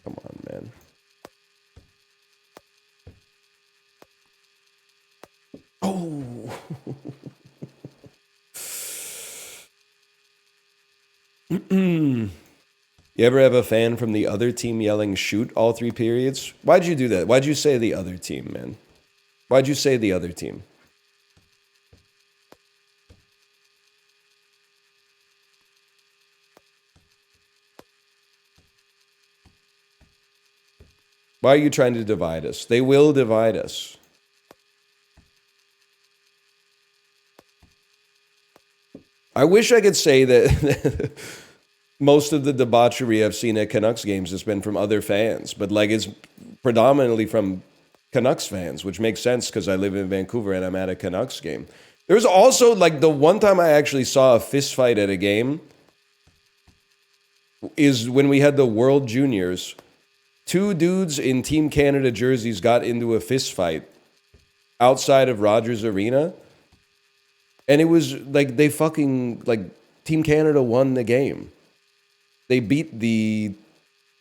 Come on, man. Oh. You ever have a fan from the other team yelling shoot all 3 periods? Why'd you do that? Why'd you say the other team, man? Why'd you say the other team? Why are you trying to divide us? They will divide us. I wish I could say that most of the debauchery I've seen at Canucks games has been from other fans, but like it's predominantly from Canucks fans, which makes sense because I live in Vancouver and I'm at a Canucks game. There's also like the one time I actually saw a fist fight at a game is when we had the World Juniors. 2 dudes in Team Canada jerseys got into a fist fight outside of Rogers Arena. And it was like they fucking, like, Team Canada won the game. They beat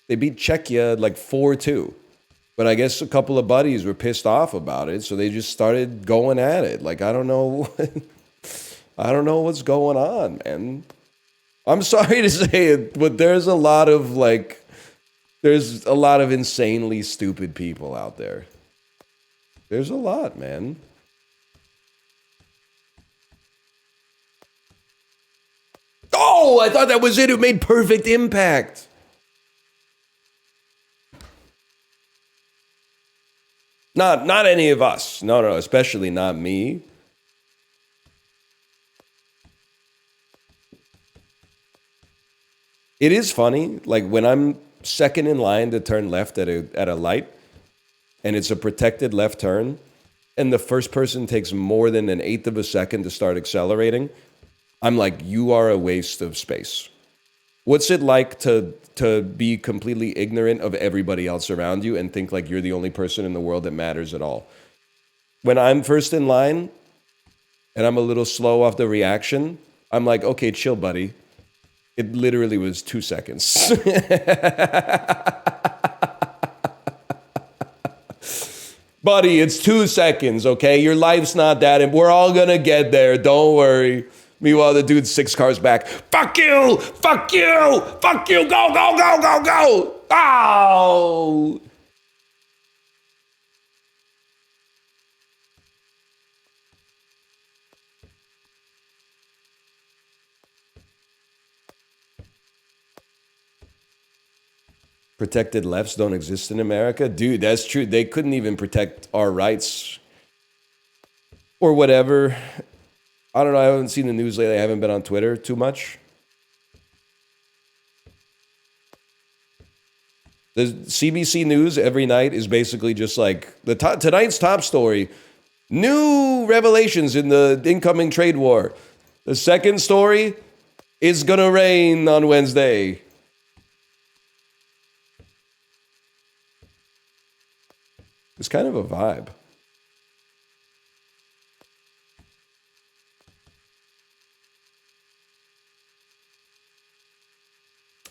Czechia like 4-2. But I guess a couple of buddies were pissed off about it, so they just started going at it. Like, I don't know. I don't know what's going on, man. I'm sorry to say it, but there's a lot of insanely stupid people out there. There's a lot, man. Oh, I thought that was it. It made perfect impact. Not any of us. No, especially not me. It is funny, like when I'm second in line to turn left at a light, and it's a protected left turn, and the first person takes more than 1/8 of a second to start accelerating, I'm like, you are a waste of space. What's it like to be completely ignorant of everybody else around you and think like you're the only person in the world that matters at all? When I'm first in line and I'm a little slow off the reaction, I'm like, okay, chill, buddy. It literally was 2 seconds. Buddy, it's 2 seconds, okay? Your life's not that, and we're all gonna get there. Don't worry. Meanwhile, the dude's 6 cars back. Fuck you! Fuck you! Fuck you! Go, go, go, go, go! Oh! Protected lefts don't exist in America? Dude, that's true. They couldn't even protect our rights or whatever. I don't know. I haven't seen the news lately. I haven't been on Twitter too much. The CBC News every night is basically just like tonight's top story. New revelations in the incoming trade war. The second story is gonna rain on Wednesday. It's kind of a vibe.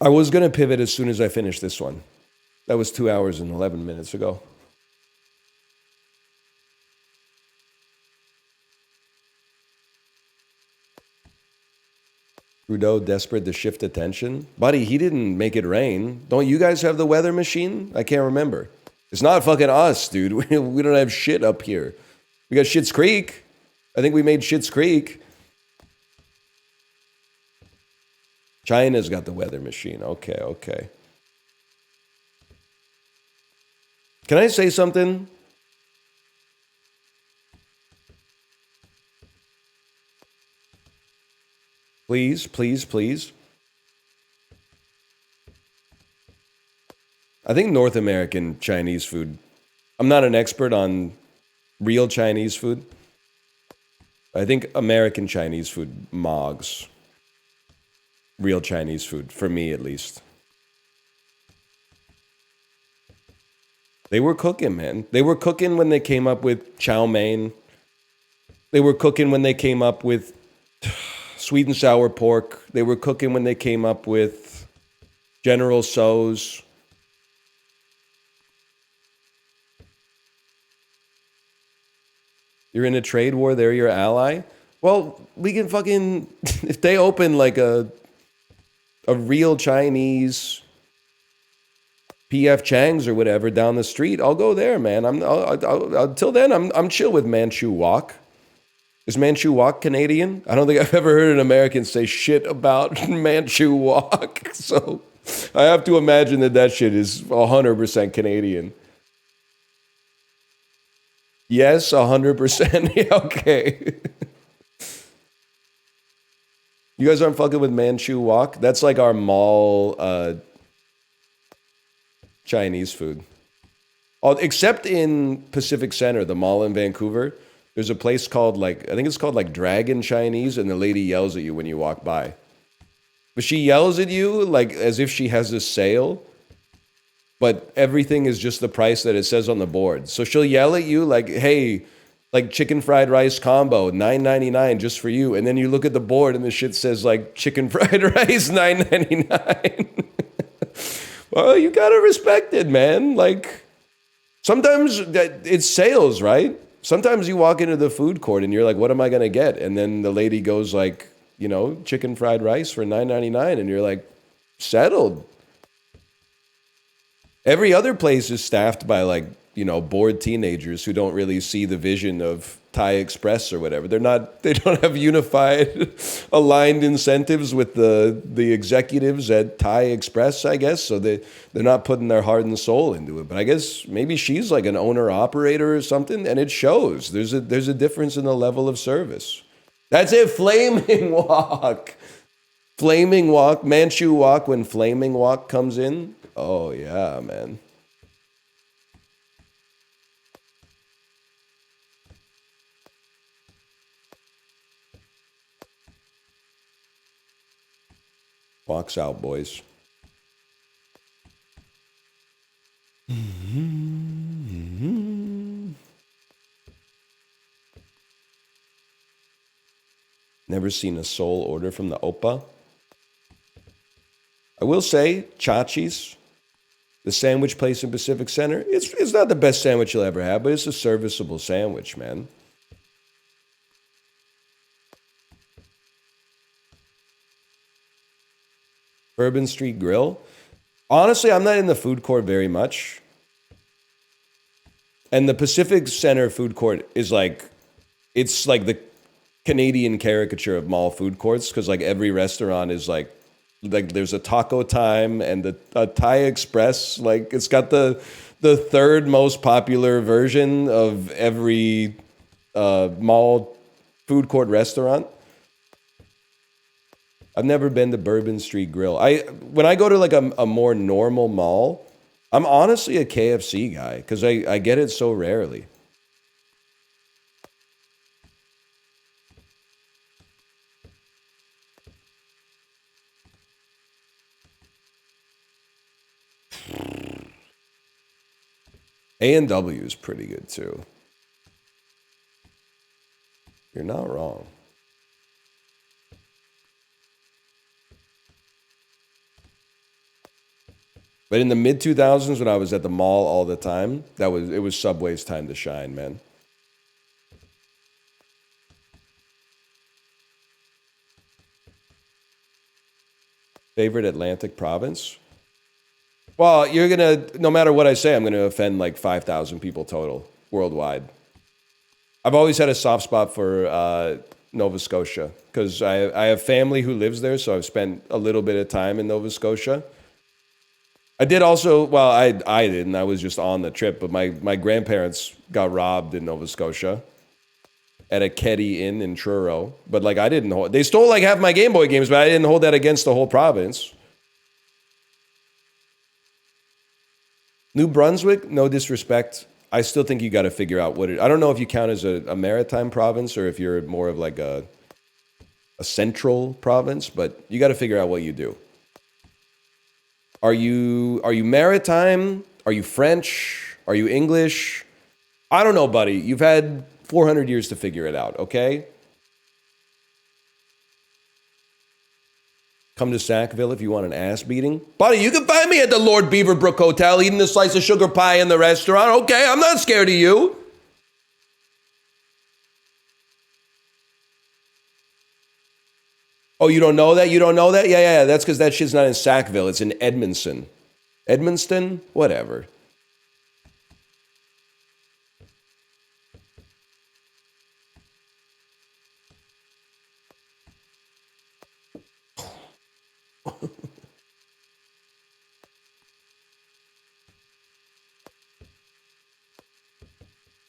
I was going to pivot as soon as I finished this one. That was 2 hours and 11 minutes ago. Trudeau desperate to shift attention. Buddy, he didn't make it rain. Don't you guys have the weather machine? I can't remember. It's not fucking us, dude. We don't have shit up here. We got Schitt's Creek. I think we made Schitt's Creek. China's got the weather machine. Okay, okay. Can I say something? Please, please, please. I think North American Chinese food. I'm not an expert on real Chinese food. I think American Chinese food mogs real Chinese food, for me at least. They were cooking, man. They were cooking when they came up with chow mein. They were cooking when they came up with sweet and sour pork. They were cooking when they came up with General Tso's. You're in a trade war, they're your ally? Well, we can fucking... If they open like a real Chinese PF Chang's or whatever down the street, I'll go there, man. Until then, I'm chill with Manchu Wok. Is Manchu Wok Canadian? I don't think I've ever heard an American say shit about Manchu Wok. So I have to imagine that shit is 100% Canadian. Yes, 100%. Yeah, okay. You guys aren't fucking with Manchu Wok? That's like our mall Chinese food. Except in Pacific Center, the mall in Vancouver, there's a place called I think it's called like Dragon Chinese, and the lady yells at you when you walk by. But she yells at you like as if she has a sale, but everything is just the price that it says on the board. So she'll yell at you like, hey, like chicken fried rice combo, $9.99 just for you. And then you look at the board and the shit says like chicken fried rice, $9.99. Well, you gotta respect it, man. Like, sometimes it's sales, right? Sometimes you walk into the food court and you're like, what am I gonna get? And then the lady goes like, you know, chicken fried rice for $9.99, and you're like, settled. Every other place is staffed by like, you know, bored teenagers who don't really see the vision of Thai Express or whatever. They don't have unified, aligned incentives with the executives at Thai Express, I guess. So they're not putting their heart and soul into it. But I guess maybe she's like an owner operator or something, and it shows. There's a difference in the level of service. That's it. Flaming Wok. Flaming Wok. Manchu Wok when Flaming Wok comes in. Oh yeah, man. Walks out, boys. Never seen a soul order from the Oppa. I will say, Chachi's, the sandwich place in Pacific Center, it's not the best sandwich you'll ever have, but it's a serviceable sandwich, man. Bourbon Street Grill. Honestly, I'm not in the food court very much. And the Pacific Center food court is like, it's like the Canadian caricature of mall food courts, because like every restaurant is like Like there's a Taco Time and the Thai Express. Like it's got the third most popular version of every mall food court restaurant. I've never been to Bourbon Street Grill. When I go to like a more normal mall, I'm honestly a KFC guy because I get it so rarely. A&W is pretty good too. You're not wrong. But in the mid 2000s, when I was at the mall all the time, it was Subway's time to shine, man. Favorite Atlantic province? Well, you're gonna, no matter what I say, I'm gonna offend like 5,000 people total worldwide. I've always had a soft spot for Nova Scotia because I have family who lives there, so I've spent a little bit of time in Nova Scotia. I did also, well, I didn't. I was just on the trip, but my grandparents got robbed in Nova Scotia at a Keddy Inn in Truro. But like I didn't hold, they stole like half my Game Boy games, but I didn't hold that against the whole province. New Brunswick, no disrespect. I still think you got to figure out I don't know if you count as a maritime province or if you're more of like a central province, but you got to figure out what you do. Are you maritime? Are you French? Are you English? I don't know, buddy. You've had 400 years to figure it out, okay? Come to Sackville if you want an ass beating. Buddy, you can find me at the Lord Beaverbrook Hotel eating a slice of sugar pie in the restaurant. Okay, I'm not scared of you. Oh, you don't know that? You don't know that? Yeah. That's because that shit's not in Sackville. It's in Edmondson. Edmonston? Whatever.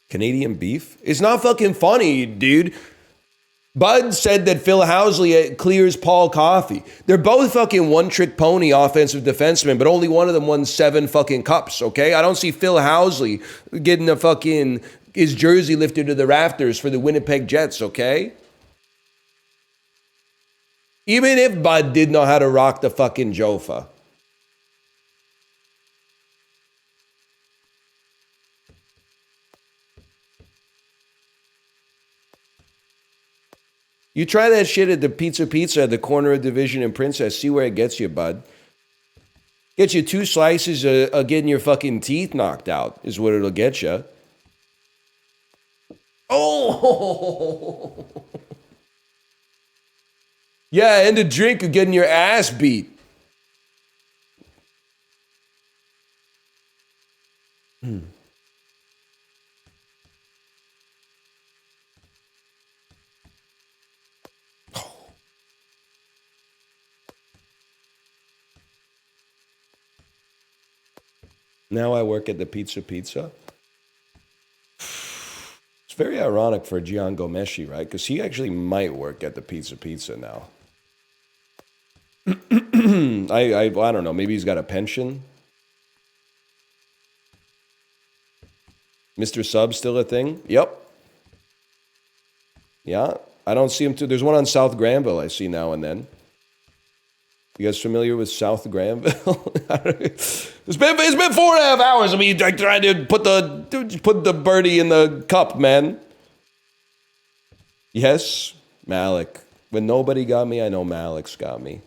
Canadian beef? It's not fucking funny, dude. Bud said that Phil Housley clears Paul Coffey. They're both fucking one-trick pony offensive defensemen, but only one of them won 7 fucking cups, okay? I don't see Phil Housley getting his jersey lifted to the rafters for the Winnipeg Jets, okay? Even if Bud did know how to rock the fucking Jofa. You try that shit at the Pizza at the corner of Division and Princess. See where it gets you, bud. Get you 2 slices of getting your fucking teeth knocked out is what it'll get you. Oh! Yeah, and a drink of getting your ass beat. Now I work at the Pizza. It's very ironic for Gian Gomeshi, right? Because he actually might work at the Pizza now. I don't know. Maybe he's got a pension. Mr. Sub still a thing? Yep. Yeah. I don't see him too. There's one on South Granville I see now and then. You guys familiar with South Granville? It's been 4.5 hours of me trying to put the birdie in the cup, man. Yes, Malik. When nobody got me, I know Malik's got me.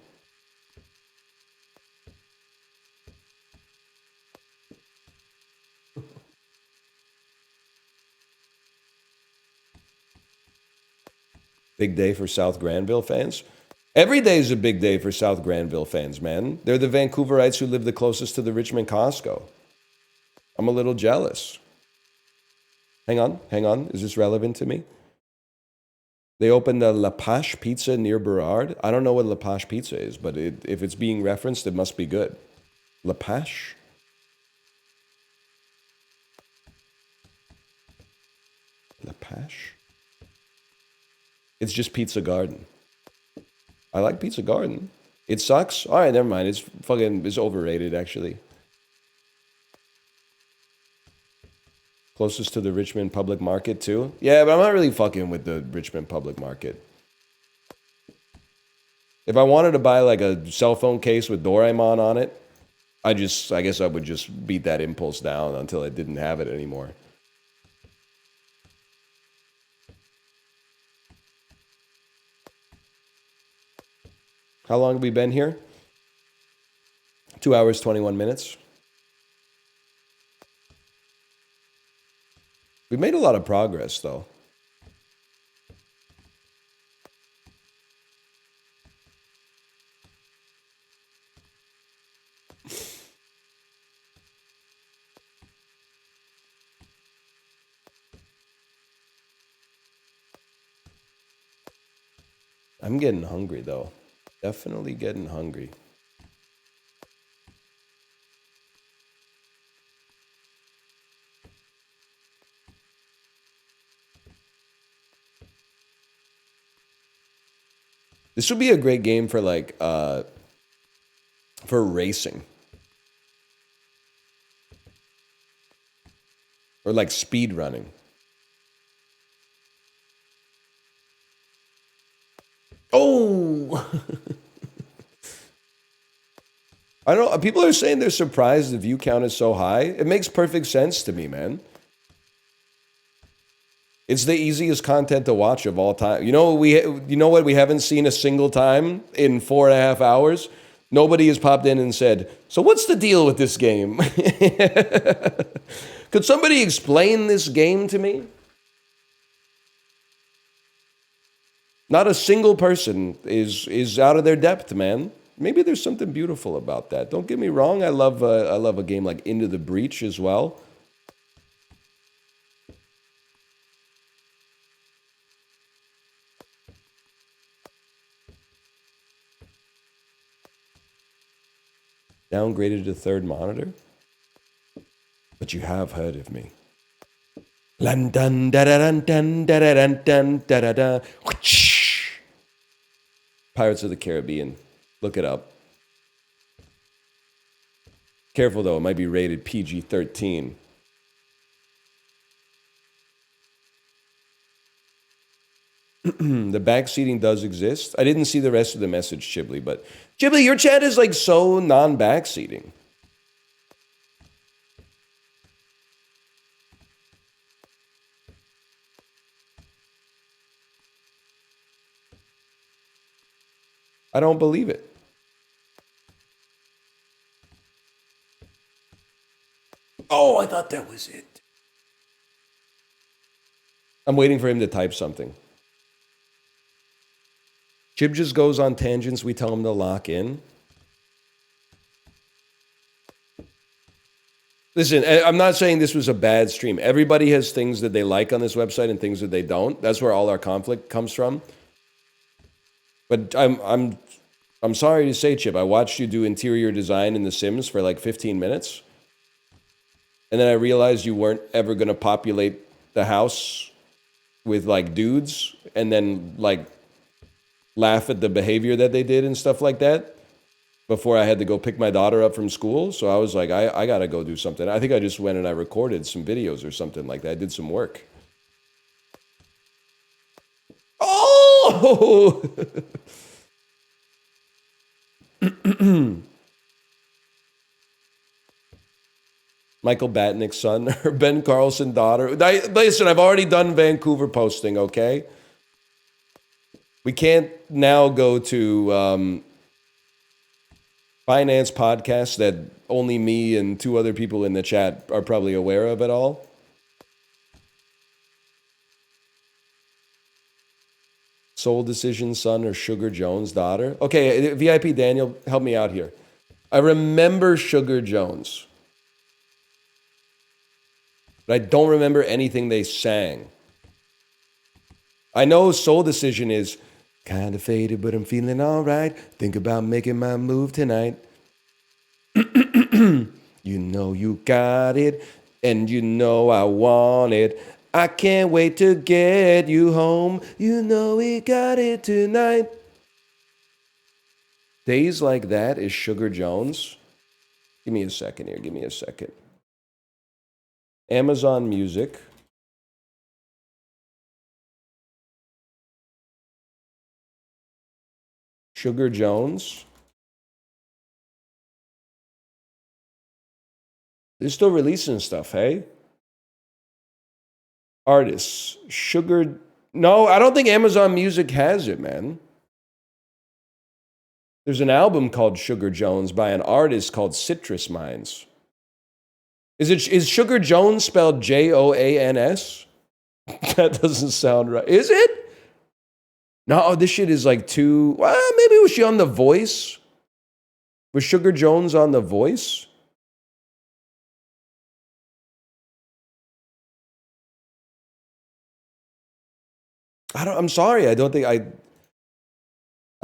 Big day for South Granville fans. Every day is a big day for South Granville fans, man. They're the Vancouverites who live the closest to the Richmond Costco. I'm a little jealous. Hang on. Is this relevant to me? They opened the La Pache Pizza near Burrard. I don't know what La Pache Pizza is, but if it's being referenced, it must be good. La Pache? La Pache? It's just Pizza Garden. I like Pizza Garden. It sucks? Alright, never mind. It's overrated, actually. Closest to the Richmond Public Market, too? Yeah, but I'm not really fucking with the Richmond Public Market. If I wanted to buy, like, a cell phone case with Doraemon on it, I guess I would just beat that impulse down until I didn't have it anymore. How long have we been here? 2 hours, 21 minutes. We've made a lot of progress, though. I'm getting hungry, though. Definitely getting hungry. This would be a great game for, like, for racing. Or, like, speed running. Oh! I don't know. People are saying they're surprised the view count is so high. It makes perfect sense to me, man. It's the easiest content to watch of all time. You know what we haven't seen a single time in 4.5 hours? Nobody has popped in and said, "So what's the deal with this game?" Could somebody explain this game to me? Not a single person is out of their depth, man. Maybe there's something beautiful about that. Don't get me wrong. I love a game like Into the Breach as well. Downgraded to third monitor? But you have heard of me. London, Pirates of the Caribbean. Look it up. Careful though, it might be rated PG-13. The back seating does exist. I didn't see the rest of the message, Chibli, but Chibli, your chat is like so non-back seating. I don't believe it. Oh, I thought that was it. I'm waiting for him to type something. Chib just goes on tangents. We tell him to lock in. Listen, I'm not saying this was a bad stream. Everybody has things that they like on this website and things that they don't. That's where all our conflict comes from. But I'm sorry to say, Chip, I watched you do interior design in The Sims for like 15 minutes. And then I realized you weren't ever going to populate the house with like dudes and then like laugh at the behavior that they did and stuff like that before I had to go pick my daughter up from school. So I was like, I got to go do something. I think I just went and I recorded some videos or something like that. I did some work. Oh! Michael Batnick's son or Ben Carlson daughter. Listen, I've already done Vancouver posting, okay? We can't now go to finance podcasts that only me and 2 other people in the chat are probably aware of at all. Soul Decision son or Sugar Jones daughter. Okay, VIP Daniel, help me out here. I remember Sugar Jones, but I don't remember anything they sang. I know Soul Decision is kind of faded, but I'm feeling all right. Think about making my move tonight. You know you got it, and you know I want it. I can't wait to get you home. You know we got it tonight. Days Like That is Sugar Jones. Give me a second here. Give me a second. Amazon Music. Sugar Jones. They're still releasing stuff, hey? Artists. Sugar. No, I don't think Amazon Music has it, man. There's an album called Sugar Jones by an artist called Citrus Minds. Is Sugar Jones spelled Joans? That doesn't sound right. Is it? No, this shit is like too. Well, maybe was she on The Voice? Was Sugar Jones on The Voice? I'm sorry. I don't think I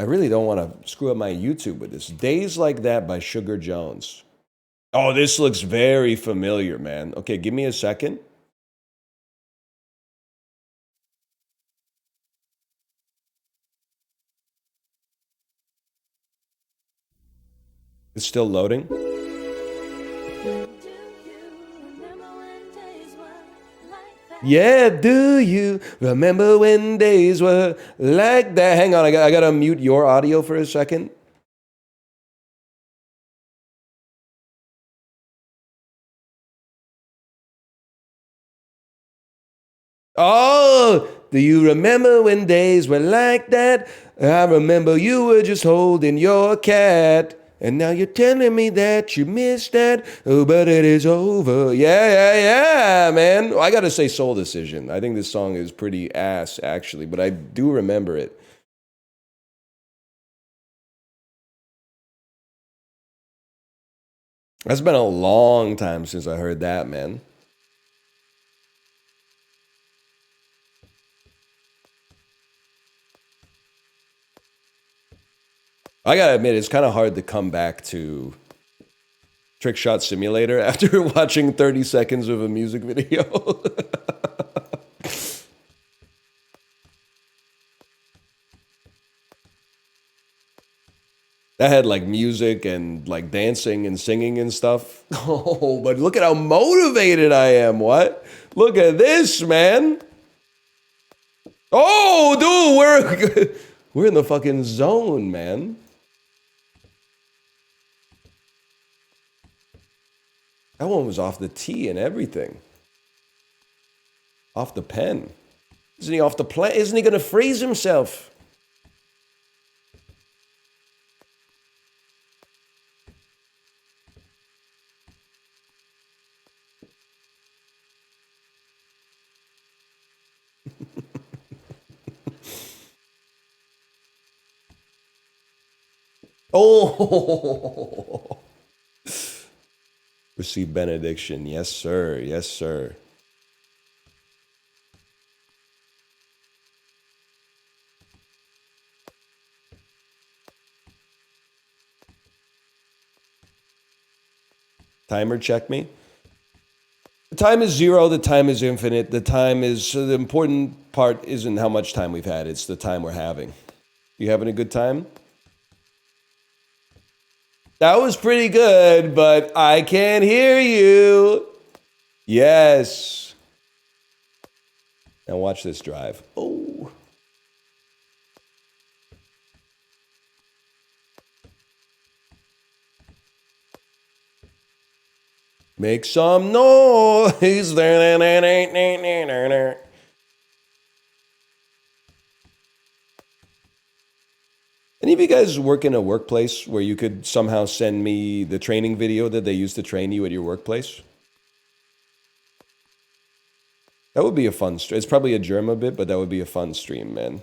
really don't want to screw up my YouTube with this. Days Like That by Sugar Jones. Oh, this looks very familiar, man. Okay, give me a second. It's still loading. Yeah, do you remember when days were like that? Hang on, I gotta mute your audio for a second. Oh, do you remember when days were like that? I remember you were just holding your cat. And now you're telling me that you missed that. Oh, but it is over. Yeah, man. I gotta say Soul Decision. I think this song is pretty ass, actually, but I do remember it. That's been a long time since I heard that, man. I gotta admit, it's kind of hard to come back to Trickshot Simulator after watching 30 seconds of a music video. That had like music and like dancing and singing and stuff. Oh, but look at how motivated I am. What? Look at this, man. Oh, dude, we're in the fucking zone, man. That one was off the tee and everything. Off the pen. Isn't he off the plane? Isn't he going to freeze himself? Oh! Receive benediction. Yes, sir. Yes, sir. Timer check me. The time is zero. The time is infinite. The time is the important part isn't how much time we've had. It's the time we're having. You having a good time? That was pretty good, but I can't hear you. Yes. Now watch this drive. Oh. Make some noise. Any of you guys work in a workplace where you could somehow send me the training video that they used to train you at your workplace? That would be a fun stream. It's probably a germ a bit, but that would be a fun stream, man.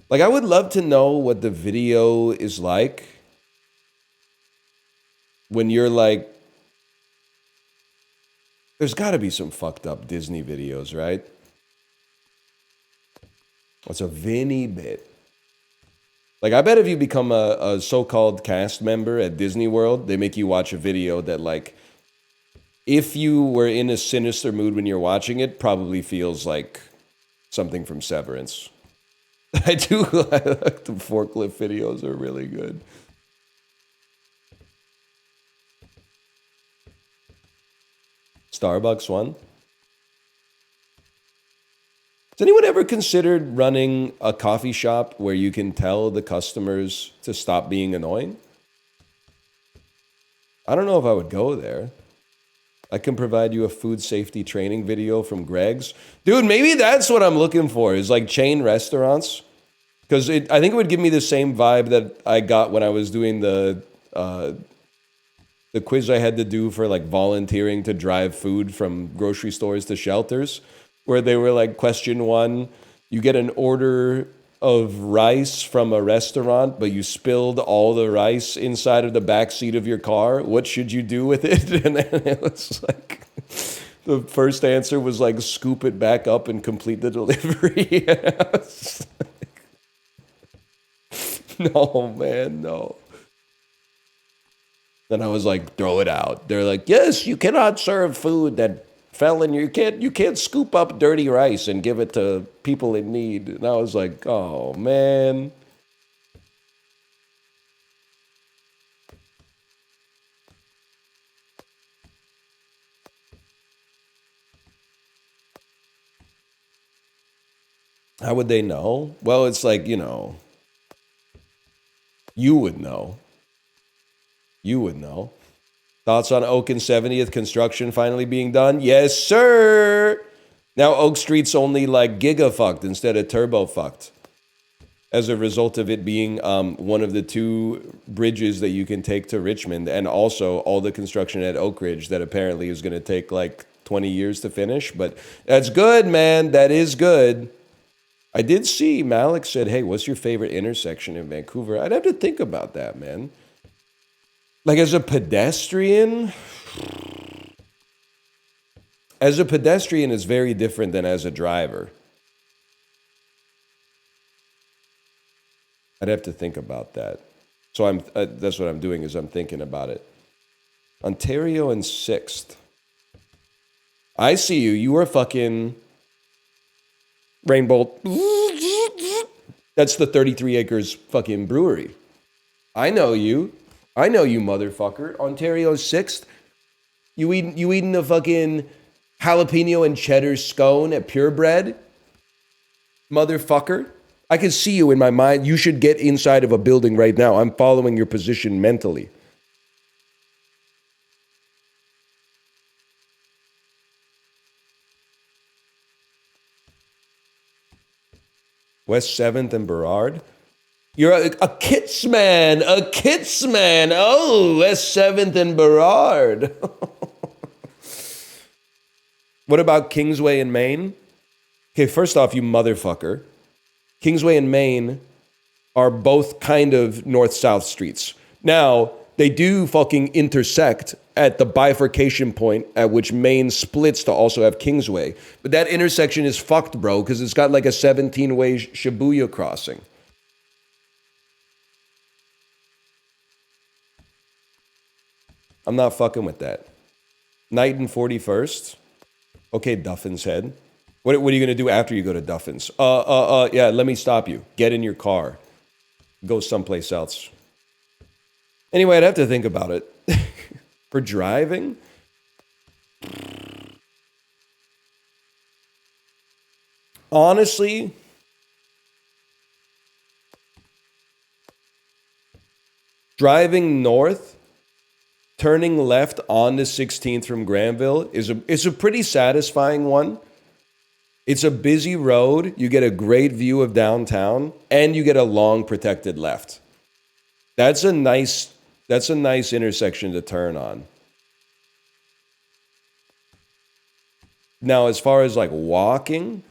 Like, I would love to know what the video is like when you're like There's got to be some fucked up Disney videos, right? What's a Vinny bit? Like, I bet if you become a so-called cast member at Disney World, they make you watch a video that, like, if you were in a sinister mood when you're watching it, probably feels like something from Severance. I do like the forklift videos are really good. Starbucks one. Has anyone ever considered running a coffee shop where you can tell the customers to stop being annoying? I don't know if I would go there. I can provide you a food safety training video from Greg's. Dude, maybe that's what I'm looking for, is like chain restaurants. Because I think it would give me the same vibe that I got when I was doing the quiz I had to do for like volunteering to drive food from grocery stores to shelters, where they were like, question one, you get an order of rice from a restaurant, but you spilled all the rice inside of the back seat of your car. What should you do with it? And then it was like, the first answer was like, scoop it back up and complete the delivery. No, man, no. Then I was like, throw it out. They're like, yes, you cannot serve food that fell in your, you can't scoop up dirty rice and give it to people in need. And I was like, oh, man. How would they know? Well, it's like, you know, you would know. You would know. Thoughts on Oak and 70th construction finally being done? Yes, sir. Now Oak Street's only like giga-fucked instead of turbo-fucked, as a result of it being one of the two bridges that you can take to Richmond, and also all the construction at Oak Ridge that apparently is going to take like 20 years to finish. But that's good, man. That is good. I did see Malik said, hey, what's your favorite intersection in Vancouver? I'd have to think about that, man. Like, as a pedestrian, it's very different than as a driver. I'd have to think about that. So that's what I'm doing, is I'm thinking about it. Ontario and 6th. I see you. You are fucking Rainbow. That's the 33 acres fucking brewery. I know you. I know you, motherfucker. Ontario 6th. You eating a fucking jalapeno and cheddar scone at Purebred? Motherfucker. I can see you in my mind. You should get inside of a building right now. I'm following your position mentally. West 7th and Burrard. You're a Kits man, a Kits man. Oh, West 7th and Burrard. What about Kingsway and Maine? Okay, first off, you motherfucker. Kingsway and Maine are both kind of north-south streets. Now, they do fucking intersect at the bifurcation point at which Maine splits to also have Kingsway. But that intersection is fucked, bro, because it's got like a 17-way Shibuya crossing. I'm not fucking with that. Night and 41st. Okay, Duffin's Head. What are you going to do after you go to Duffin's? Yeah, let me stop you. Get in your car. Go someplace else. Anyway, I'd have to think about it. For driving? Honestly, driving north, turning left on the 16th from Granville is a pretty satisfying one. It's a busy road. You get a great view of downtown, and you get a long protected left. That's a nice intersection to turn on. Now, as far as like walking,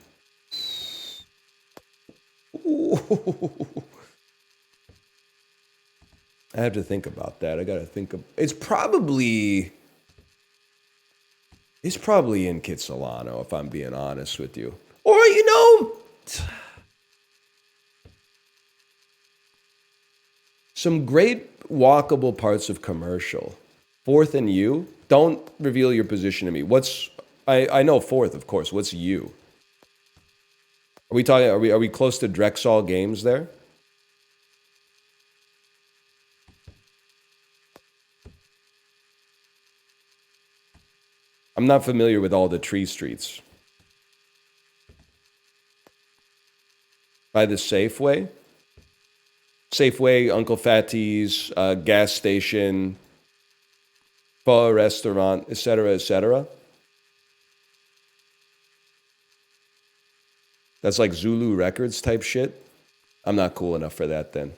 I have to think about that. I got to think of, it's He's probably in Kitsilano, if I'm being honest with you. Or, you know, some great walkable parts of Commercial. 4th and U. Don't reveal your position to me. I know 4th, of course. What's U? Are we talking? Are we close to Drexel Games there? I'm not familiar with all the tree streets. By the Safeway? Safeway, Uncle Fatty's, gas station, pho restaurant, etc., etc. That's like Zulu Records type shit. I'm not cool enough for that then.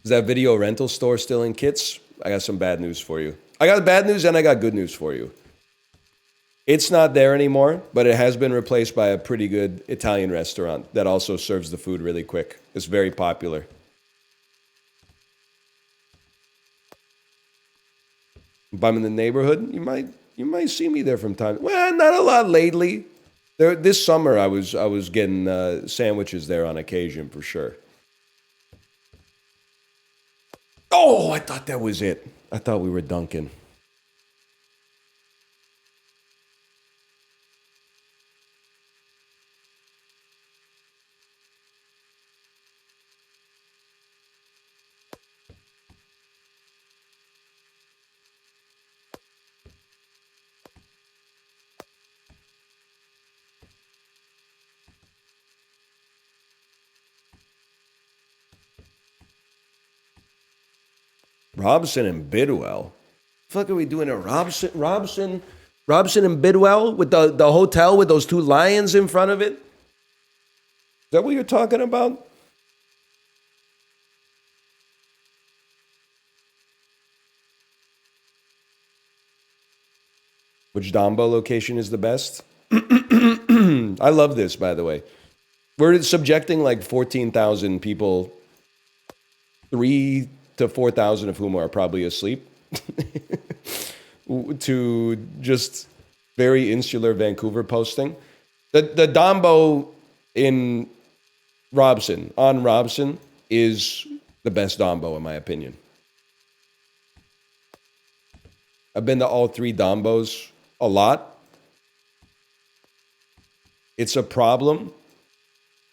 Is that video rental store still in Kits? I got some bad news for you. I got bad news and I got good news for you. It's not there anymore, but it has been replaced by a pretty good Italian restaurant that also serves the food really quick. It's very popular. If I'm in the neighborhood, you might see me there from time. Well, not a lot lately. This summer I was getting sandwiches there on occasion for sure. Oh, I thought that was it. I thought we were dunking. Robson and Bidwell. What the fuck are we doing at Robson and Bidwell with the hotel with those 2 lions in front of it? Is that what you're talking about? Which Dombo location is the best? I love this, by the way. We're subjecting like 14,000 people, 3 to 4,000 of whom are probably asleep, to just very insular Vancouver posting. The Dombo in Robson, on Robson, is the best Dombo in my opinion. I've been to all 3 Dombos a lot. It's a problem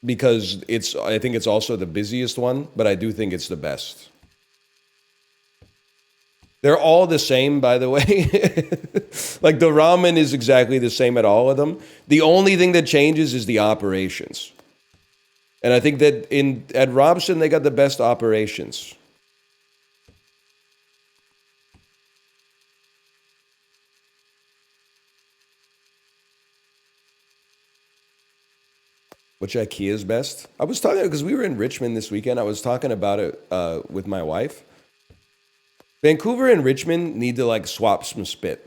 because I think it's also the busiest one, but I do think it's the best. They're all the same, by the way. Like the ramen is exactly the same at all of them. The only thing that changes is the operations. And I think that at Robson, they got the best operations. Which IKEA is best? I was talking, because we were in Richmond this weekend, I was talking about it with my wife. Vancouver and Richmond need to like swap some spit.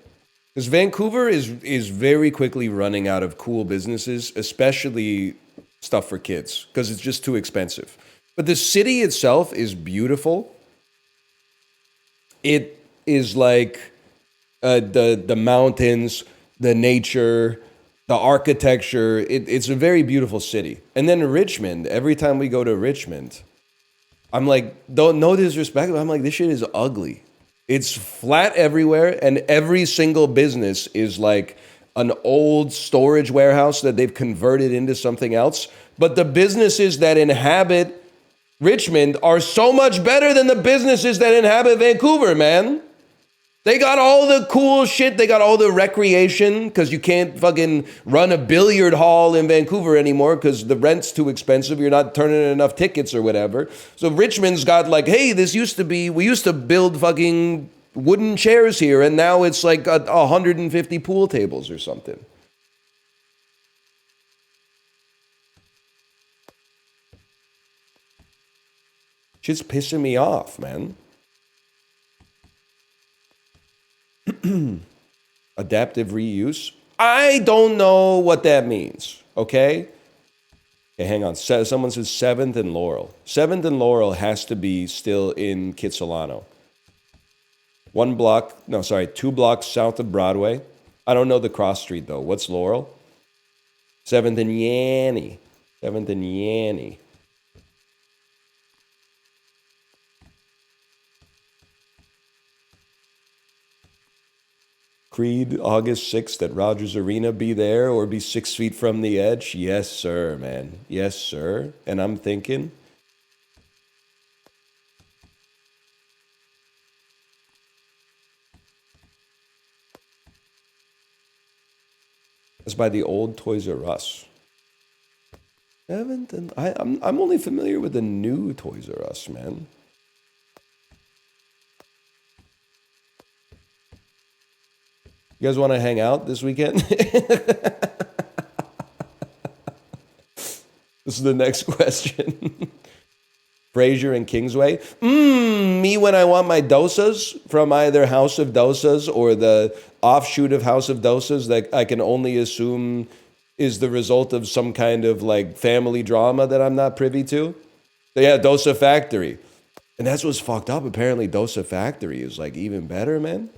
Because Vancouver is very quickly running out of cool businesses, especially stuff for kids, because it's just too expensive. But the city itself is beautiful. It is like the mountains, the nature, the architecture. It's a very beautiful city. And then Richmond, every time we go to Richmond, I'm like, no disrespect, but I'm like, this shit is ugly. It's flat everywhere, and every single business is like an old storage warehouse that they've converted into something else. But the businesses that inhabit Richmond are so much better than the businesses that inhabit Vancouver, man. They got all the cool shit. They got all the recreation, because you can't fucking run a billiard hall in Vancouver anymore because the rent's too expensive. You're not turning in enough tickets or whatever. So Richmond's got like, hey, we used to build fucking wooden chairs here, and now it's like 150 pool tables or something. Shit's pissing me off, man. Adaptive reuse? I don't know what that means, okay? Okay, hang on. Someone says 7th and Laurel. 7th and Laurel has to be still in Kitsilano. 2 blocks south of Broadway. I don't know the cross street though. What's Laurel? 7th and Yanny. 7th and Yanny. Creed, August 6th at Rogers Arena. Be there or be 6 feet from the edge. Yes, sir, man. Yes, sir. And I'm thinking, it's by the old Toys R Us. I'm only familiar with the new Toys R Us, man. You guys want to hang out this weekend? This is the next question. Fraser and Kingsway. Me when I want my dosas from either House of Dosas or the offshoot of House of Dosas that I can only assume is the result of some kind of like family drama that I'm not privy to. But yeah, Dosa Factory. And that's what's fucked up. Apparently Dosa Factory is like even better, man.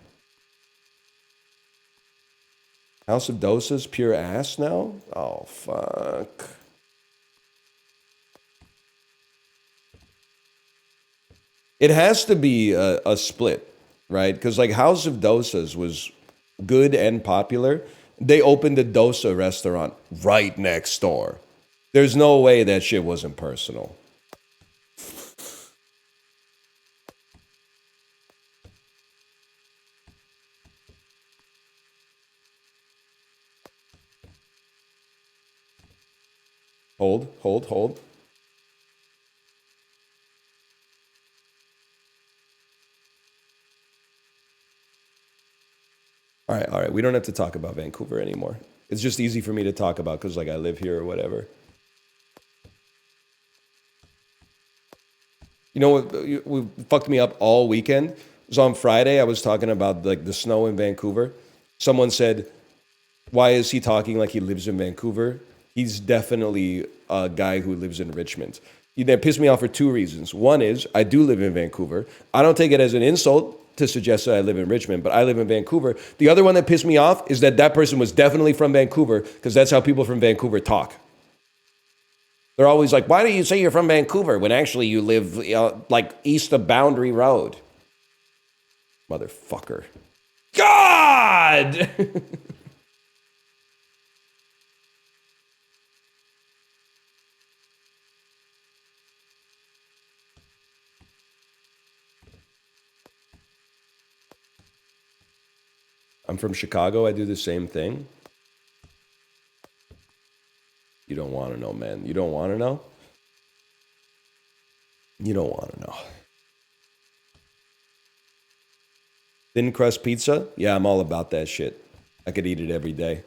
House of Dosas, pure ass now? Oh, fuck. It has to be a split, right? Because like House of Dosas was good and popular. They opened a dosa restaurant right next door. There's no way that shit wasn't personal. Hold. All right. We don't have to talk about Vancouver anymore. It's just easy for me to talk about because like I live here or whatever. You know what fucked me up all weekend? It was on Friday. I was talking about like the snow in Vancouver. Someone said, why is he talking like he lives in Vancouver? He's definitely a guy who lives in Richmond. That pissed me off for 2 reasons. One is I do live in Vancouver. I don't take it as an insult to suggest that I live in Richmond, but I live in Vancouver. The other one that pissed me off is that person was definitely from Vancouver because that's how people from Vancouver talk. They're always like, why do you say you're from Vancouver when actually you live like east of Boundary Road? Motherfucker. God! I'm from Chicago. I do the same thing. You don't want to know, man. You don't want to know? You don't want to know. Thin crust pizza? Yeah, I'm all about that shit. I could eat it every day.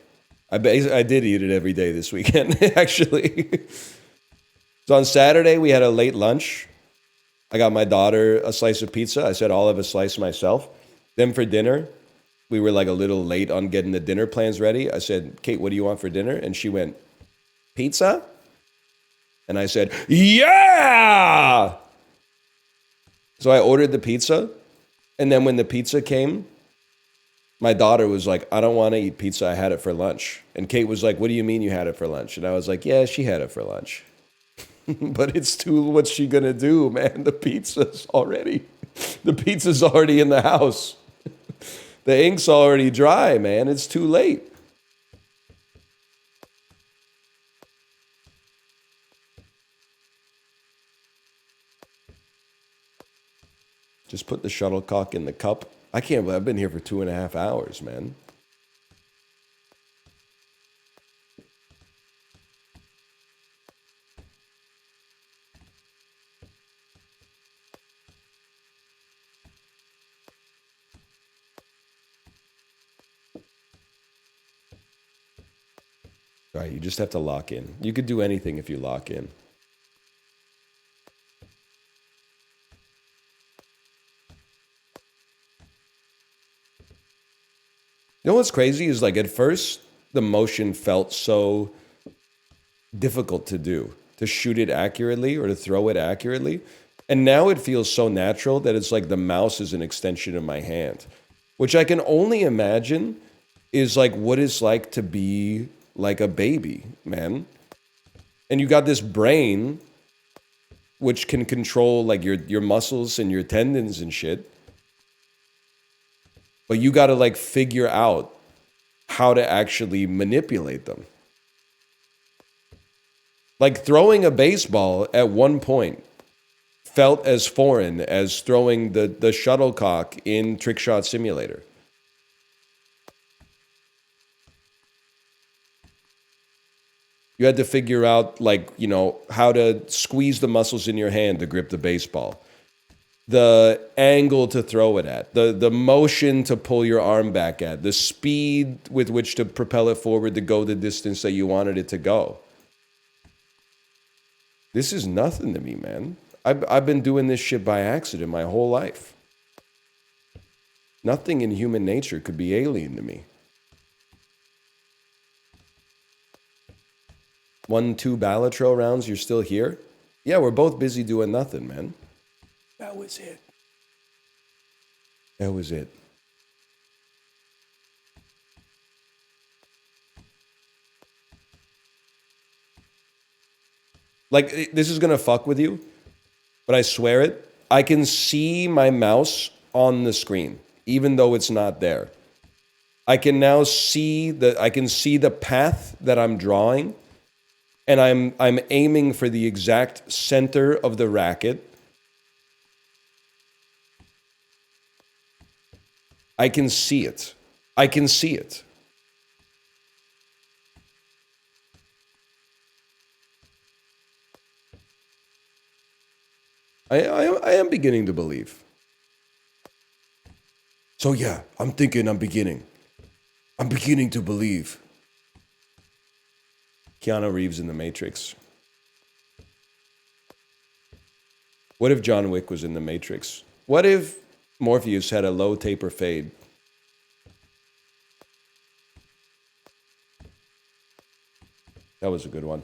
I did eat it every day this weekend, actually. So on Saturday, we had a late lunch. I got my daughter a slice of pizza. I said, I'll have a slice myself. Then for dinner, we were like a little late on getting the dinner plans ready. I said, Kate, what do you want for dinner? And she went, pizza? And I said, yeah! So I ordered the pizza. And then when the pizza came, my daughter was like, I don't want to eat pizza. I had it for lunch. And Kate was like, what do you mean you had it for lunch? And I was like, yeah, she had it for lunch. But it's too, what's she going to do, man? The pizza's already in the house. The ink's already dry, man. It's too late. Just put the shuttlecock in the cup. I can't believe I've been here for 2.5 hours, man. All right, you just have to lock in. You could do anything if you lock in. You know what's crazy is like at first the motion felt so difficult to do, to shoot it accurately or to throw it accurately. And now it feels so natural that it's like the mouse is an extension of my hand, which I can only imagine is like what it's like to be like a baby, man. And you got this brain which can control like your muscles and your tendons and shit. But you got to like figure out how to actually manipulate them. Like throwing a baseball at one point felt as foreign as throwing the shuttlecock in Trickshot Simulator. You had to figure out, like, you know, how to squeeze the muscles in your hand to grip the baseball. The angle to throw it at. The motion to pull your arm back at. The speed with which to propel it forward to go the distance that you wanted it to go. This is nothing to me, man. I've been doing this shit by accident my whole life. Nothing in human nature could be alien to me. 1-2 Balatro rounds, you're still here? Yeah, we're both busy doing nothing, man. That was it. That was it. Like, this is gonna fuck with you, but I swear it. I can see my mouse on the screen, even though it's not there. I can now see the path that I'm drawing. And I'm aiming for the exact center of the racket. I can see it. I can see it. I am beginning to believe. So yeah, I'm beginning to believe. Keanu Reeves in The Matrix. What if John Wick was in The Matrix? What if Morpheus had a low taper fade? That was a good one.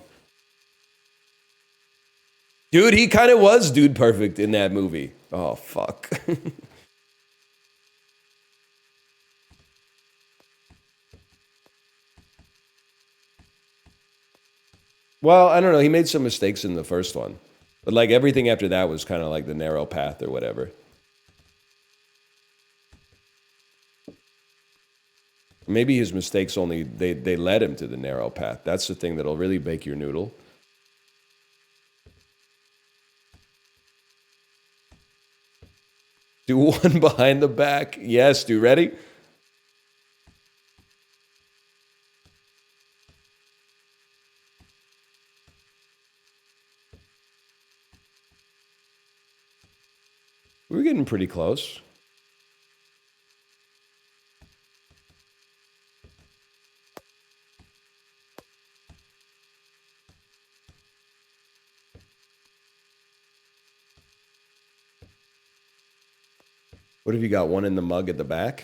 Dude, he kind of was Dude Perfect in that movie. Oh, fuck. Well, I don't know. He made some mistakes in the first one. But like everything after that was kind of like the narrow path or whatever. Maybe his mistakes only, they led him to the narrow path. That's the thing that'll really bake your noodle. Do one behind the back. Yes, dude. Ready? We're getting pretty close. What have you got? One in the mug at the back?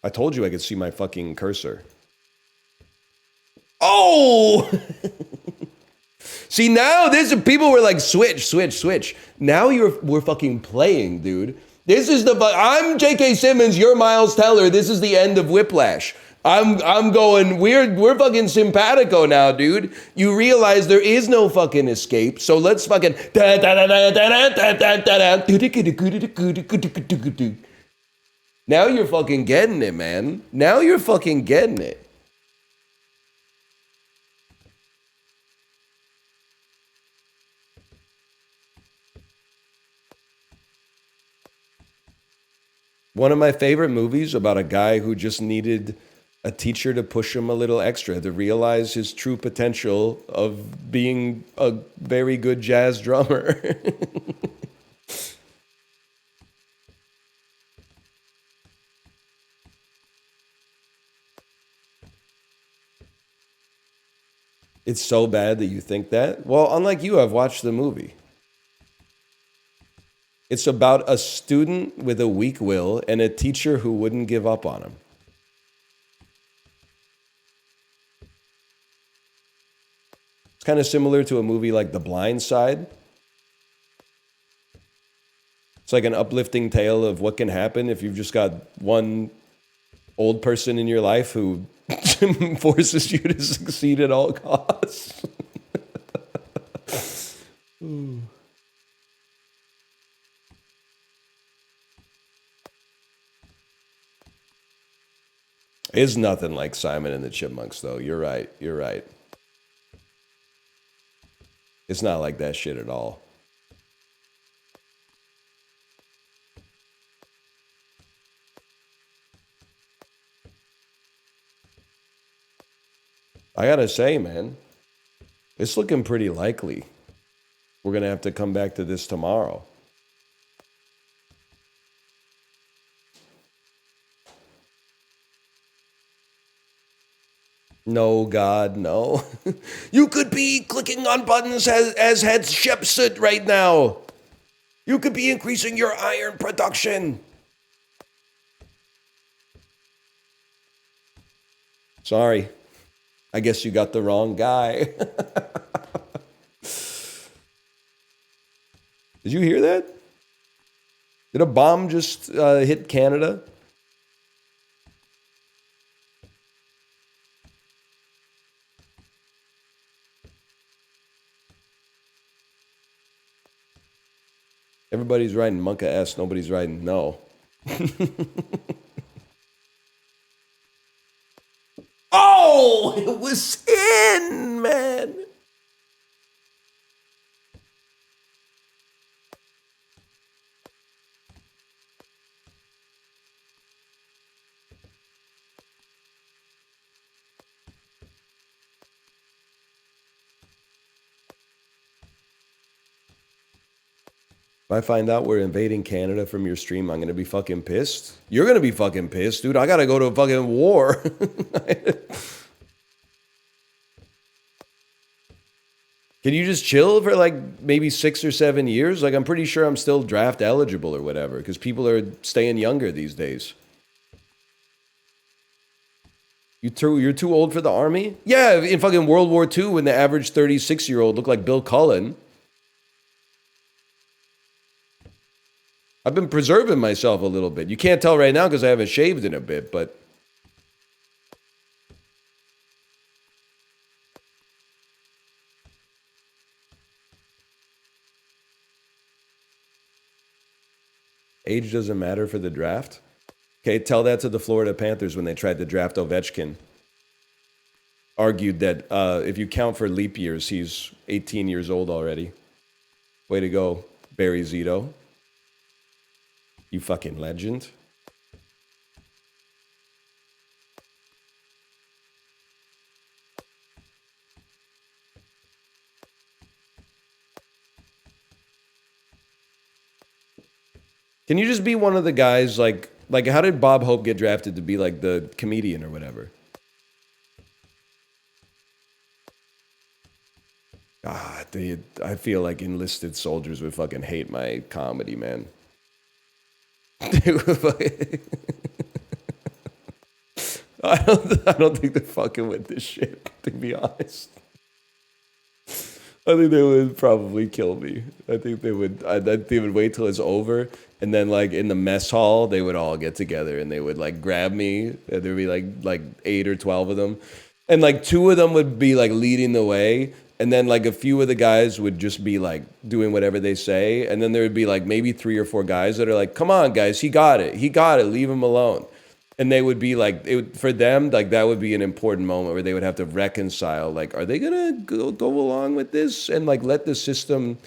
I told you I could see my fucking cursor. Oh! See, now people were like, switch. Now we're fucking playing, dude. This is I'm J.K. Simmons, you're Miles Teller. This is the end of Whiplash. I'm going, we're fucking simpatico now, dude. You realize there is no fucking escape, so let's fucking now you're fucking getting it, man. Now you're fucking getting it. One of my favorite movies about a guy who just needed a teacher to push him a little extra to realize his true potential of being a very good jazz drummer. It's so bad that you think that? Well, unlike you, I've watched the movie. It's about a student with a weak will and a teacher who wouldn't give up on him. kind of similar to a movie like The Blind Side. It's like an uplifting tale of what can happen if you've just got one old person in your life who forces you to succeed at all costs. It's nothing like Simon and the Chipmunks, though. You're right. You're right. It's not like that shit at all. I gotta say, man, it's looking pretty likely we're gonna have to come back to this tomorrow. No, God, no. You could be clicking on buttons as head Shep Soot right now. You could be increasing your iron production. Sorry. I guess you got the wrong guy. Did you hear that? Did a bomb just hit Canada? Everybody's writing Monka S. Nobody's writing no. Oh, it was in, man. If I find out we're invading Canada from your stream, I'm going to be fucking pissed. You're going to be fucking pissed, dude. I got to go to a fucking war. Can you just chill for like maybe 6 or 7 years? Like, I'm pretty sure I'm still draft eligible or whatever because people are staying younger these days. You're too old for the army? Yeah, in fucking World War II when the average 36-year-old looked like Bill Cullen. I've been preserving myself a little bit. You can't tell right now because I haven't shaved in a bit, but... Age doesn't matter for the draft? Okay, tell that to the Florida Panthers when they tried to draft Ovechkin. Argued that if you count for leap years, he's 18 years old already. Way to go, Barry Zito. You fucking legend. Can you just be one of the guys, like how did Bob Hope get drafted to be like the comedian or whatever? God, I feel like enlisted soldiers would fucking hate my comedy, man. I don't think they're fucking with this shit, to be honest. I think they would probably kill me. I think they would wait till it's over, and then like in the mess hall, they would all get together and they would like grab me, and there'd be like 8 or 12 of them, and like 2 of them would be like leading the way, and then like a few of the guys would just be like doing whatever they say, and then there would be like maybe 3 or 4 guys that are like, "Come on, guys, he got it, leave him alone." And they would be like, for them, like that would be an important moment where they would have to reconcile, like, are they gonna go along with this and like let the system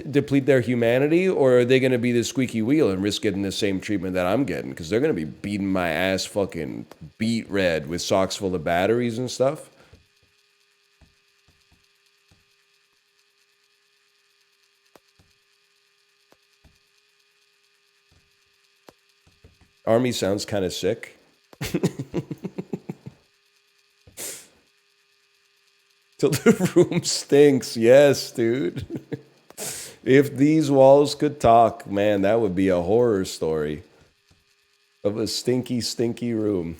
deplete their humanity, or are they gonna be the squeaky wheel and risk getting the same treatment that I'm getting? Because they're gonna be beating my ass fucking beet red with socks full of batteries and stuff. Army sounds kind of sick. Till the room stinks. Yes, dude. If these walls could talk, man, that would be a horror story of a stinky, stinky room.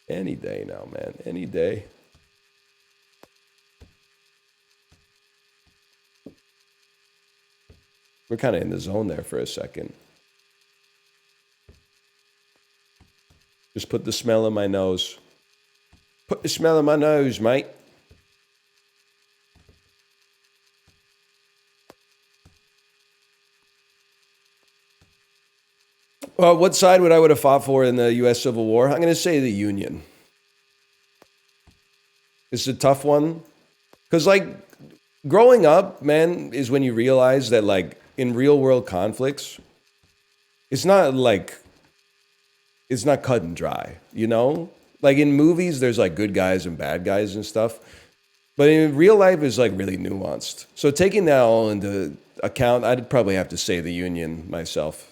Any day now, man. Any day. We're kind of in the zone there for a second. Just put the smell in my nose. Put the smell in my nose, mate. What side would I have fought for in the U.S. Civil War? I'm going to say the Union. It's a tough one. Because, like, growing up, man, is when you realize that, like, in real world conflicts, it's not cut and dry, you know? Like, in movies, there's, like, good guys and bad guys and stuff. But in real life, it's, like, really nuanced. So taking that all into account, I'd probably have to say the Union myself.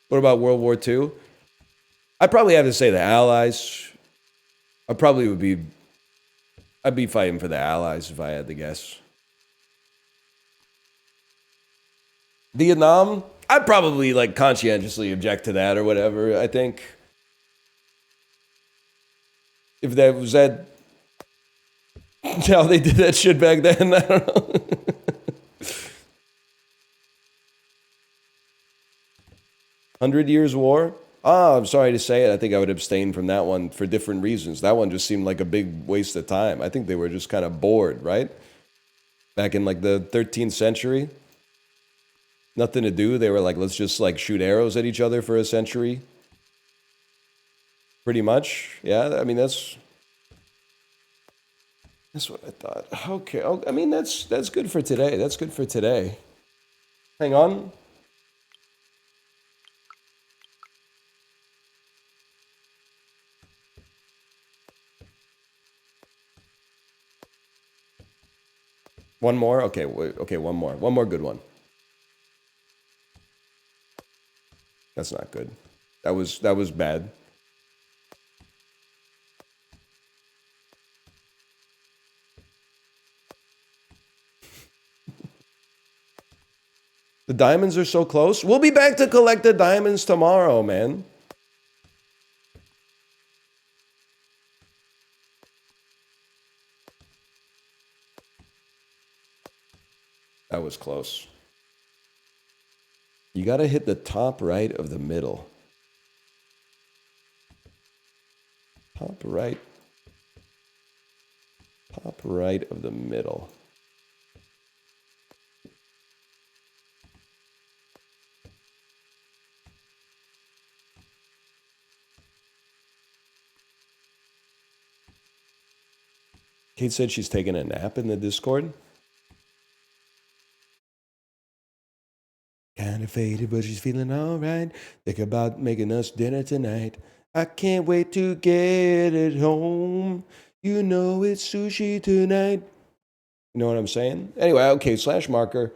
What about World War II? I'd probably have to say the Allies. I'd be fighting for the Allies if I had to guess. Vietnam? I'd probably, like, conscientiously object to that or whatever, I think. If that was that... how they did that shit back then, I don't know. 100 Years' War? I'm sorry to say it. I think I would abstain from that one for different reasons. That one just seemed like a big waste of time. I think they were just kind of bored, right? Back in like the 13th century. Nothing to do. They were like, let's just like shoot arrows at each other for a century. Pretty much. Yeah, I mean, that's what I thought. Okay. Oh, I mean, that's good for today. That's good for today. Hang on. One more? Okay, okay, one more. One more good one. That's not good. That was bad. The diamonds are so close. We'll be back to collect the diamonds tomorrow, man. That was close. You got to hit the top right of the middle. Top right. Top right of the middle. Kate said she's taking a nap in the Discord. Kind of faded, but she's feeling all right. Think about making us dinner tonight. I can't wait to get it home. You know it's sushi tonight. You know what I'm saying? Anyway, okay, slash marker.